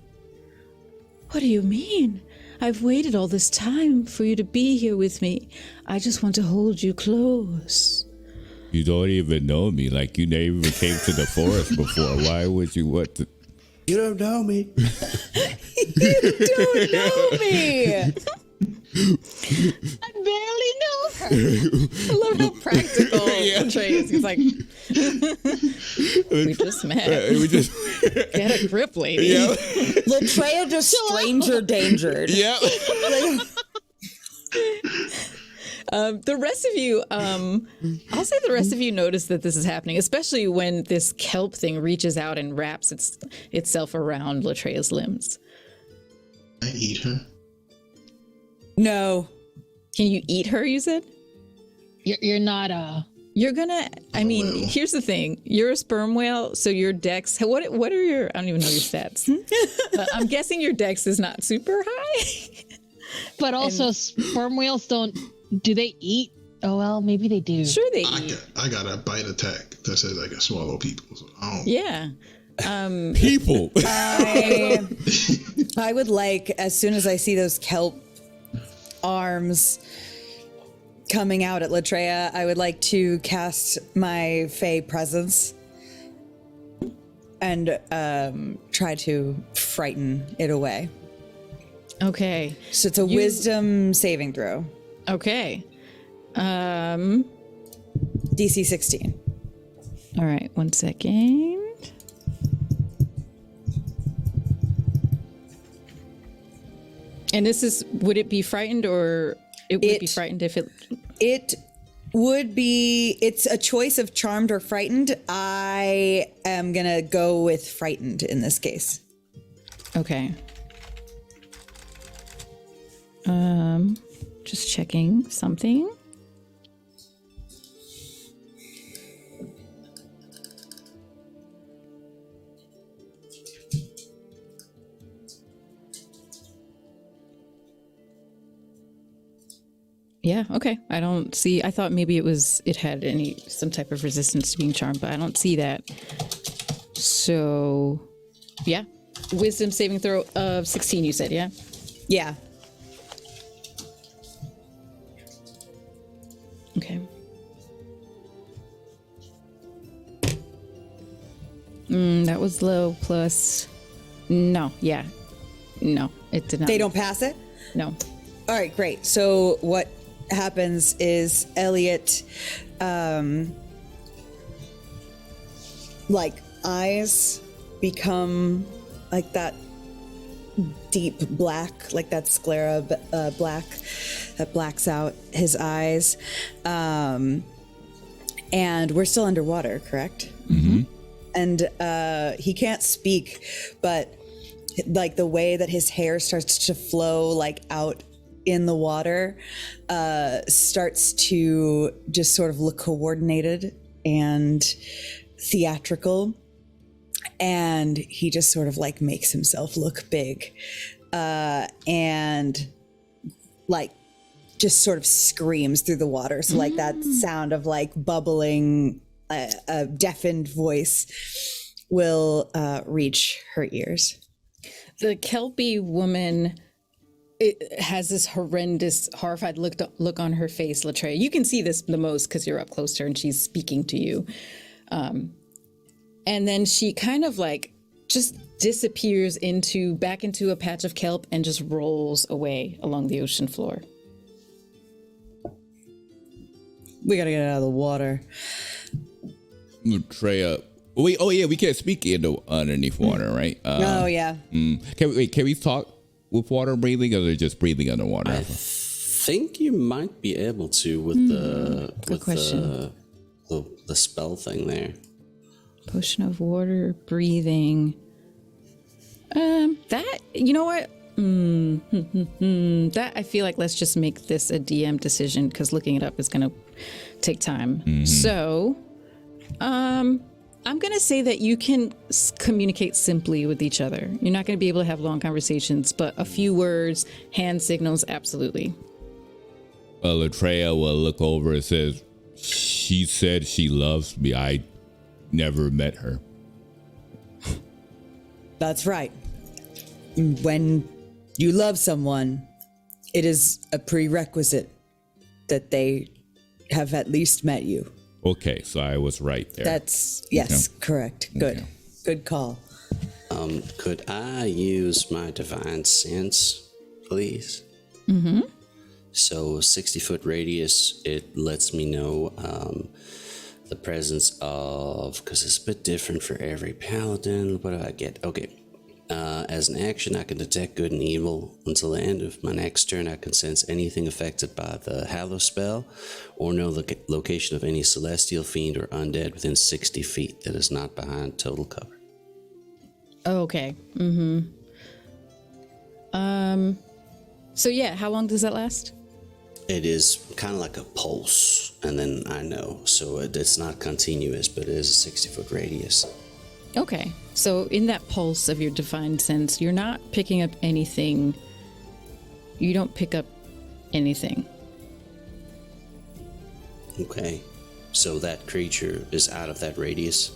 What do you mean? I've waited all this time for you to be here with me. I just want to hold you close. You don't even know me. Like, you never even came to the forest before. Why would you want to? You don't know me. You don't know me. I barely know her. I love how practical Trey is. He's like, we just met. Get a grip, lady. Yeah. Latreia just stranger dangered. Yeah. The rest of you, I'll say the rest of you notice that this is happening, especially when this kelp thing reaches out and wraps itself around Latreia's limbs. I eat her. No. Can you eat her, you said? You're not a... You're gonna, I mean, here's the thing. You're a sperm whale, so your dex, what are your, I don't even know your stats. I'm guessing your dex is not super high. But also sperm whales do they eat? Oh, well, maybe they do. Sure they eat. I got a bite attack that says I can swallow people. So I don't... Yeah. People. I would like, as soon as I see those kelp arms coming out at Latreia, I would like to cast my Fey presence and try to frighten it away. Okay. So it's a wisdom saving throw. Okay. DC 16. All right, 1 second. And this is, would it be frightened, or it would be frightened if it... It would be, it's a choice of charmed or frightened. I am going to go with frightened in this case. Okay. Just checking something. Yeah, okay. I don't see, I thought maybe it had some type of resistance to being charmed, but I don't see that. So, yeah. Wisdom saving throw of 16, you said, yeah? Yeah. Okay. That was low plus... No, yeah. No, it did not. They don't pass it? No. All right, great. So what happens is Elliot like eyes become like that deep black, like that sclera black that blacks out his eyes. And we're still underwater, correct? Mm-hmm. And he can't speak, but like the way that his hair starts to flow like out in the water starts to just sort of look coordinated and theatrical, and he just sort of like makes himself look big and like just sort of screams through the water. So like that sound of like bubbling, a deafened voice will reach her ears. The Kelpie woman, it has this horrendous, horrified look on her face, Latreia. You can see this the most because you're up close to her and she's speaking to you. And then she kind of like just disappears back into a patch of kelp and just rolls away along the ocean floor. We gotta get out of the water. Latreia. We can't speak underneath water, right? Oh yeah. Can we talk with water breathing, or just breathing underwater? I think you might be able to with the spell thing there. Potion of water breathing. That, you know what? That I feel like let's just make this a DM decision because looking it up is going to take time. So, I'm going to say that you can communicate simply with each other. You're not going to be able to have long conversations, but a few words, hand signals, absolutely. Latreia will look over and says, "She said she loves me. I never met her." That's right. When you love someone, it is a prerequisite that they have at least met you. Okay, so I was right there. That's, yes, correct. Good. Okay. Good call. Could I use my divine sense, please? Mm-hmm. So 60-foot radius, it lets me know the presence of, because it's a bit different for every paladin. What do I get? Okay. As an action, I can detect good and evil. Until the end of my next turn, I can sense anything affected by the Hallow spell or know the location of any celestial fiend or undead within 60 feet that is not behind total cover. Okay. Mm-hmm. So yeah, how long does that last? It is kind of like a pulse, and then I know. So it's not continuous, but it is a 60-foot radius. Okay. So in that pulse of your divine sense, you're not picking up anything. You don't pick up anything. Okay. So that creature is out of that radius?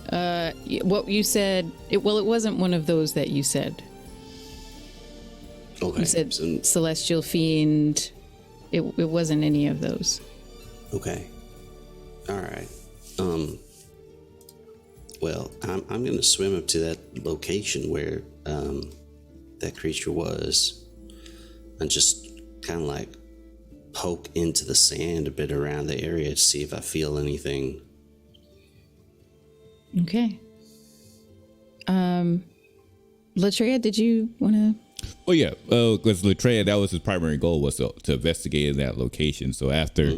What you said, it wasn't one of those that you said. Okay. You said so, celestial fiend. It wasn't any of those. okay. All right. Well, I'm going to swim up to that location where that creature was and just kind of like poke into the sand a bit around the area to see if I feel anything. Okay. Latreia, did you want to? Oh yeah, because Latreia, that was his primary goal, was to investigate that location. So after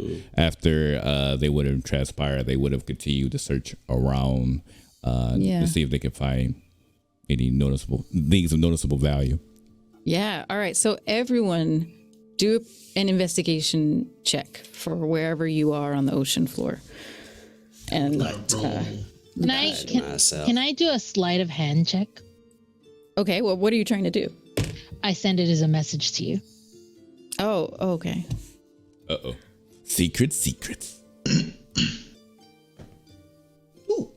they would have transpired, they would have continued to search around to see if they could find any noticeable things of noticeable value. Yeah. All right. So everyone, do an investigation check for wherever you are on the ocean floor. And can I do a sleight of hand check? okay. Well, what are you trying to do? I send it as a message to you. Oh. Okay. Uh-oh. Secrets.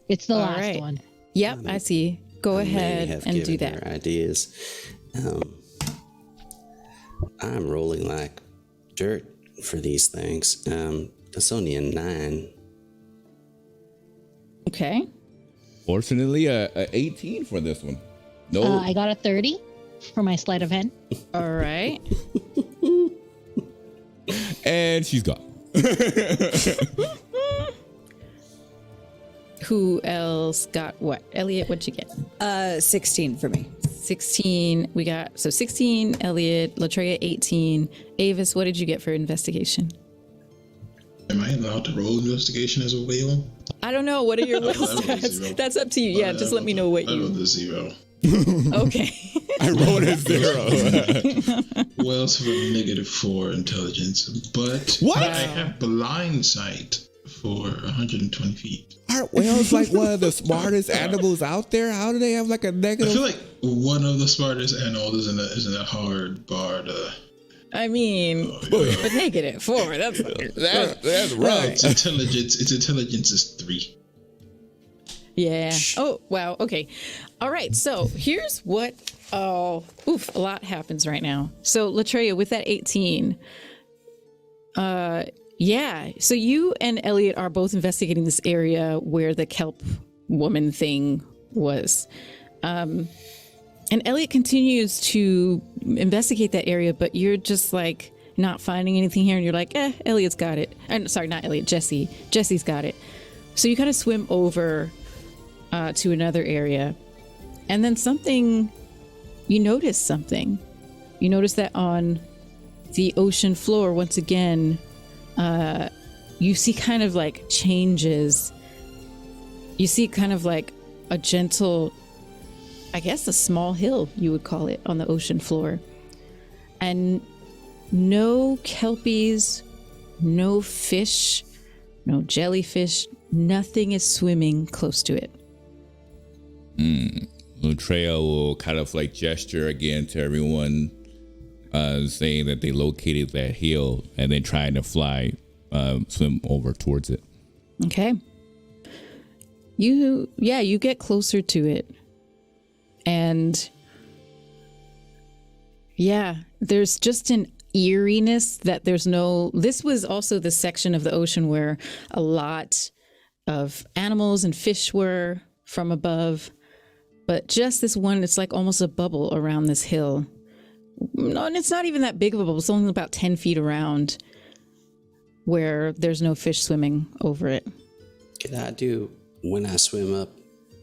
It's the All last right. one. Yep. I see. Go ahead have and do given that. her ideas. I'm rolling like dirt for these things. That's only a 9. Okay. Fortunately, a 18 for this one. No. I got a 30 for my sleight of hand. All right. And she's gone. Who else got what? Elliot, what'd you get? 16 for me. 16. We got 16. Elliot, Latreia 18. Avis, what did you get for investigation? Am I allowed to roll investigation as a whale? I don't know. What are your will I rolled a stats? zero. That's up to you. Yeah, just let me know what I you. rolled a 0. Okay. I rolled a 0. Whales have a -4 intelligence, but What? I have blind sight for 120 feet. Aren't whales like one of the smartest animals out there? How do they have like a I negative? feel like one of the smartest animals is in a hard bar to. I mean, but -4. That's rough. Its intelligence is 3. Yeah. Oh, wow. Okay. All right. So here's what. Oh, oof. A lot happens right now. So Latreia, with that 18. Yeah. So you and Elliot are both investigating this area where the kelp woman thing was. And Elliot continues to investigate that area, but you're just like not finding anything here. And you're like, Elliot's got it. And sorry, not Elliot, Jesse. Jesse's got it. So you kind of swim over to another area. And then you notice something. You notice that on the ocean floor, once again, you see kind of like changes. You see kind of like a gentle, I guess a small hill, you would call it, on the ocean floor. And no kelpies, no fish, no jellyfish, nothing is swimming close to it. Latreia will kind of like gesture again to everyone, saying that they located that hill and then trying to swim over towards it. Okay. You get closer to it. And yeah, there's just an eeriness that this was also the section of the ocean where a lot of animals and fish were from above. But just this one, it's like almost a bubble around this hill. No, and it's not even that big of a bubble. It's only about 10 feet around where there's no fish swimming over it. Could I do, when I swim up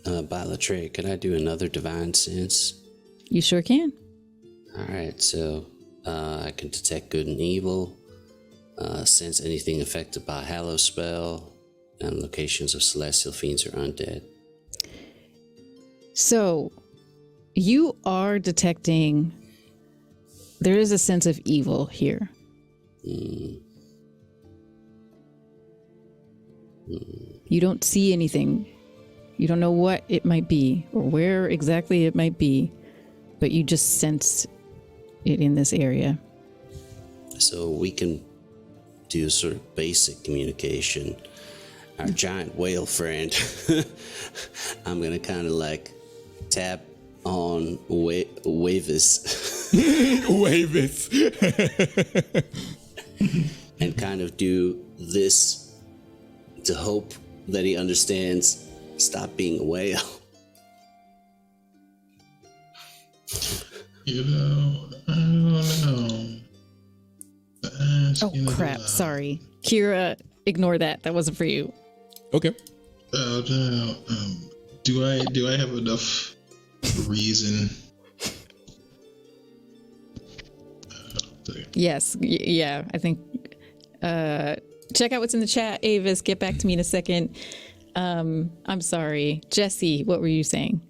by Latreia, could I do another divine sense? You sure can. All right, so I can detect good and evil, sense anything affected by a hallow spell, and locations of celestial fiends or undead. So you are detecting, there is a sense of evil here. You don't see anything. You don't know what it might be or where exactly it might be, but you just sense it in this area. So we can do sort of basic communication. Our giant whale friend, I'm going to kind of like tap on Avis. Avis. And kind of do this to hope that he understands, stop being a whale. You know, I don't know. Oh crap, sorry. Kira, ignore that. That wasn't for you. Okay. Do I have enough reason? Yes, yeah, I think. Check out what's in the chat, Avis. Get back to me in a second. I'm sorry. Jesse, what were you saying?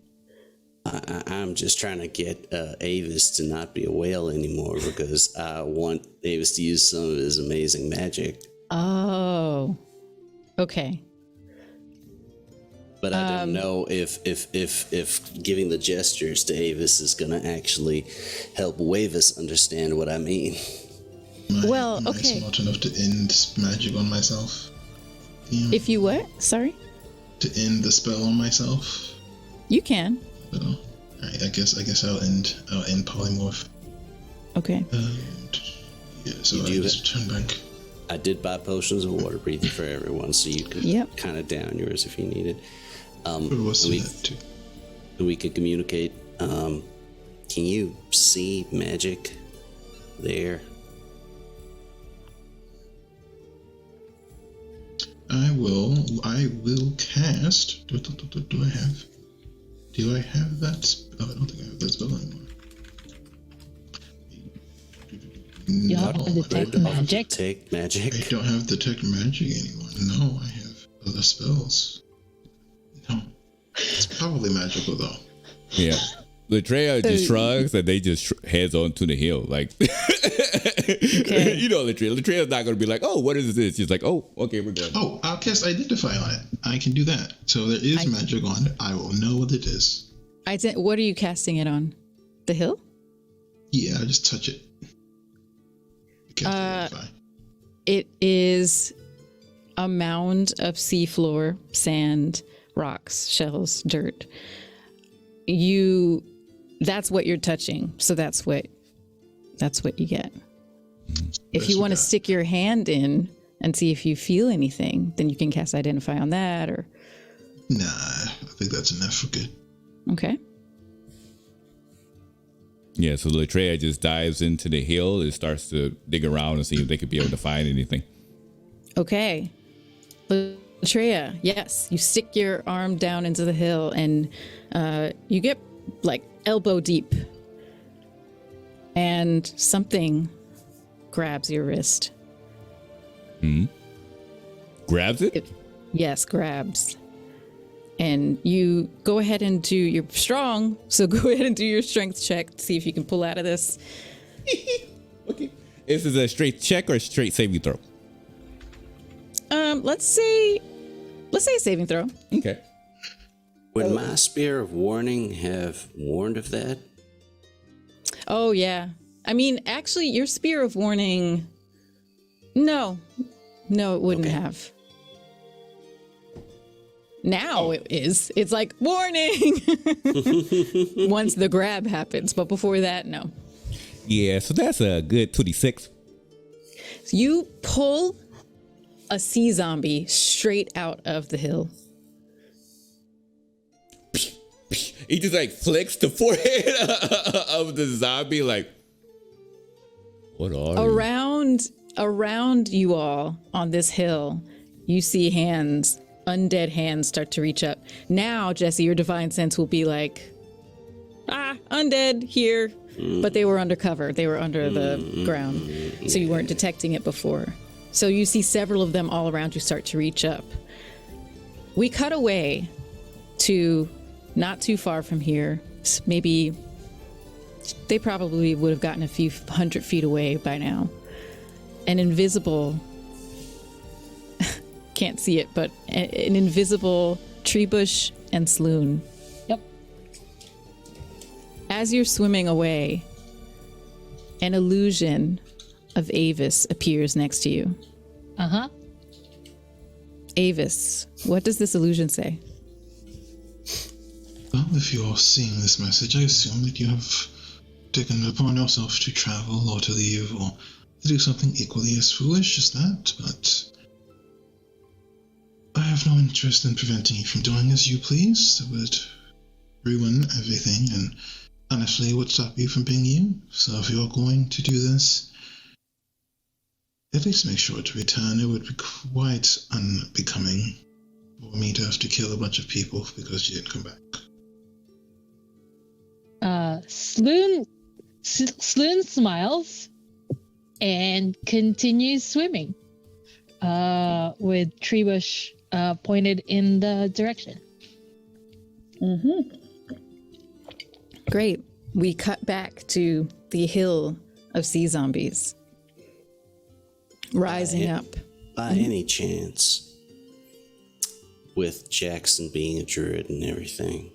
I'm just trying to get Avis to not be a whale anymore because I want Avis to use some of his amazing magic. Oh, okay. But I didn't know if giving the gestures to Avis is going to actually help Wavis understand what I mean. Well, am okay. I smart enough to end magic on myself? Yeah. If you what? Sorry? To end the spell on myself? You can. So, alright, I guess I'll end polymorph. Okay. Yeah, so I just turn back. I did buy potions of water breathing for everyone, so you can kind of down yours if you need it. We could communicate. Can you see magic there? I will cast. Do I have that spell? I don't think I have that spell anymore. You have No, to detect magic. Take magic. I don't have detect magic anymore. No, I have other spells. No. It's probably magical though. Yeah. Latreia just shrugs and they just heads on to the hill. Like, Okay. you know, Latreia's not going to be like, oh, what is this? She's like, oh, okay, we're good. Oh, I'll cast Identify on it. I can do that. So there is magic on it. I will know what it is. What are you casting it on? The hill? Yeah, I just touch it. Cast Identify. It is a mound of seafloor, sand, rocks, shells, dirt. That's what you're touching, so that's what you get. If you want to stick your hand in and see if you feel anything, then you can cast Identify on that, or Nah, I think that's enough for good. okay. Yeah, so Latreia just dives into the hill and starts to dig around and see if they could be able to find anything. Okay. Latreia, yes, you stick your arm down into the hill and you get like elbow deep and something grabs your wrist. Grabs it? Yes, grabs. And you go ahead and you're strong, so go ahead and do your strength check to see if you can pull out of this. Okay. Is this a straight check or a straight saving throw? Let's say a saving throw. Okay. Would my spear of warning have warned of that? Oh, yeah. I mean, actually, your spear of warning... No, it wouldn't have. Now it is. It's like, warning! Once the grab happens, but before that, no. Yeah, so that's a good 26. So you pull a sea zombie straight out of the hill. He just like flicks the forehead of the zombie, like, what are you? Around you all on this hill, you see hands, undead hands start to reach up. Now, Jesse, your divine sense will be like, undead here. But they were undercover. They were under the ground. So you weren't detecting it before. So you see several of them all around you start to reach up. We cut away to not too far from here. Maybe they probably would have gotten a few 100 feet away by now. An invisible, can't see it, but an invisible Treebush and Sloon. Yep. As you're swimming away, an illusion of Avis appears next to you. Uh-huh. Avis, what does this illusion say? Well, if you're seeing this message, I assume that you have taken it upon yourself to travel or to leave or to do something equally as foolish as that, but I have no interest in preventing you from doing as you please. That would ruin everything and honestly would stop you from being you. So if you're going to do this, at least make sure to return. It would be quite unbecoming for me to have to kill a bunch of people because you didn't come back. Sloon smiles and continues swimming with Treebush pointed in the direction. Great. We cut back to the hill of sea zombies rising up. By any chance, with Jackson being a druid and everything,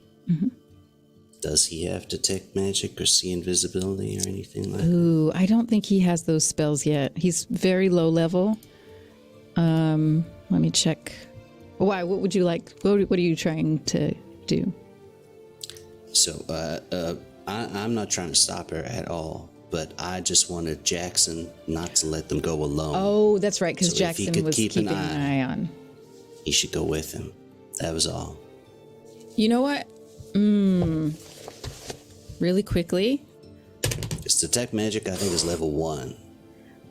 does he have detect magic or see invisibility or anything like that? Ooh, I don't think he has those spells yet. He's very low level. Let me check. Why? What would you like? What are you trying to do? So, I'm not trying to stop her at all, but I just wanted Jackson not to let them go alone. Oh, that's right, because So if he Jackson could was keep keeping an an eye. eye on. He should go with him. That was all. You know what? Really quickly, It's detect magic, I think, is level 1.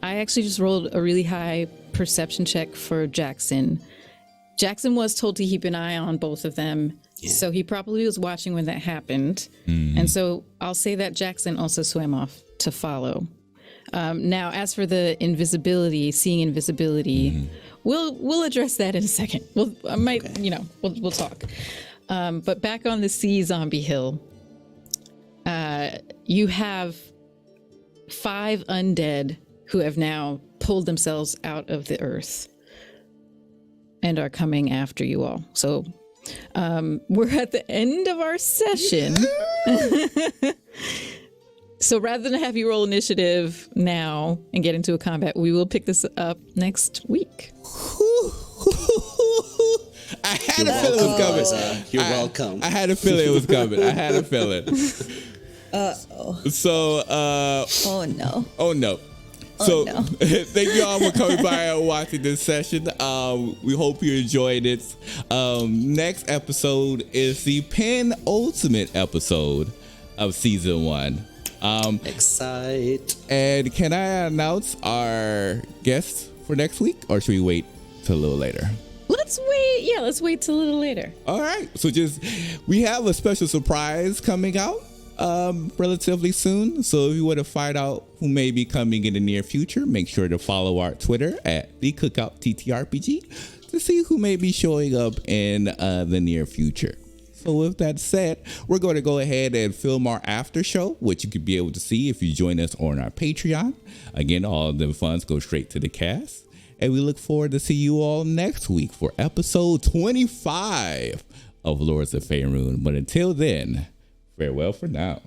I actually just rolled a really high perception check for Jackson, Jackson was told to keep an eye on both of them. Yeah. So he probably was watching when that happened. And so I'll say that Jackson also swam off to follow. Now, as for the seeing invisibility, we'll address that in a second. We'll talk. But back on the sea zombie hill, you have 5 undead who have now pulled themselves out of the earth and are coming after you all. So we're at the end of our session. So rather than have you roll initiative now and get into a combat, we will pick this up next week. I had a feeling it was coming. You're welcome. I had a feeling it was coming. I had a feeling. So, Oh no. oh no. So, thank you all for coming by and watching this session. We hope you enjoyed it. Next episode is the penultimate episode of season 1. Excite. And can I announce our guests for next week, or should we wait till a little later? Let's wait. Yeah, let's wait till a little later. All right. So we have a special surprise coming out relatively soon. So if you want to find out who may be coming in the near future, make sure to follow our Twitter at the Cookout TTRPG to see who may be showing up in the near future. So with that said, we're going to go ahead and film our after show, which you could be able to see if you join us on our Patreon. Again, all of the funds go straight to the cast. And we look forward to see you all next week for episode 25 of Lords of Faerun. But until then, farewell for now.